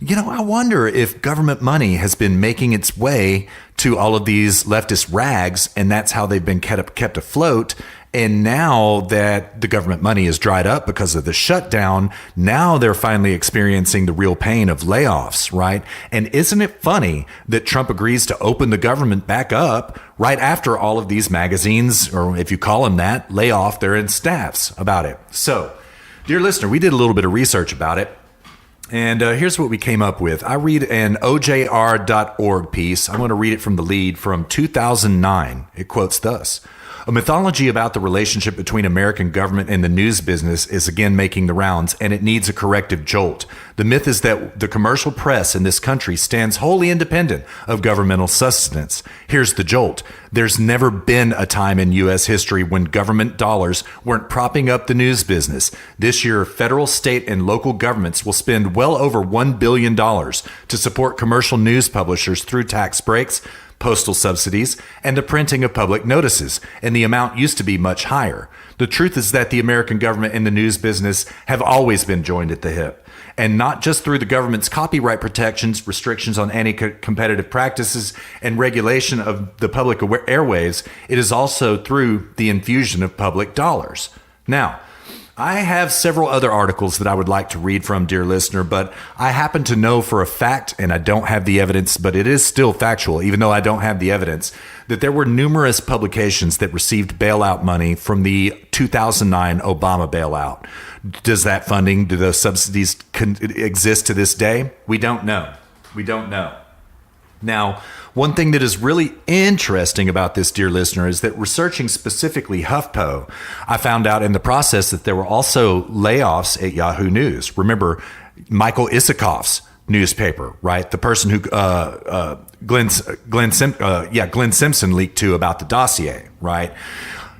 I wonder if government money has been making its way to all of these leftist rags, and that's how they've been kept afloat. And now that the government money is dried up because of the shutdown, now they're finally experiencing the real pain of layoffs, right? And isn't it funny that Trump agrees to open the government back up right after all of these magazines, or if you call them that, lay off their staffs about it? So, dear listener, we did a little bit of research about it. And here's what we came up with. I read an OJR.org piece. I'm going to read it from the lead from 2009. It quotes thus: "A mythology about the relationship between American government and the news business is again making the rounds, and it needs a corrective jolt. The myth is that the commercial press in this country stands wholly independent of governmental sustenance. Here's the jolt. There's never been a time in U.S. history when government dollars weren't propping up the news business. This year, federal, state, and local governments will spend well over $1 billion to support commercial news publishers through tax breaks, postal subsidies, and the printing of public notices, and the amount used to be much higher. The truth is that the American government and the news business have always been joined at the hip, and not just through the government's copyright protections, restrictions on anti-competitive practices, and regulation of the public airwaves. It is also through the infusion of public dollars. Now, I have several other articles that I would like to read from, dear listener, but I happen to know for a fact, and I don't have the evidence, but it is still factual, even though I don't have the evidence, that there were numerous publications that received bailout money from the 2009 Obama bailout. Does that funding, do those subsidies exist to this day? We don't know. We don't know. Now, one thing that is really interesting about this, dear listener, is that researching specifically HuffPo, I found out in the process that there were also layoffs at Yahoo News. Remember, Michael Isikoff's newspaper, right? The person who Glenn Simpson leaked to about the dossier, right?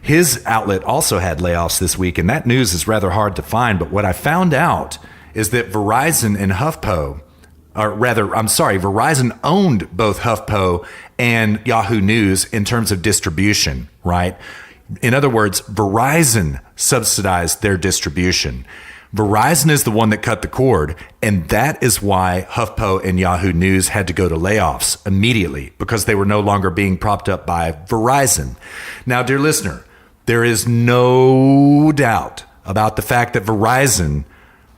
His outlet also had layoffs this week, and that news is rather hard to find. But what I found out is that Verizon and HuffPo, Verizon owned both HuffPo and Yahoo News in terms of distribution, right? In other words, Verizon subsidized their distribution. Verizon is the one that cut the cord, and that is why HuffPo and Yahoo News had to go to layoffs immediately, because they were no longer being propped up by Verizon. Now, dear listener, there is no doubt about the fact that Verizon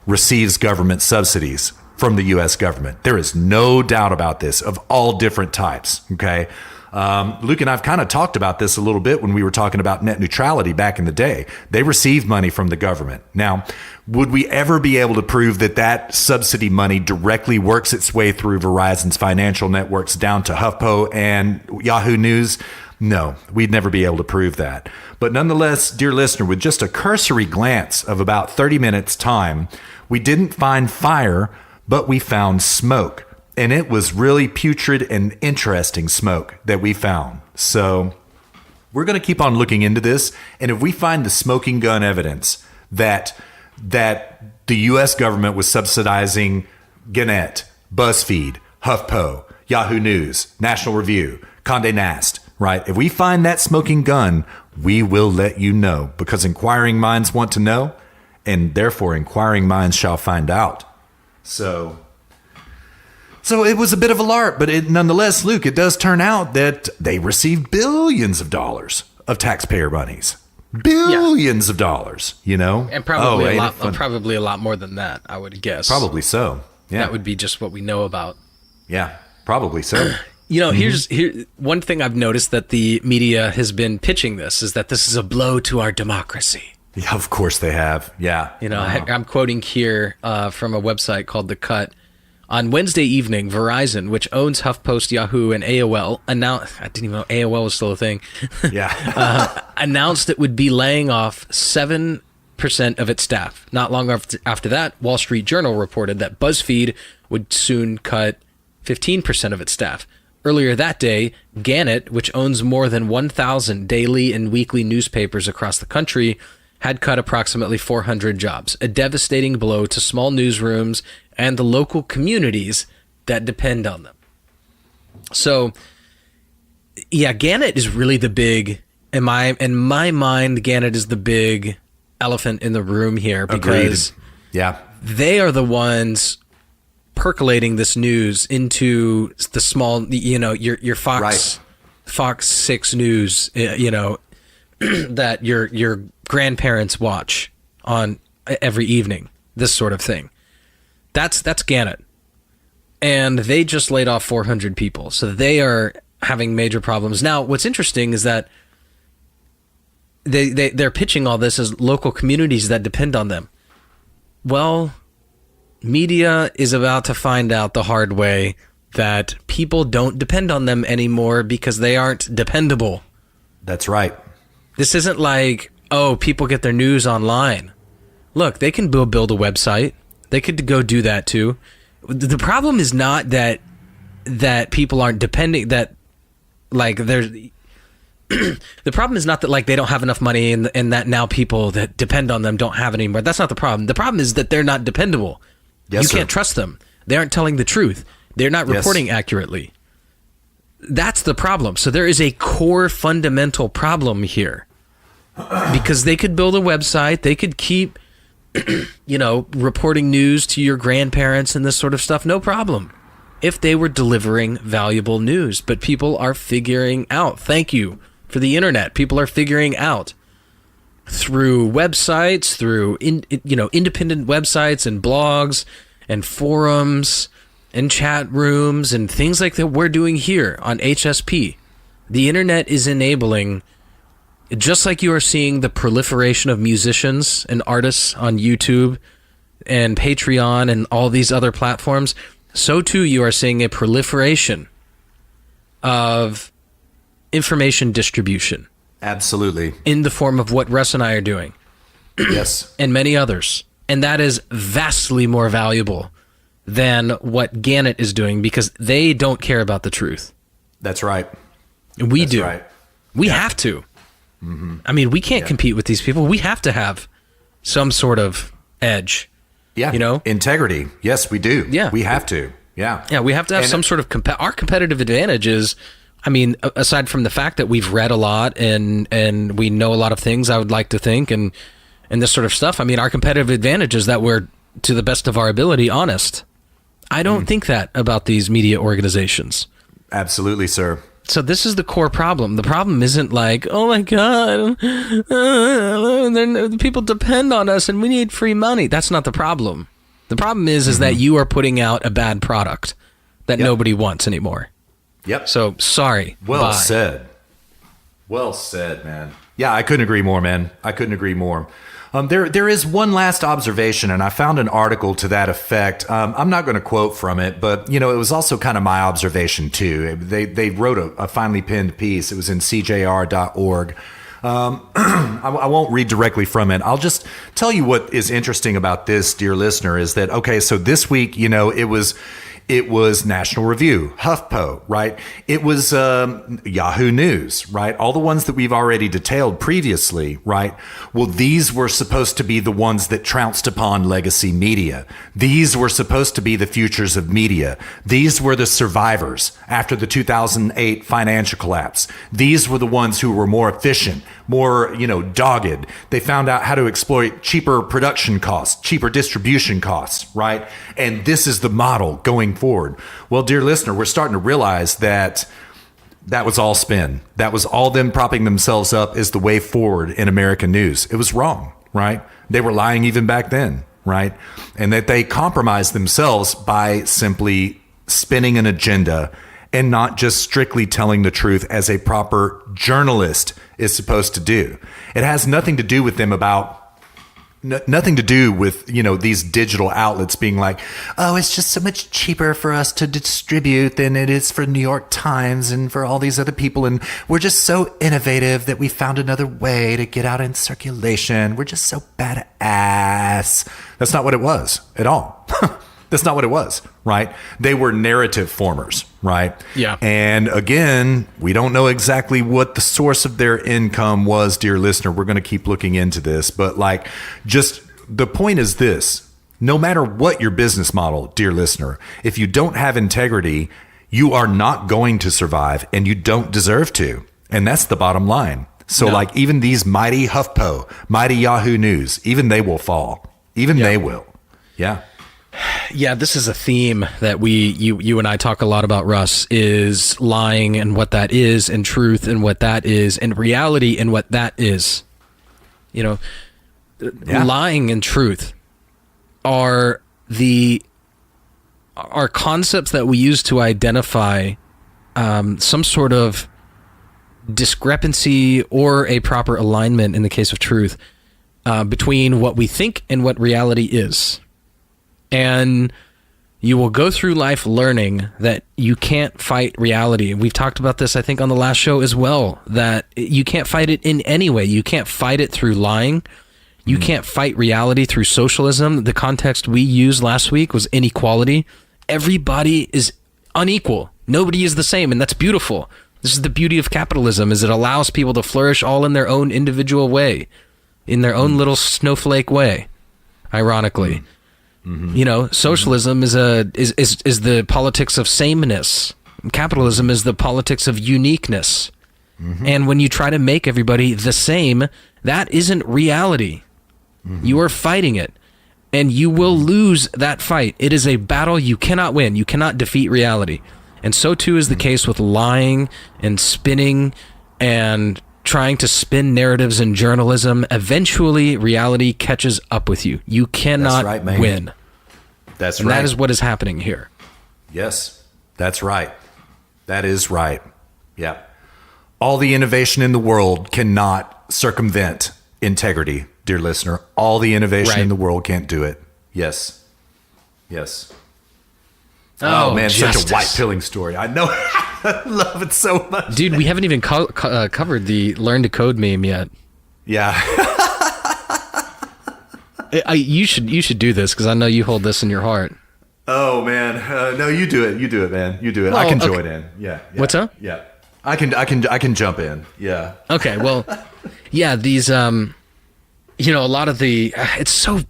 receives government subsidies from the U.S. government. There is no doubt about this, of all different types, okay? Luke and I have kind of talked about this a little bit when we were talking about net neutrality back in the day. They receive money from the government. Now, would we ever be able to prove that that subsidy money directly works its way through Verizon's financial networks down to HuffPo and Yahoo News? No, we'd never be able to prove that. But nonetheless, dear listener, with just a cursory glance of about 30 minutes time, we didn't find fire, but we found smoke. And it was really putrid and interesting smoke that we found. So we're going to keep on looking into this. And if we find the smoking gun evidence that the U.S. government was subsidizing Gannett, BuzzFeed, HuffPo, Yahoo News, National Review, Condé Nast, right? If we find that smoking gun, we will let you know, because inquiring minds want to know, and therefore inquiring minds shall find out. So it was a bit of a LARP, but nonetheless, Luke, it does turn out that they received billions of dollars of taxpayer monies. Billions of dollars, you know? And probably a lot more than that, I would guess. Probably so. Yeah. That would be just what we know about. Yeah, probably so. You know, here's one thing I've noticed that the media has been pitching this is that this is a blow to our democracy. Yeah, of course they have. Yeah. You know, I'm quoting here from a website called The Cut. On Wednesday evening, Verizon, which owns HuffPost, Yahoo, and AOL, announced, I didn't even know AOL was still a thing. Yeah. Announced it would be laying off 7% of its staff. Not long after that, Wall Street Journal reported that BuzzFeed would soon cut 15% of its staff. Earlier that day, Gannett, which owns more than 1,000 daily and weekly newspapers across the country, had cut approximately 400 jobs, a devastating blow to small newsrooms and the local communities that depend on them. So, yeah, Gannett is really the big, in my mind, Gannett is the big elephant in the room here, because yeah, they are the ones percolating this news into the small, you know, your Fox, right. Fox 6 News, you know, that your grandparents watch on every evening, this sort of thing. That's Gannett. And they just laid off 400 people. So they are having major problems. Now, what's interesting is that they're pitching all this as local communities that depend on them. Well, media is about to find out the hard way that people don't depend on them anymore because they aren't dependable. That's right. This isn't like, oh, people get their news online. Look, they can build a website. They could go do that too. The problem is not that people aren't depending, that like there's the problem is not that like they don't have enough money and that now people that depend on them don't have it anymore. That's not the problem. The problem is that they're not dependable. Yes, you can't trust them. They aren't telling the truth. They're not reporting accurately. that's the problem. So there is a core fundamental problem here, because they could build a website, they could keep, reporting news to your grandparents and this sort of stuff, no problem, if they were delivering valuable news. But people are figuring out, thank you for the internet, people are figuring out through websites, through independent websites and blogs and forums and chat rooms and things like that we're doing here on HSP. The internet is enabling, just like you are seeing the proliferation of musicians and artists on YouTube and Patreon and all these other platforms, so too you are seeing a proliferation of information distribution. Absolutely. In the form of what Russ and I are doing. Yes. And many others. And that is vastly more valuable than what Gannett is doing, because they don't care about the truth. That's right. We That's do. Right. We have to. Mm-hmm. I mean, we can't compete with these people. We have to have some sort of edge. Yeah. Integrity. Yes, we do. Yeah. We have to. Yeah. Yeah, we have to have some sort of our competitive advantage is, I mean, aside from the fact that we've read a lot and we know a lot of things, I would like to think, and this sort of stuff, I mean, our competitive advantage is that we're, to the best of our ability, honest. I don't think that about these media organizations. Absolutely, sir. So this is the core problem. The problem isn't like, oh my God, people depend on us and we need free money. That's not the problem. The problem is that you are putting out a bad product that nobody wants anymore. Yep. So, sorry. Well Bye. said. Well said, man. Yeah, I couldn't agree more, man. I couldn't agree more. There is one last observation, and I found an article to that effect. I'm not going to quote from it, but, it was also kind of my observation, too. They wrote a finely penned piece. It was in cjr.org. I won't read directly from it. I'll just tell you what is interesting about this, dear listener, is that, okay, so this week, it was National Review, HuffPo, right? It was Yahoo News, right? All the ones that we've already detailed previously, right? Well, these were supposed to be the ones that trounced upon legacy media. These were supposed to be the futures of media. These were the survivors after the 2008 financial collapse. These were the ones who were more efficient, more, dogged. They found out how to exploit cheaper production costs, cheaper distribution costs, right? And this is the model going forward. Well, dear listener, we're starting to realize that was all spin. That was all them propping themselves up as the way forward in American news. It was wrong, right? They were lying even back then, right? And that they compromised themselves by simply spinning an agenda and not just strictly telling the truth as a proper journalist is supposed to do. It has nothing to do with them nothing to do with, these digital outlets being like, oh, it's just so much cheaper for us to distribute than it is for New York Times and for all these other people. And we're just so innovative that we found another way to get out in circulation. We're just so badass. That's not what it was at all. That's not what it was, right? They were narrative formers, right? Yeah. And again, we don't know exactly what the source of their income was, dear listener. We're going to keep looking into this. But just the point is this. No matter what your business model, dear listener, if you don't have integrity, you are not going to survive and you don't deserve to. And that's the bottom line. So even these mighty HuffPo, mighty Yahoo News, even they will fall. Even they will. Yeah. Yeah, this is a theme that you and I talk a lot about, Russ, is lying and what that is, and truth and what that is, and reality and what that is. Lying and truth are concepts that we use to identify some sort of discrepancy or a proper alignment, in the case of truth, between what we think and what reality is. And you will go through life learning that you can't fight reality. We've talked about this, I think, on the last show as well, that you can't fight it in any way. You can't fight it through lying. You can't fight reality through socialism. The context we used last week was inequality. Everybody is unequal. Nobody is the same, and that's beautiful. This is the beauty of capitalism, is it allows people to flourish all in their own individual way, in their own little snowflake way, ironically. Socialism is the politics of sameness, capitalism is the politics of uniqueness. And when you try to make everybody the same, that isn't reality. You are fighting it, and you will lose that fight. It is a battle you cannot win. You cannot defeat reality. And so too is the case with lying and spinning and trying to spin narratives in journalism. Eventually, reality catches up with you. You cannot win. That's and right. that is what is happening here. Yes, that's right. That is right. Yeah. All the innovation in the world cannot circumvent integrity, dear listener. All the innovation in the world can't do it. Yes. Yes. Oh man, Justice. such a white pilling story. I know. I love it so much. Dude, we haven't even covered the learn to code meme yet. Yeah. You should do this because I know you hold this in your heart. Oh man, no, you do it. You do it, man. You do it. Well, I can okay. join in. Yeah. What's up? Yeah. I can jump in. Yeah. Okay. Well, yeah. These a lot of the it's so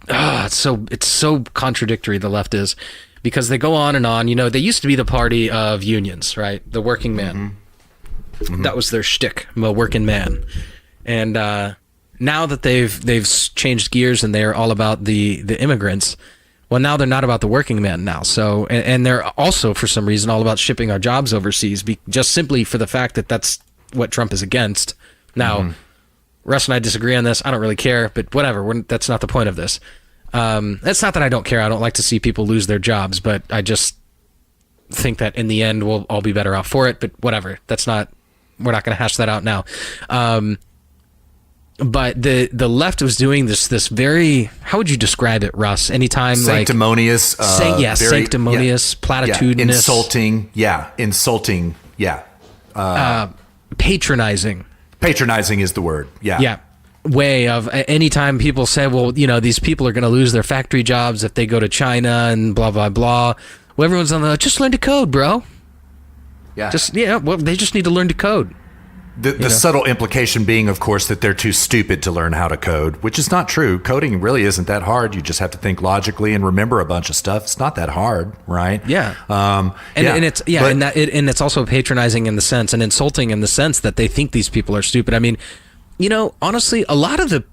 contradictory. The left is. Because they go on and on, they used to be the party of unions, right? The working man. That was their shtick, the working man. And now that they've changed gears and they're all about the immigrants, well, now they're not about the working man now. So, and they're also, for some reason, all about shipping our jobs overseas, just simply for the fact that that's what Trump is against. Now, Russ and I disagree on this. I don't really care, but whatever. That's not the point of this. It's not that I don't care. I don't like to see people lose their jobs, but I just think that in the end we'll all be better off for it. But whatever. We're not going to hash that out now. But the left was doing this very, how would you describe it, Russ? Anytime sanctimonious, sanctimonious, platitudinous, insulting, patronizing. Patronizing is the word. Yeah. Way of anytime people say, well, these people are going to lose their factory jobs if they go to China and blah, blah, blah. Well, everyone's on just learn to code, bro. Yeah. They just need to learn to code. The subtle implication being, of course, that they're too stupid to learn how to code, which is not true. Coding really isn't that hard. You just have to think logically and remember a bunch of stuff. It's not that hard, right? Yeah. And it's also patronizing in the sense and insulting in the sense that they think these people are stupid. I mean, honestly, a lot of the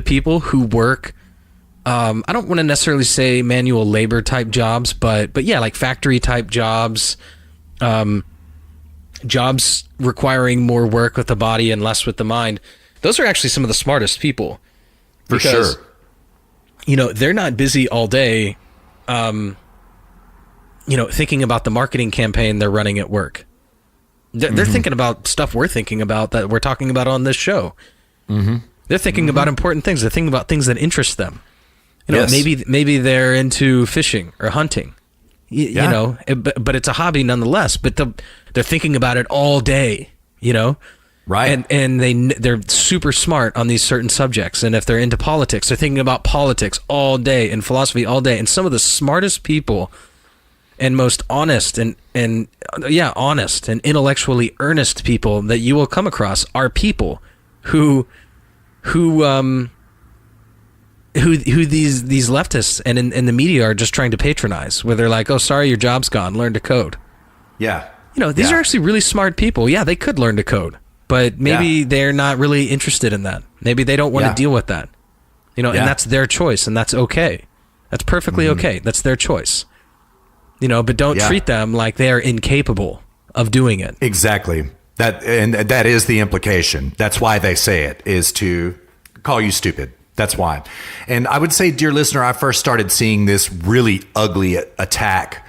people who work, I don't want to necessarily say manual labor type jobs, but yeah, like factory type jobs, jobs requiring more work with the body and less with the mind. Those are actually some of the smartest people. For sure. They're not busy all day, thinking about the marketing campaign they're running at work. They're thinking about stuff we're thinking about that we're talking about on this show. They're thinking about important things. They're thinking about things that interest them. Maybe they're into fishing or hunting. But it's a hobby nonetheless. But they're thinking about it all day. Right. And they're super smart on these certain subjects. And if they're into politics, they're thinking about politics all day and philosophy all day. And some of the smartest people and most honest and honest and intellectually earnest people that you will come across are people who these leftists and in the media are just trying to patronize, where they're like, oh, sorry, your job's gone, learn to code. Yeah. These are actually really smart people. Yeah, they could learn to code, but maybe they're not really interested in that. Maybe they don't want to deal with that. And that's their choice, and that's okay. That's perfectly okay. That's their choice. But don't treat them like they're incapable of doing it. Exactly. That is the implication. That's why they say it, is to call you stupid. That's why. And I would say, dear listener, I first started seeing this really ugly attack,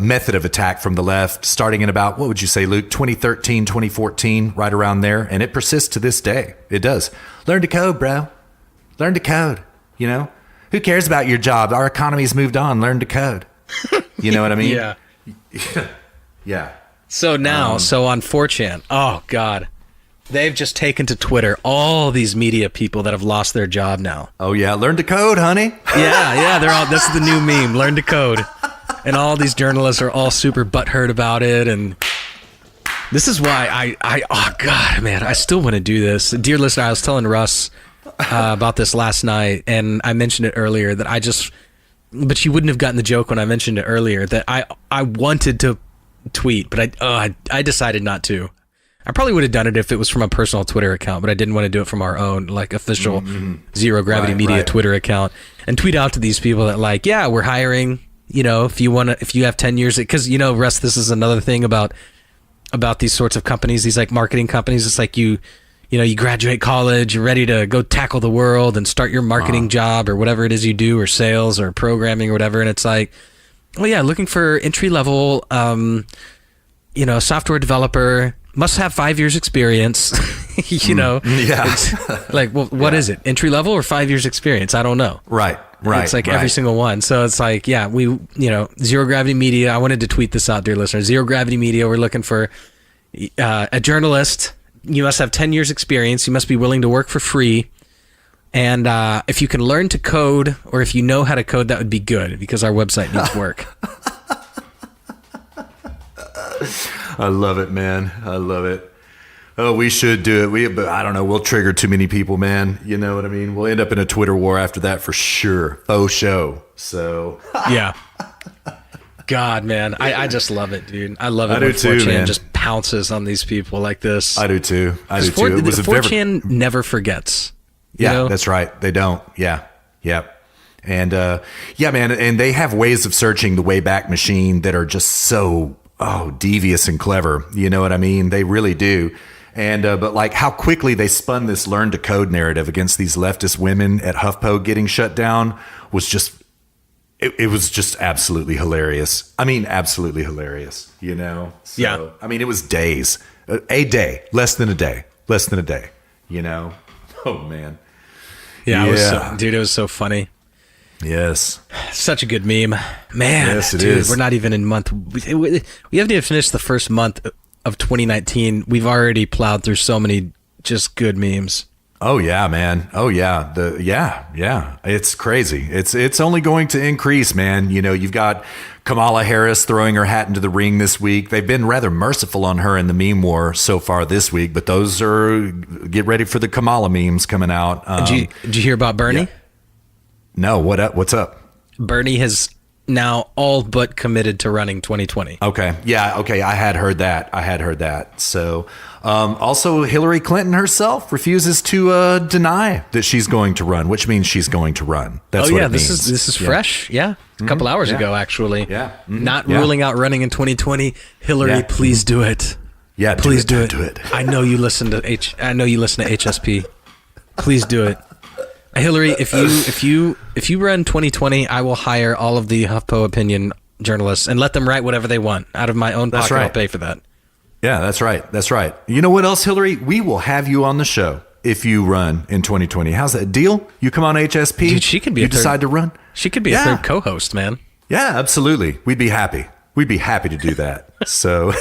method of attack from the left, starting in about, what would you say, Luke, 2013, 2014, right around there. And it persists to this day. It does. Learn to code, bro. Learn to code. Who cares about your job? Our economy's moved on. Learn to code. You know what I mean? Yeah. Yeah. So now, on 4chan, oh God, they've just taken to Twitter all these media people that have lost their job now. Oh yeah, learn to code, honey. Yeah, that's the new meme, learn to code. And all these journalists are all super butthurt about it, and this is why oh God, man, I still want to do this. Dear listener, I was telling Russ about this last night, and I mentioned it earlier that but you wouldn't have gotten the joke when I mentioned it earlier, that I wanted to tweet, but I decided not to. I probably would have done it if it was from a personal Twitter account, but I didn't want to do it from our own like official Zero Gravity Media Twitter account and tweet out to these people that like, yeah, we're hiring, you know, if you have 10 years, because, you know, Russ, this is another thing about these sorts of companies, these like marketing companies. It's like you graduate college, you're ready to go tackle the world and start your marketing job or whatever it is you do, or sales or programming or whatever. And it's like, oh yeah, looking for entry level, software developer, must have 5 years experience, you know? Yeah. It's like, well, what is it? Entry level or 5 years experience? I don't know. Right. It's like every single one. So it's like, yeah, Zero Gravity Media. I wanted to tweet this out, dear listeners. Zero Gravity Media. We're looking for a journalist. You must have 10 years experience. You must be willing to work for free. And if you can learn to code, or if you know how to code, that would be good, because our website needs work. I love it, man. I love it. Oh, we should do it. But I don't know. We'll trigger too many people, man. You know what I mean? We'll end up in a Twitter war after that for sure. Faux show. So yeah. God, man, I just love it, dude. I love it. I do when too, 4chan man. just pounces on these people like this. I do too. It was 4chan never forgets. Yeah, you know? That's right. They don't. Yeah. And yeah, man. And they have ways of searching the Wayback Machine that are just so devious and clever. You know what I mean? They really do. And but like how quickly they spun this learn to code narrative against these leftist women at HuffPo getting shut down was just. It was just absolutely hilarious. I mean, absolutely hilarious, you know? So, yeah. I mean, it was days. A day. Less than a day, you know? Oh, man. Yeah. It was so funny. Yes. Such a good meme. Man, yes, it dude, is. We're not even in month. We haven't even finished the first month of 2019. We've already plowed through so many just good memes. Oh yeah, man. Oh yeah. Yeah. It's crazy. It's only going to increase, man. You know, you've got Kamala Harris throwing her hat into the ring this week. They've been rather merciful on her in the meme war so far this week, but get ready for the Kamala memes coming out. Did you hear about Bernie? Yeah. No, what's up? Bernie has now all but committed to running 2020. Okay. Yeah. Okay. I had heard that. So, also Hillary Clinton herself refuses to deny that she's going to run, which means she's going to run. That's what it means. This is fresh. Yeah. A couple hours ago, actually. Yeah. Mm-hmm. Not ruling out running in 2020. Hillary, please do it. Yeah. Please do it. Do it. I know you listen to HSP. Please do it. Hillary, if you run 2020, I will hire all of the HuffPo opinion journalists and let them write whatever they want out of my own pocket. That's right. I'll pay for that. Yeah, that's right. You know what else, Hillary? We will have you on the show if you run in 2020. How's that deal? You come on HSP. Dude, she could be. Decide to run. She could be a third co-host, man. Yeah, absolutely. We'd be happy. to do that. So.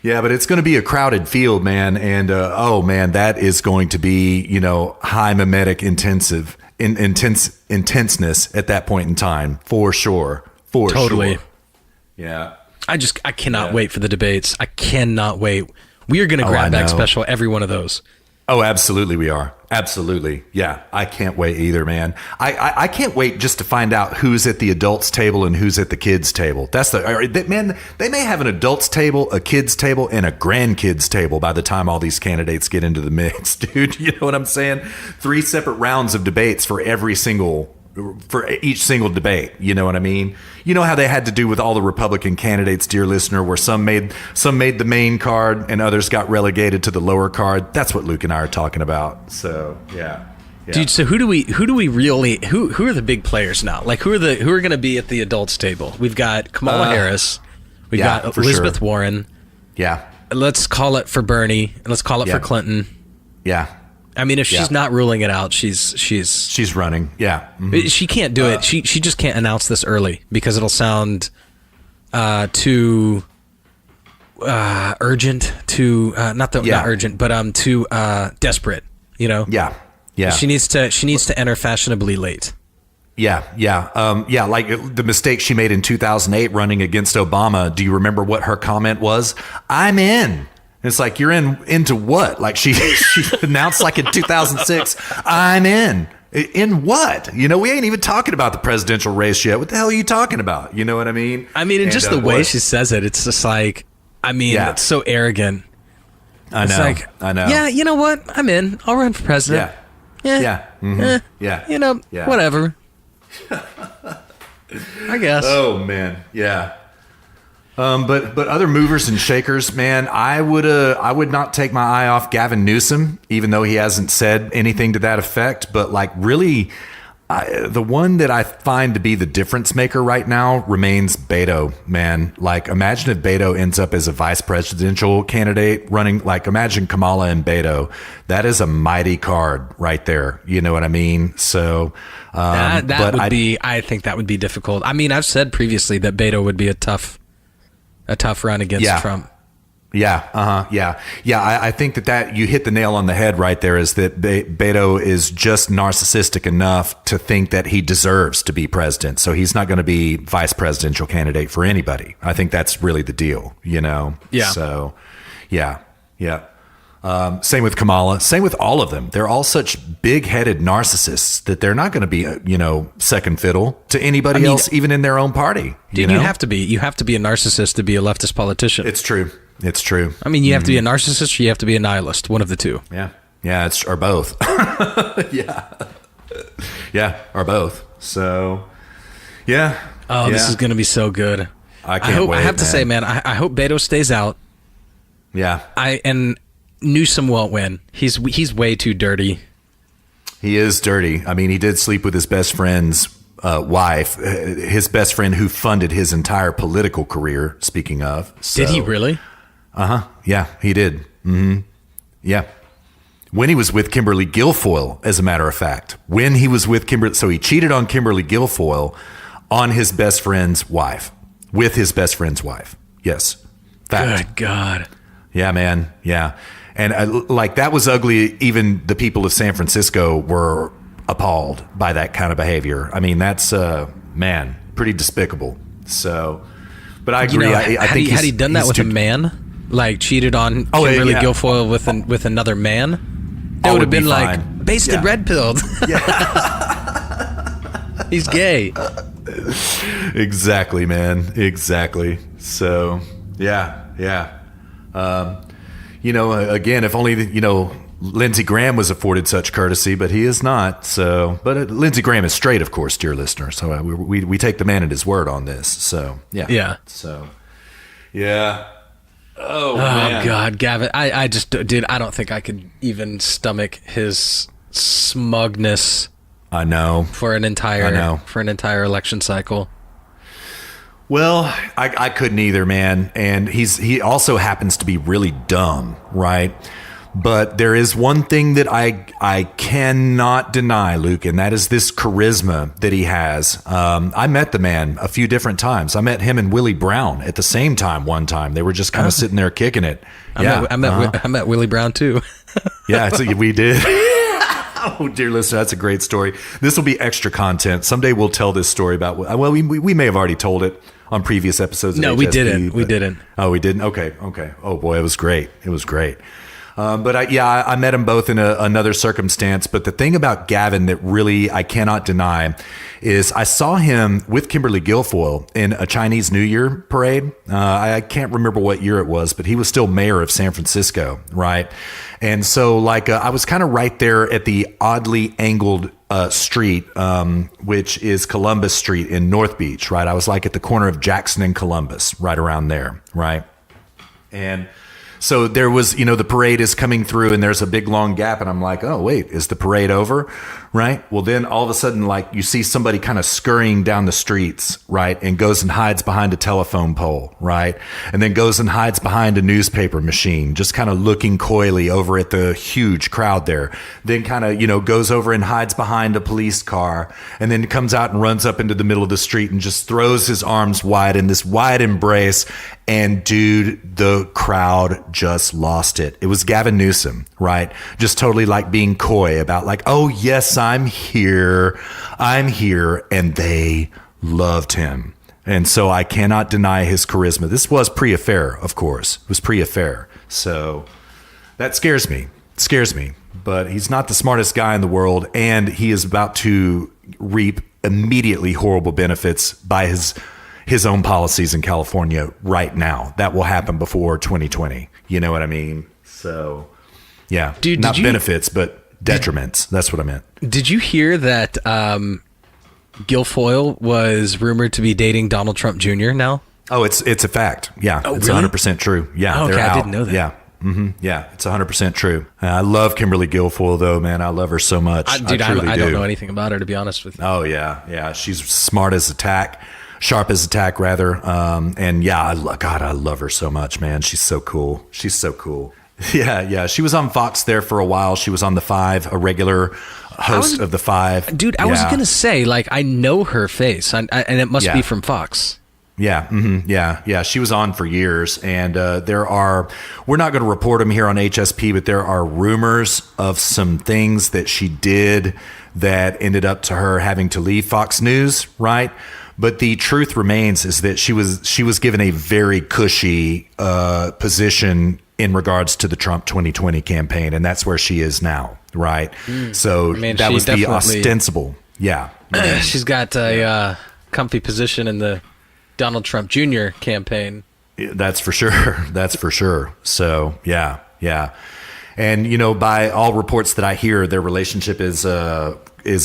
Yeah, but it's going to be a crowded field, man. And, that is going to be, high mimetic intenseness at that point in time, for sure. Totally. Sure. Yeah. I cannot wait for the debates. I cannot wait. We are going to grab back special every one of those. Oh, absolutely we are. Absolutely. Yeah. I can't wait either, man. I can't wait just to find out who's at the adults table and who's at the kids table. Man, they may have an adults table, a kids table, and a grandkids table by the time all these candidates get into the mix, dude. You know what I'm saying? 3 separate rounds of debates for each single debate. You know what I mean? You know how they had to do with all the Republican candidates, dear listener, where some made the main card and others got relegated to the lower card. That's what Luke and I are talking about. So yeah. Dude, so who are the big players now? Like who are going to be at the adults table? We've got Kamala Harris. We've got Elizabeth Warren. Yeah. Let's call it for Bernie. Let's call it for Clinton. Yeah. I mean, if she's not ruling it out, she's running. Yeah. Mm-hmm. She can't do it. She just can't announce this early because it'll sound too urgent, not urgent, but too desperate, you know? Yeah. Yeah. She needs to enter fashionably late. Yeah. Like the mistake she made in 2008 running against Obama. Do you remember what her comment was? I'm in. It's like, you're into what? Like she announced like in 2006, I'm in. In what? You know, we ain't even talking about the presidential race yet. What the hell are you talking about? You know what I mean? I mean, and just the way she says it, it's just like, I mean, it's so arrogant. I know. I know. Yeah, you know what? I'm in. I'll run for president. Yeah. Yeah. You know, whatever. I guess. Oh man, yeah. But other movers and shakers, man, I would not take my eye off Gavin Newsom, even though he hasn't said anything to that effect. But like, really, the one that I find to be the difference maker right now remains Beto, man. Like, imagine if Beto ends up as a vice presidential candidate running. Like, imagine Kamala and Beto. That is a mighty card right there. You know what I mean? So I think that would be difficult. I mean, I've said previously that Beto would be a tough run against Trump. Yeah. I think that you hit the nail on the head right there, is that Beto is just narcissistic enough to think that he deserves to be president. So he's not going to be vice presidential candidate for anybody. I think that's really the deal, you know? Yeah. So, yeah. Same with Kamala. Same with all of them. They're all such big-headed narcissists that they're not going to be, second fiddle to anybody else, even in their own party. Dude, you have to be. You have to be a narcissist to be a leftist politician. It's true. I mean, you have to be a narcissist or you have to be a nihilist. One of the two. Yeah, or both. Yeah, or both. So, yeah. Oh, this is going to be so good. I can't wait. I have to say, man, I hope Beto stays out. Yeah. And Newsom won't win. He's way too dirty. He is dirty. I mean, he did sleep with his best friend's wife, his best friend who funded his entire political career, speaking of. So, did he really? Yeah, he did. Mm-hmm. Yeah. When he was with Kimberly Guilfoyle, as a matter of fact. When he was with Kimberly, so he cheated on Kimberly Guilfoyle on his best friend's wife, with his best friend's wife. Yes. Fact. Good God. Yeah, man. Yeah. And that was ugly. Even the people of San Francisco were appalled by that kind of behavior. I mean, that's, man, pretty despicable. So, but I agree. I think had he done that with a man, like cheated on Kimberly Guilfoyle with another man, that would have been like fine. Basted red pilled. Yeah. He's gay. Exactly, man. Exactly. So, yeah. Again, if only, Lindsey Graham was afforded such courtesy, but he is not. So, but Lindsey Graham is straight, of course, dear listener. So we take the man at his word on this. So, yeah. Yeah. So, yeah. Oh man. God, Gavin. I just, dude, I don't think I could even stomach his smugness. I know. For an entire election cycle. Well, I couldn't either, man. And he also happens to be really dumb, right? But there is one thing that I cannot deny, Luke, and that is this charisma that he has. I met the man a few different times. I met him and Willie Brown at the same time one time. They were just kind of sitting there kicking it. I met Willie Brown too. Yeah, we did. Oh, dear listener, that's a great story. This will be extra content. Someday we'll tell this story about, well, we may have already told it on previous episodes. No, we didn't. We didn't. Oh, we didn't? Okay. Oh, boy, it was great. But I met him both in another circumstance. But the thing about Gavin that really I cannot deny is I saw him with Kimberly Guilfoyle in a Chinese New Year parade. I can't remember what year it was, but he was still mayor of San Francisco, right? And so I was kind of right there at the oddly angled street, which is Columbus Street in North Beach, right? I was at the corner of Jackson and Columbus, right around there, right? And so there was, the parade is coming through and there's a big long gap. And I'm like, oh, wait, is the parade over? Right. Well, then all of a sudden, you see somebody kind of scurrying down the streets. Right. And goes and hides behind a telephone pole. Right. And then goes and hides behind a newspaper machine, just kind of looking coyly over at the huge crowd there. Then kind of, goes over and hides behind a police car and then comes out and runs up into the middle of the street and just throws his arms wide in this wide embrace. And dude, the crowd just lost it. It was Gavin Newsom, right? Just totally being coy about oh yes, I'm here. And they loved him. And so I cannot deny his charisma. This was pre-affair, of course. It was pre-affair. So that scares me. scares me. But he's not the smartest guy in the world, and he is about to reap immediately horrible benefits by his own policies in California right now. That will happen before 2020. You know what I mean? So, yeah. Dude, not benefits, but detriments. That's what I meant. Did you hear that Guilfoyle was rumored to be dating Donald Trump Jr. now? Oh, it's a fact. Yeah, oh, it's really? 100% true. Yeah, oh, okay, they're out. I didn't know that. Yeah. Mm-hmm. Yeah, it's 100% true. I love Kimberly Guilfoyle, though, man. I love her so much. I don't know anything about her, to be honest with you. Oh, yeah. She's smart as a tack, sharp as a tack, rather. And yeah, I love her so much, man. She's so cool. Yeah. She was on Fox there for a while. She was on The Five, a regular host of The Five. Dude, I was going to say, like, I know her face, and it must be from Fox. Yeah. Mm-hmm, yeah. She was on for years, and we're not going to report them here on HSP, but there are rumors of some things that she did that ended up to her having to leave Fox News, right? But the truth remains is that she was given a very cushy position in regards to the Trump 2020 campaign, and that's where she is now, right? So that was the ostensible. Yeah. She's got a comfy position in the Donald Trump Jr. campaign. That's for sure. So yeah. And by all reports that I hear, their relationship is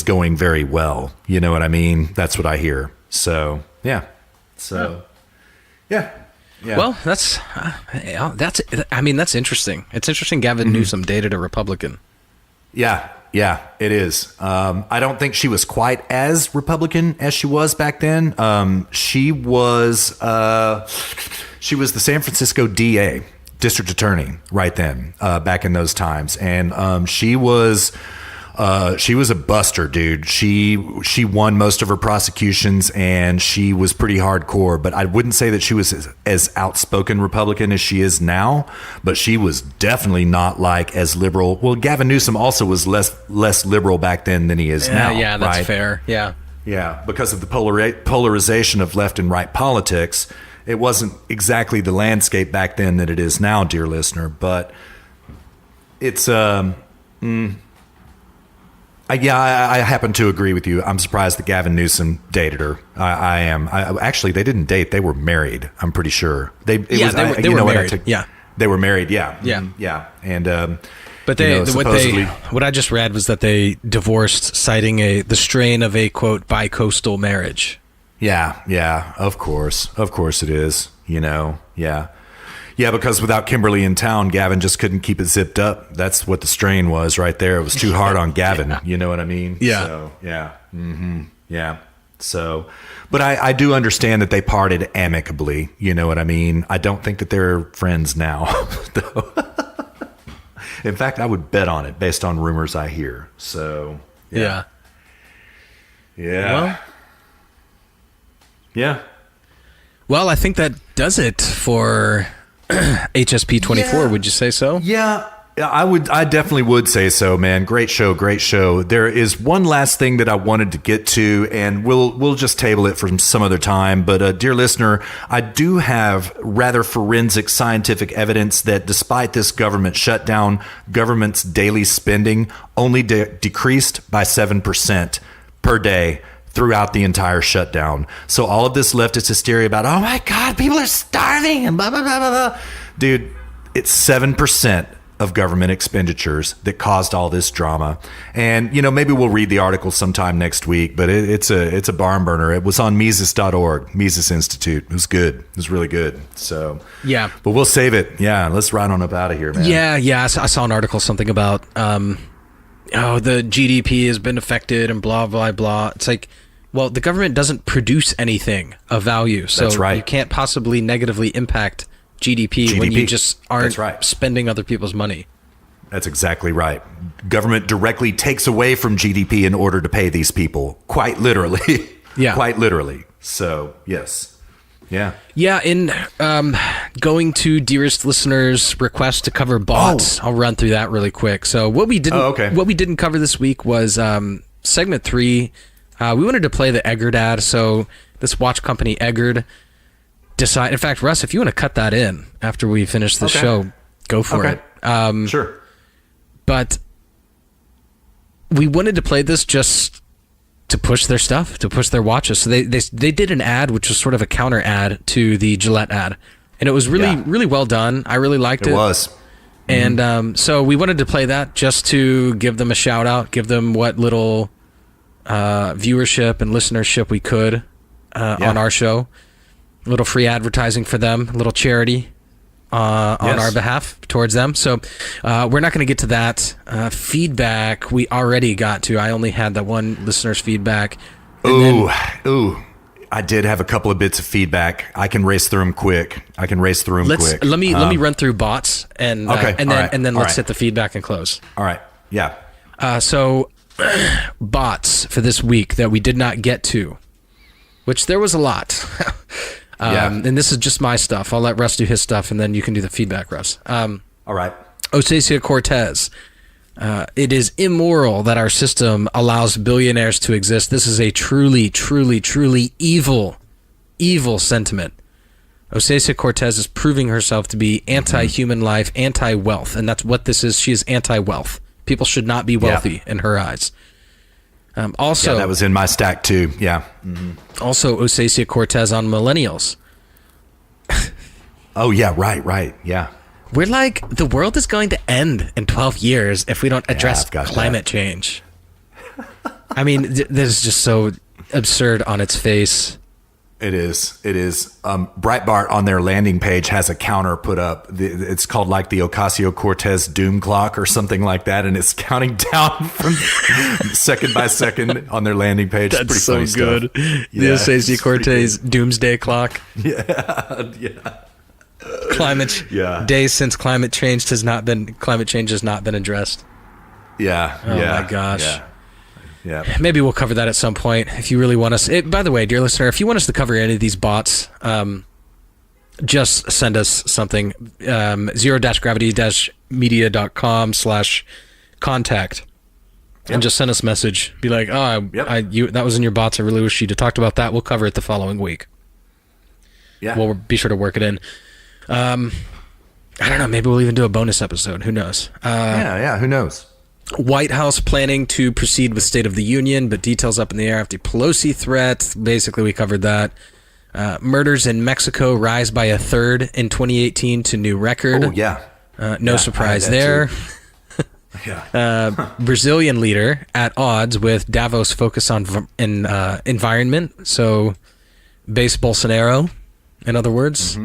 going very well. You know what I mean? That's what I hear. So yeah. Yeah. Well, that's interesting. It's interesting. Gavin Newsom dated a Republican. Yeah, it is. I don't think she was quite as Republican as she was back then. She was the San Francisco DA, district attorney, right then, back in those times, and she was a buster, dude. She won most of her prosecutions, and she was pretty hardcore. But I wouldn't say that she was as outspoken Republican as she is now. But she was definitely not like as liberal. Well, Gavin Newsom also was less liberal back then than he is now. Yeah, that's right? fair. Yeah, because of the polarization of left and right politics. It wasn't exactly the landscape back then that it is now, dear listener. But it's I happen to agree with you. I'm surprised that Gavin Newsom dated her. I am. Actually, they didn't date. They were married. I'm pretty sure. They were married. They were married. Yeah. Yeah. And but what I just read was that they divorced, citing the strain of a quote bi-coastal marriage. Yeah. Of course it is. Yeah, because without Kimberly in town, Gavin just couldn't keep it zipped up. That's what the strain was right there. It was too hard on Gavin. You know what I mean? Yeah. So, yeah. Mm-hmm. Yeah. So, but I do understand that they parted amicably. You know what I mean? I don't think that they're friends now, though. In fact, I would bet on it based on rumors I hear. So, yeah. Well, yeah. Well, I think that does it for HSP 24. Would you say so? Yeah, I definitely would say so, man. Great show. There is one last thing that I wanted to get to, and we'll just table it for some other time. But dear listener, I do have rather forensic scientific evidence that despite this government shutdown, government's daily spending only decreased by 7% per day throughout the entire shutdown. So all of this leftist hysteria about, oh my God, people are starving and blah, blah, blah, blah, blah. Dude, it's 7% of government expenditures that caused all this drama. And, maybe we'll read the article sometime next week, but it's a barn burner. It was on Mises.org, Mises Institute. It was good. It was really good. So, yeah. But we'll save it. Yeah, let's ride on up out of here, man. Yeah. I saw an article, something about, the GDP has been affected and blah, blah, blah. It's like, well, the government doesn't produce anything of value, so that's right. You can't possibly negatively impact GDP when you just aren't spending other people's money. That's exactly right. Government directly takes away from GDP in order to pay these people, quite literally. Yeah. Quite literally. So, yes. Yeah. Yeah, in going to dearest listeners' request to cover bots, I'll run through that really quick. So what we didn't cover this week was segment 3. We wanted to play the Eggard ad, so this watch company Eggard decide. In fact, Russ, if you want to cut that in after we finish the show, go for it. Sure. But we wanted to play this just to push their stuff, to push their watches. So they did an ad, which was sort of a counter ad to the Gillette ad. And it was really well done. I really liked it. It was. And so we wanted to play that just to give them a shout out, give them what little viewership and listenership we could on our show. A little free advertising for them, a little charity on our behalf towards them. So we're not going to get to that. Feedback we already got to. I only had that one listener's feedback. I did have a couple of bits of feedback. I can race through them quick. Let me run through bots and then let's hit the feedback and close. All right. Yeah. So bots for this week that we did not get to, which there was a lot. And this is just my stuff. I'll let Russ do his stuff, and then you can do the feedback, Russ. All right. Ocasio-Cortez. It is immoral that our system allows billionaires to exist. This is a truly, truly, truly evil sentiment. Ocasio-Cortez is proving herself to be anti-human life, anti-wealth, and that's what this is. She is anti-wealth. People should not be wealthy in her eyes. Also, that was in my stack too. Yeah. Also, Ocasio-Cortez on millennials. Oh yeah, right. Yeah. We're like, the world is going to end in 12 years if we don't address climate change. I mean, this is just so absurd on its face. It is. Breitbart on their landing page has a counter put up. It's called like the Ocasio-Cortez doom clock or something like that, and it's counting down from second by second on their landing page. That's pretty so funny good. Stuff. The Ocasio-Cortez doomsday clock. Yeah. Days since climate change has not been addressed. Yeah. Oh my gosh. Yeah. Maybe we'll cover that at some point if you really want us. By the way, dear listener, if you want us to cover any of these bots, just send us something. 0-gravity-media.com/contact. And just send us a message. Be like, that was in your bots. I really wish you'd have talked about that. We'll cover it the following week. Yeah. We'll be sure to work it in. I don't know. Maybe we'll even do a bonus episode. Who knows? Who knows? White House planning to proceed with State of the Union, but details up in the air after Pelosi threat. Basically, we covered that. Murders in Mexico rise by 1/3 in 2018 to new record. Oh, yeah. No surprise there. Brazilian leader at odds with Davos focus on environment. So, base Bolsonaro, in other words.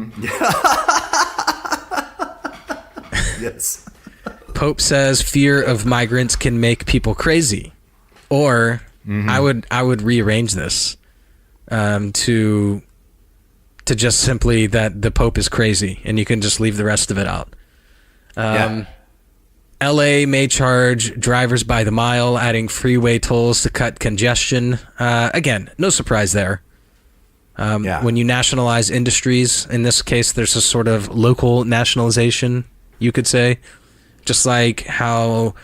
Yes. Pope says fear of migrants can make people crazy. Or I would rearrange this to just simply that the Pope is crazy and you can just leave the rest of it out. LA may charge drivers by the mile, adding freeway tolls to cut congestion. Again, no surprise there. When you nationalize industries, in this case, there's a sort of local nationalization, you could say. Just like how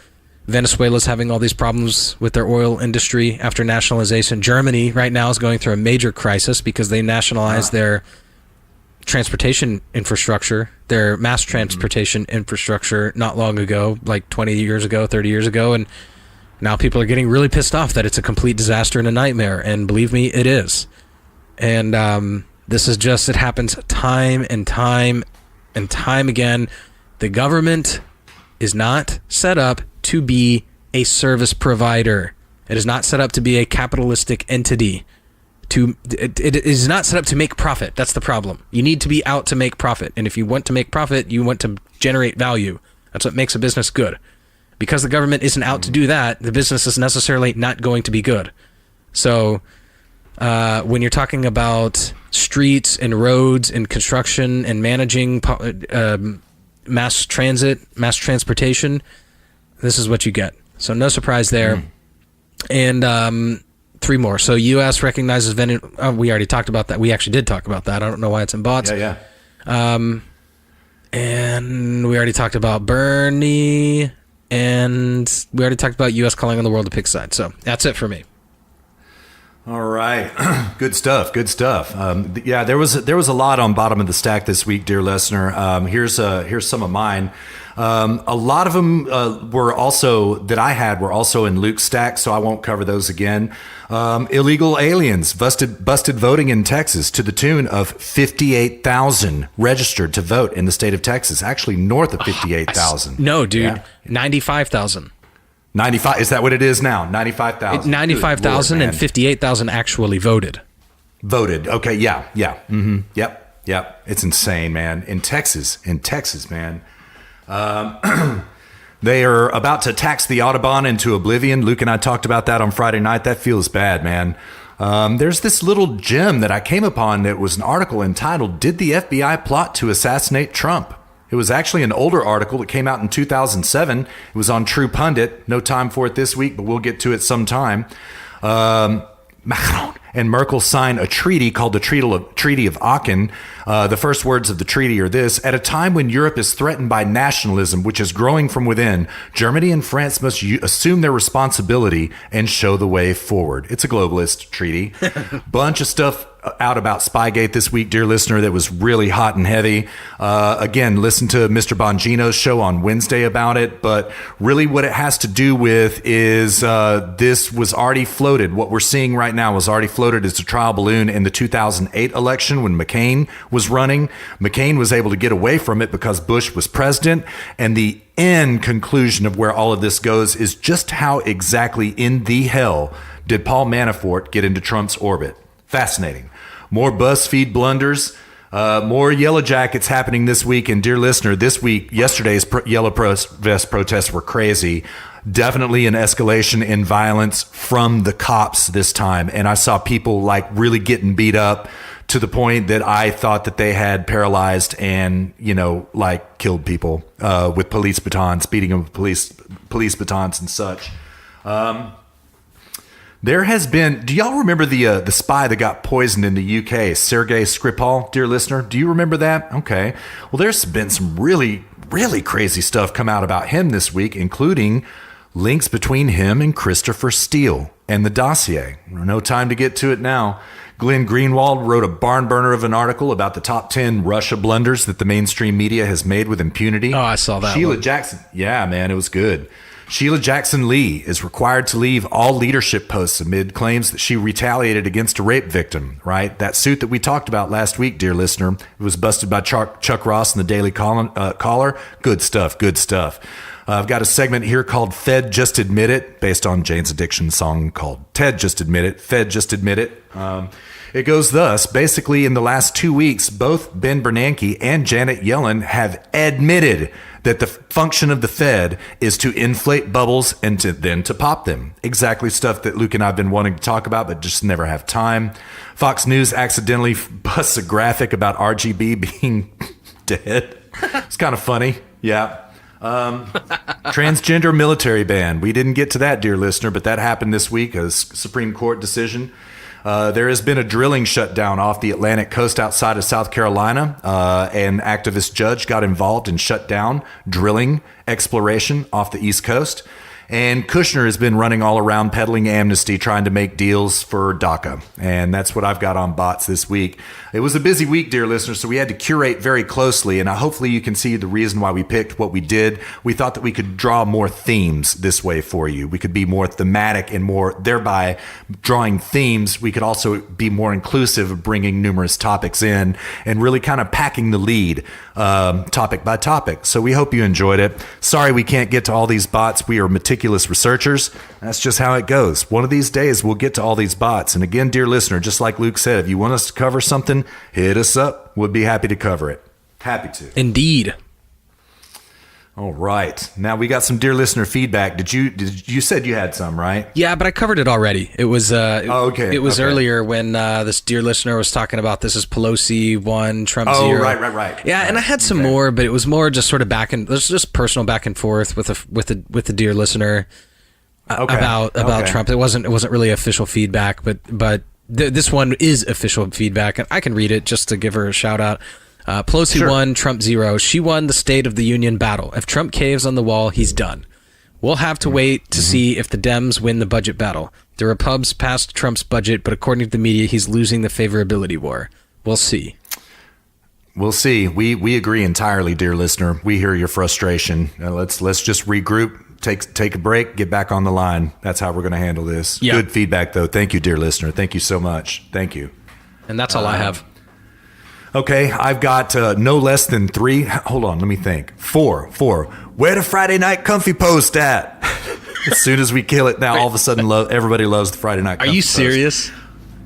Venezuela's having all these problems with their oil industry after nationalization. Germany right now is going through a major crisis because they nationalized their transportation infrastructure, their mass transportation infrastructure not long ago, like 20 years ago, 30 years ago. And now people are getting really pissed off that it's a complete disaster and a nightmare. And believe me, it is. And this is just, it happens time and time and time again. The government is not set up to be a service provider. It is not set up to be a capitalistic entity. It is not set up to make profit. That's the problem. You need to be out to make profit. And if you want to make profit, you want to generate value. That's what makes a business good. Because the government isn't out to do that, the business is necessarily not going to be good. So when you're talking about streets and roads and construction and managing mass transportation, this is what you get. So no surprise there. And three more. So U.S. recognizes Venezuela. We already talked about that. We actually did talk about that. I don't know why it's in bots. Yeah. And we already talked about Bernie, and we already talked about U.S. calling on the world to pick sides. So that's it for me. All right. Good stuff. There was a lot on bottom of the stack this week, dear listener. Here's some of mine. A lot of them were also in Luke's stack, so I won't cover those again. Illegal aliens busted voting in Texas to the tune of 58,000 registered to vote in the state of Texas. Actually, north of 58,000. No, dude, yeah. 95,000. 95. Is that what it is now? 95,000. 95,000 and 58,000 actually voted. Okay. Yeah. Mm-hmm. Yep. It's insane, man. In Texas, man. They are about to tax the Audubon into oblivion. Luke and I talked about that on Friday night. That feels bad, man. There's this little gem that I came upon that was an article entitled, "Did the FBI Plot to Assassinate Trump?" It was actually an older article that came out in 2007. It was on True Pundit. No time for it this week, but we'll get to it sometime. Macron and Merkel sign a treaty called the Treaty of Aachen. The first words of the treaty are this: at a time when Europe is threatened by nationalism, which is growing from within, Germany and France must assume their responsibility and show the way forward. It's a globalist treaty. Bunch of stuff out about Spygate this week, dear listener, that was really hot and heavy. Again, listen to Mr. Bongino's show on Wednesday about it, but really what it has to do with is this was already floated. What we're seeing right now was already floated as a trial balloon in the 2008 election when McCain was running. McCain was able to get away from it because Bush was president, and the end conclusion of where all of this goes is just how exactly in the hell did Paul Manafort get into Trump's orbit. Fascinating. More BuzzFeed blunders, more Yellow Jackets happening this week. And dear listener, this week, yesterday's Yellow Vest protests were crazy. Definitely an escalation in violence from the cops this time. And I saw people like really getting beat up to the point that I thought that they had paralyzed and, like killed people with police batons, beating them with police batons and such. There has been, do y'all remember the spy that got poisoned in the UK, Sergei Skripal, dear listener? Do you remember that? Okay. Well, there's been some really, really crazy stuff come out about him this week, including links between him and Christopher Steele and the dossier. No time to get to it now. Glenn Greenwald wrote a barn burner of an article about the top 10 Russia blunders that the mainstream media has made with impunity. Oh, I saw that. Sheila Jackson. Yeah, man, it was good. Sheila Jackson Lee is required to leave all leadership posts amid claims that she retaliated against a rape victim, right? That suit that we talked about last week, dear listener, it was busted by Chuck Ross in the Daily Caller. Good stuff. I've got a segment here called Fed Just Admit It, based on Jane's Addiction song called Ted Just Admit It, Fed Just Admit It. It goes thus: basically, in the last 2 weeks, both Ben Bernanke and Janet Yellen have admitted that the function of the Fed is to inflate bubbles and then to pop them. Exactly stuff that Luke and I have been wanting to talk about, but just never have time. Fox News accidentally busts a graphic about RGB being dead. It's kind of funny. Yeah. Transgender military ban. We didn't get to that, dear listener, but that happened this week, a Supreme Court decision. There has been a drilling shutdown off the Atlantic coast outside of South Carolina. An activist judge got involved and shut down drilling exploration off the East Coast. And Kushner has been running all around peddling amnesty, trying to make deals for DACA. And that's what I've got on bots this week. It was a busy week, dear listeners, so we had to curate very closely. And hopefully you can see the reason why we picked what we did. We thought that we could draw more themes this way for you. We could be more thematic and more, thereby drawing themes. We could also be more inclusive of bringing numerous topics in and really kind of packing the lead topic by topic. So we hope you enjoyed it. Sorry we can't get to all these bots. We are meticulous researchers. That's just how it goes. One of these days we'll get to all these bots. And again, dear listener, just like Luke said, if you want us to cover something, hit us up. We'd be happy to cover it. Happy to. Indeed. All right. Now we got some dear listener feedback. You said you had some, right? Yeah, but I covered it already. It was okay. It was earlier when this dear listener was talking about this is Pelosi 1, Trump 0. Right. Yeah, and I had some more, but it was more just sort of just personal back and forth with the dear listener about Trump. It wasn't really official feedback, but this one is official feedback, and I can read it just to give her a shout out. Pelosi 1, Trump 0. She won the State of the Union battle. If Trump caves on the wall, he's done. We'll have to wait to see if the Dems win the budget battle. The Repubs passed Trump's budget, but according to the media, he's losing the favorability war. We'll see. We'll see. We agree entirely, dear listener. We hear your frustration. Let's just regroup, take a break, get back on the line. That's how we're going to handle this. Yeah. Good feedback, though. Thank you, dear listener. Thank you so much. Thank you. And that's all I have. Okay, I've got no less than 3. Hold on, let me think. 4. Where the Friday Night Comfy Post at? As soon as we kill it, now all of a sudden everybody loves the Friday Night Comfy Post. Are you serious?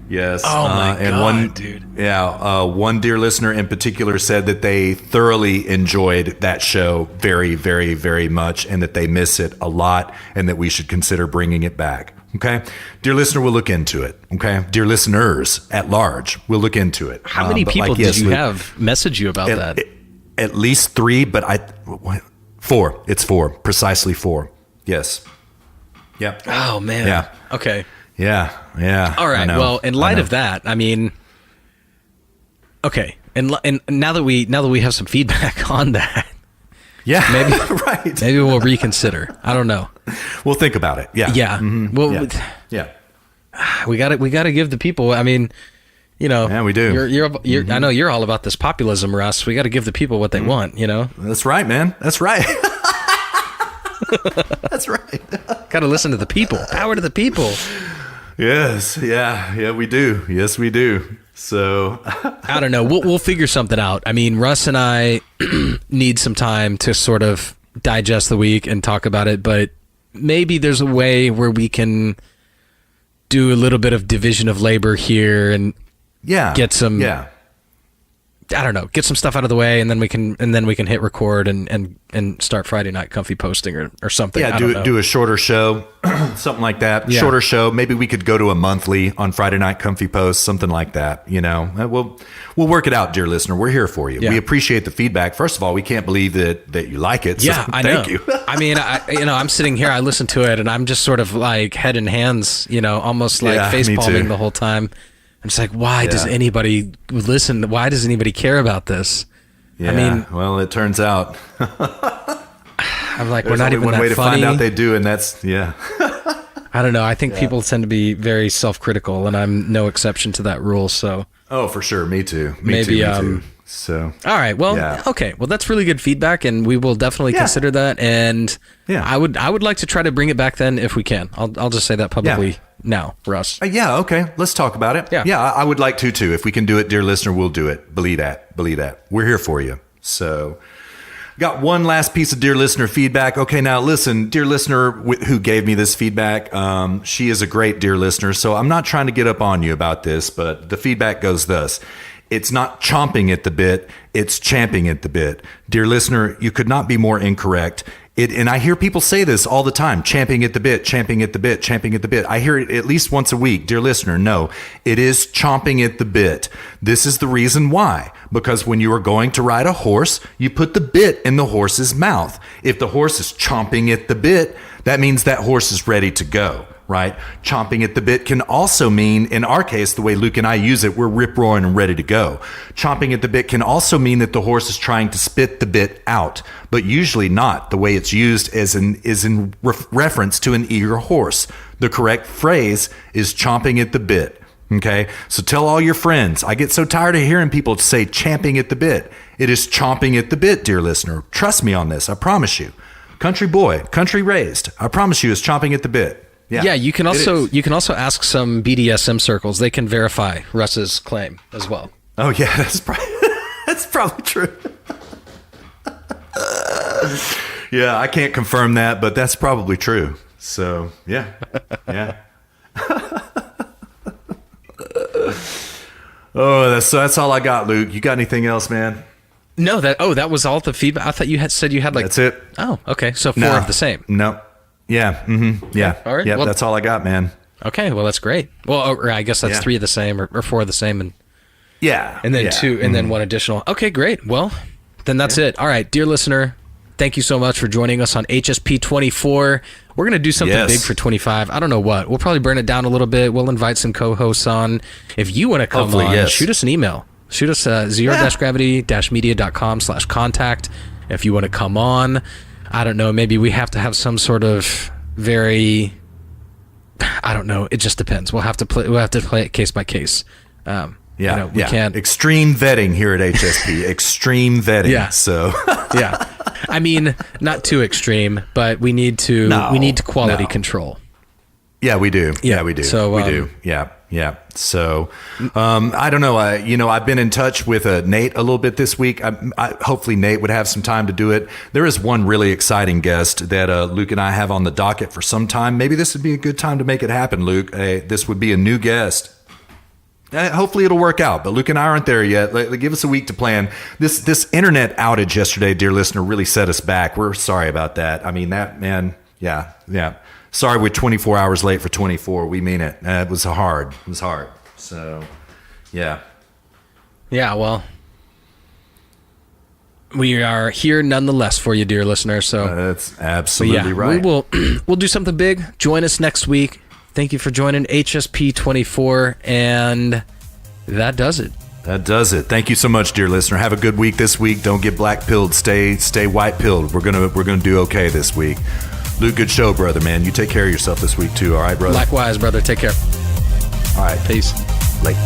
Yes. Oh my and God, dude. Yeah, one dear listener in particular said that they thoroughly enjoyed that show very, very, very much, and that they miss it a lot, and that we should consider bringing it back. Okay, dear listener, we'll look into it. Okay, dear listeners at large, we'll look into it. How many people did you have message you about that? At least 3, but 4. It's 4, precisely 4. Yes. Yep. Oh man. Yeah. Okay. Yeah. All right. Well, in light of that, I mean, okay, and now that we have some feedback on that, yeah, maybe right. Maybe we'll reconsider. I don't know. We'll think about it. Yeah. Yeah. Mm-hmm. Well, yeah. We got to give the people. I mean, you know. Yeah, we do. You're I know you're all about this populism, Russ. We got to give the people what they want. You know. That's right, man. That's right. That's right. Got to listen to the people. Power to the people. Yes. Yeah, we do. Yes, we do. So I don't know. We'll figure something out. I mean, Russ and I need some time to sort of digest the week and talk about it, but maybe there's a way where we can do a little bit of division of labor here and get some I don't know, get some stuff out of the way, and then we can hit record and start Friday Night Comfy posting or something. Yeah, do a shorter show, something like that. Yeah. Shorter show. Maybe we could go to a monthly on Friday Night Comfy post, something like that. You know, we'll work it out, dear listener. We're here for you. Yeah. We appreciate the feedback. First of all, we can't believe that you like it. So yeah, I know. Thank you. I mean, I'm sitting here, I listen to it, and I'm just sort of like head in hands, you know, almost like face palming the whole time. I'm just like, why does anybody listen? Why does anybody care about this? Yeah, I mean, well, it turns out. I'm like, we're not even that funny. There's only one way to find out they do, and that's, I don't know. I think people tend to be very self-critical, and I'm no exception to that rule, so. Oh, for sure. Me too. Me too. So. All right. Well, okay. Well, that's really good feedback, and we will definitely consider that. And I would like to try to bring it back then if we can. I'll just say that publicly now, Russ. Yeah. Okay. Let's talk about it. Yeah. I would like to too. If we can do it, dear listener, we'll do it. Believe that. We're here for you. So. Got one last piece of dear listener feedback. Okay, now listen, dear listener who gave me this feedback, she is a great dear listener, so I'm not trying to get up on you about this, but the feedback goes thus. It's not chomping at the bit, it's champing at the bit. Dear listener, you could not be more incorrect. And I hear people say this all the time, champing at the bit, champing at the bit, champing at the bit. I hear it at least once a week. Dear listener, no, it is chomping at the bit. This is the reason why. Because when you are going to ride a horse, you put the bit in the horse's mouth. If the horse is chomping at the bit, that means that horse is ready to go, right? Chomping at the bit can also mean, in our case, the way Luke and I use it, we're rip-roaring and ready to go. Chomping at the bit can also mean that the horse is trying to spit the bit out, but usually not. The way it's used is in reference to an eager horse. The correct phrase is chomping at the bit. Okay, so tell all your friends. I get so tired of hearing people say champing at the bit. It is chomping at the bit, dear listener. Trust me on this. I promise you. Country boy, country raised. I promise you, it's chomping at the bit. Yeah, you can also ask some BDSM circles. They can verify Russ's claim as well. Oh yeah, that's probably true. Yeah, I can't confirm that, but that's probably true. So yeah. Oh, that's all I got, Luke. You got anything else, man? No, that was all the feedback. I thought you said you had like. That's it. Oh, okay. So 4 of the same. No. Yeah. Mm-hmm. Yeah. All right. Yeah. Well, that's all I got, man. Okay. Well, that's great. Well, or I guess that's 3 of the same or 4 of the same, and and then 2, and then 1 additional. Okay, great. Well, then that's it. All right, dear listener. Thank you so much for joining us on HSP 24. We're going to do something big for 25. I don't know what. We'll probably burn it down a little bit. We'll invite some co-hosts on. If you want to come on, shoot us an email. Shoot us 0-gravity-media.com/contact. If you want to come on, I don't know, maybe we have to have some sort of I don't know. It just depends. We'll have to play it case by case. Yeah, we can't. Extreme vetting here at HSP. Extreme vetting. Yeah. So yeah, I mean, not too extreme, but we need to quality control. Yeah, we do. Yeah, we do. So, we do. Yeah. So, I don't know. I've been in touch with Nate a little bit this week. Hopefully Nate would have some time to do it. There is one really exciting guest that Luke and I have on the docket for some time. Maybe this would be a good time to make it happen, Luke. This would be a new guest. Hopefully it'll work out, but Luke and I aren't there yet. Give us a week to plan. This internet outage yesterday, dear listener, really set us back. We're sorry about that. I mean, that, man, yeah. Sorry we're 24 hours late for 24. We mean it. It was hard. So, yeah. Yeah, well, we are here nonetheless for you, dear listener. So that's absolutely right. We'll do something big. Join us next week. Thank you for joining HSP 24, and that does it. Thank you so much, dear listener. Have a good week this week. Don't get black pilled. Stay white pilled. We're gonna do okay this week. Luke, good show, brother, man. You take care of yourself this week too. All right, brother. Likewise, brother. Take care. All right. Peace. Late.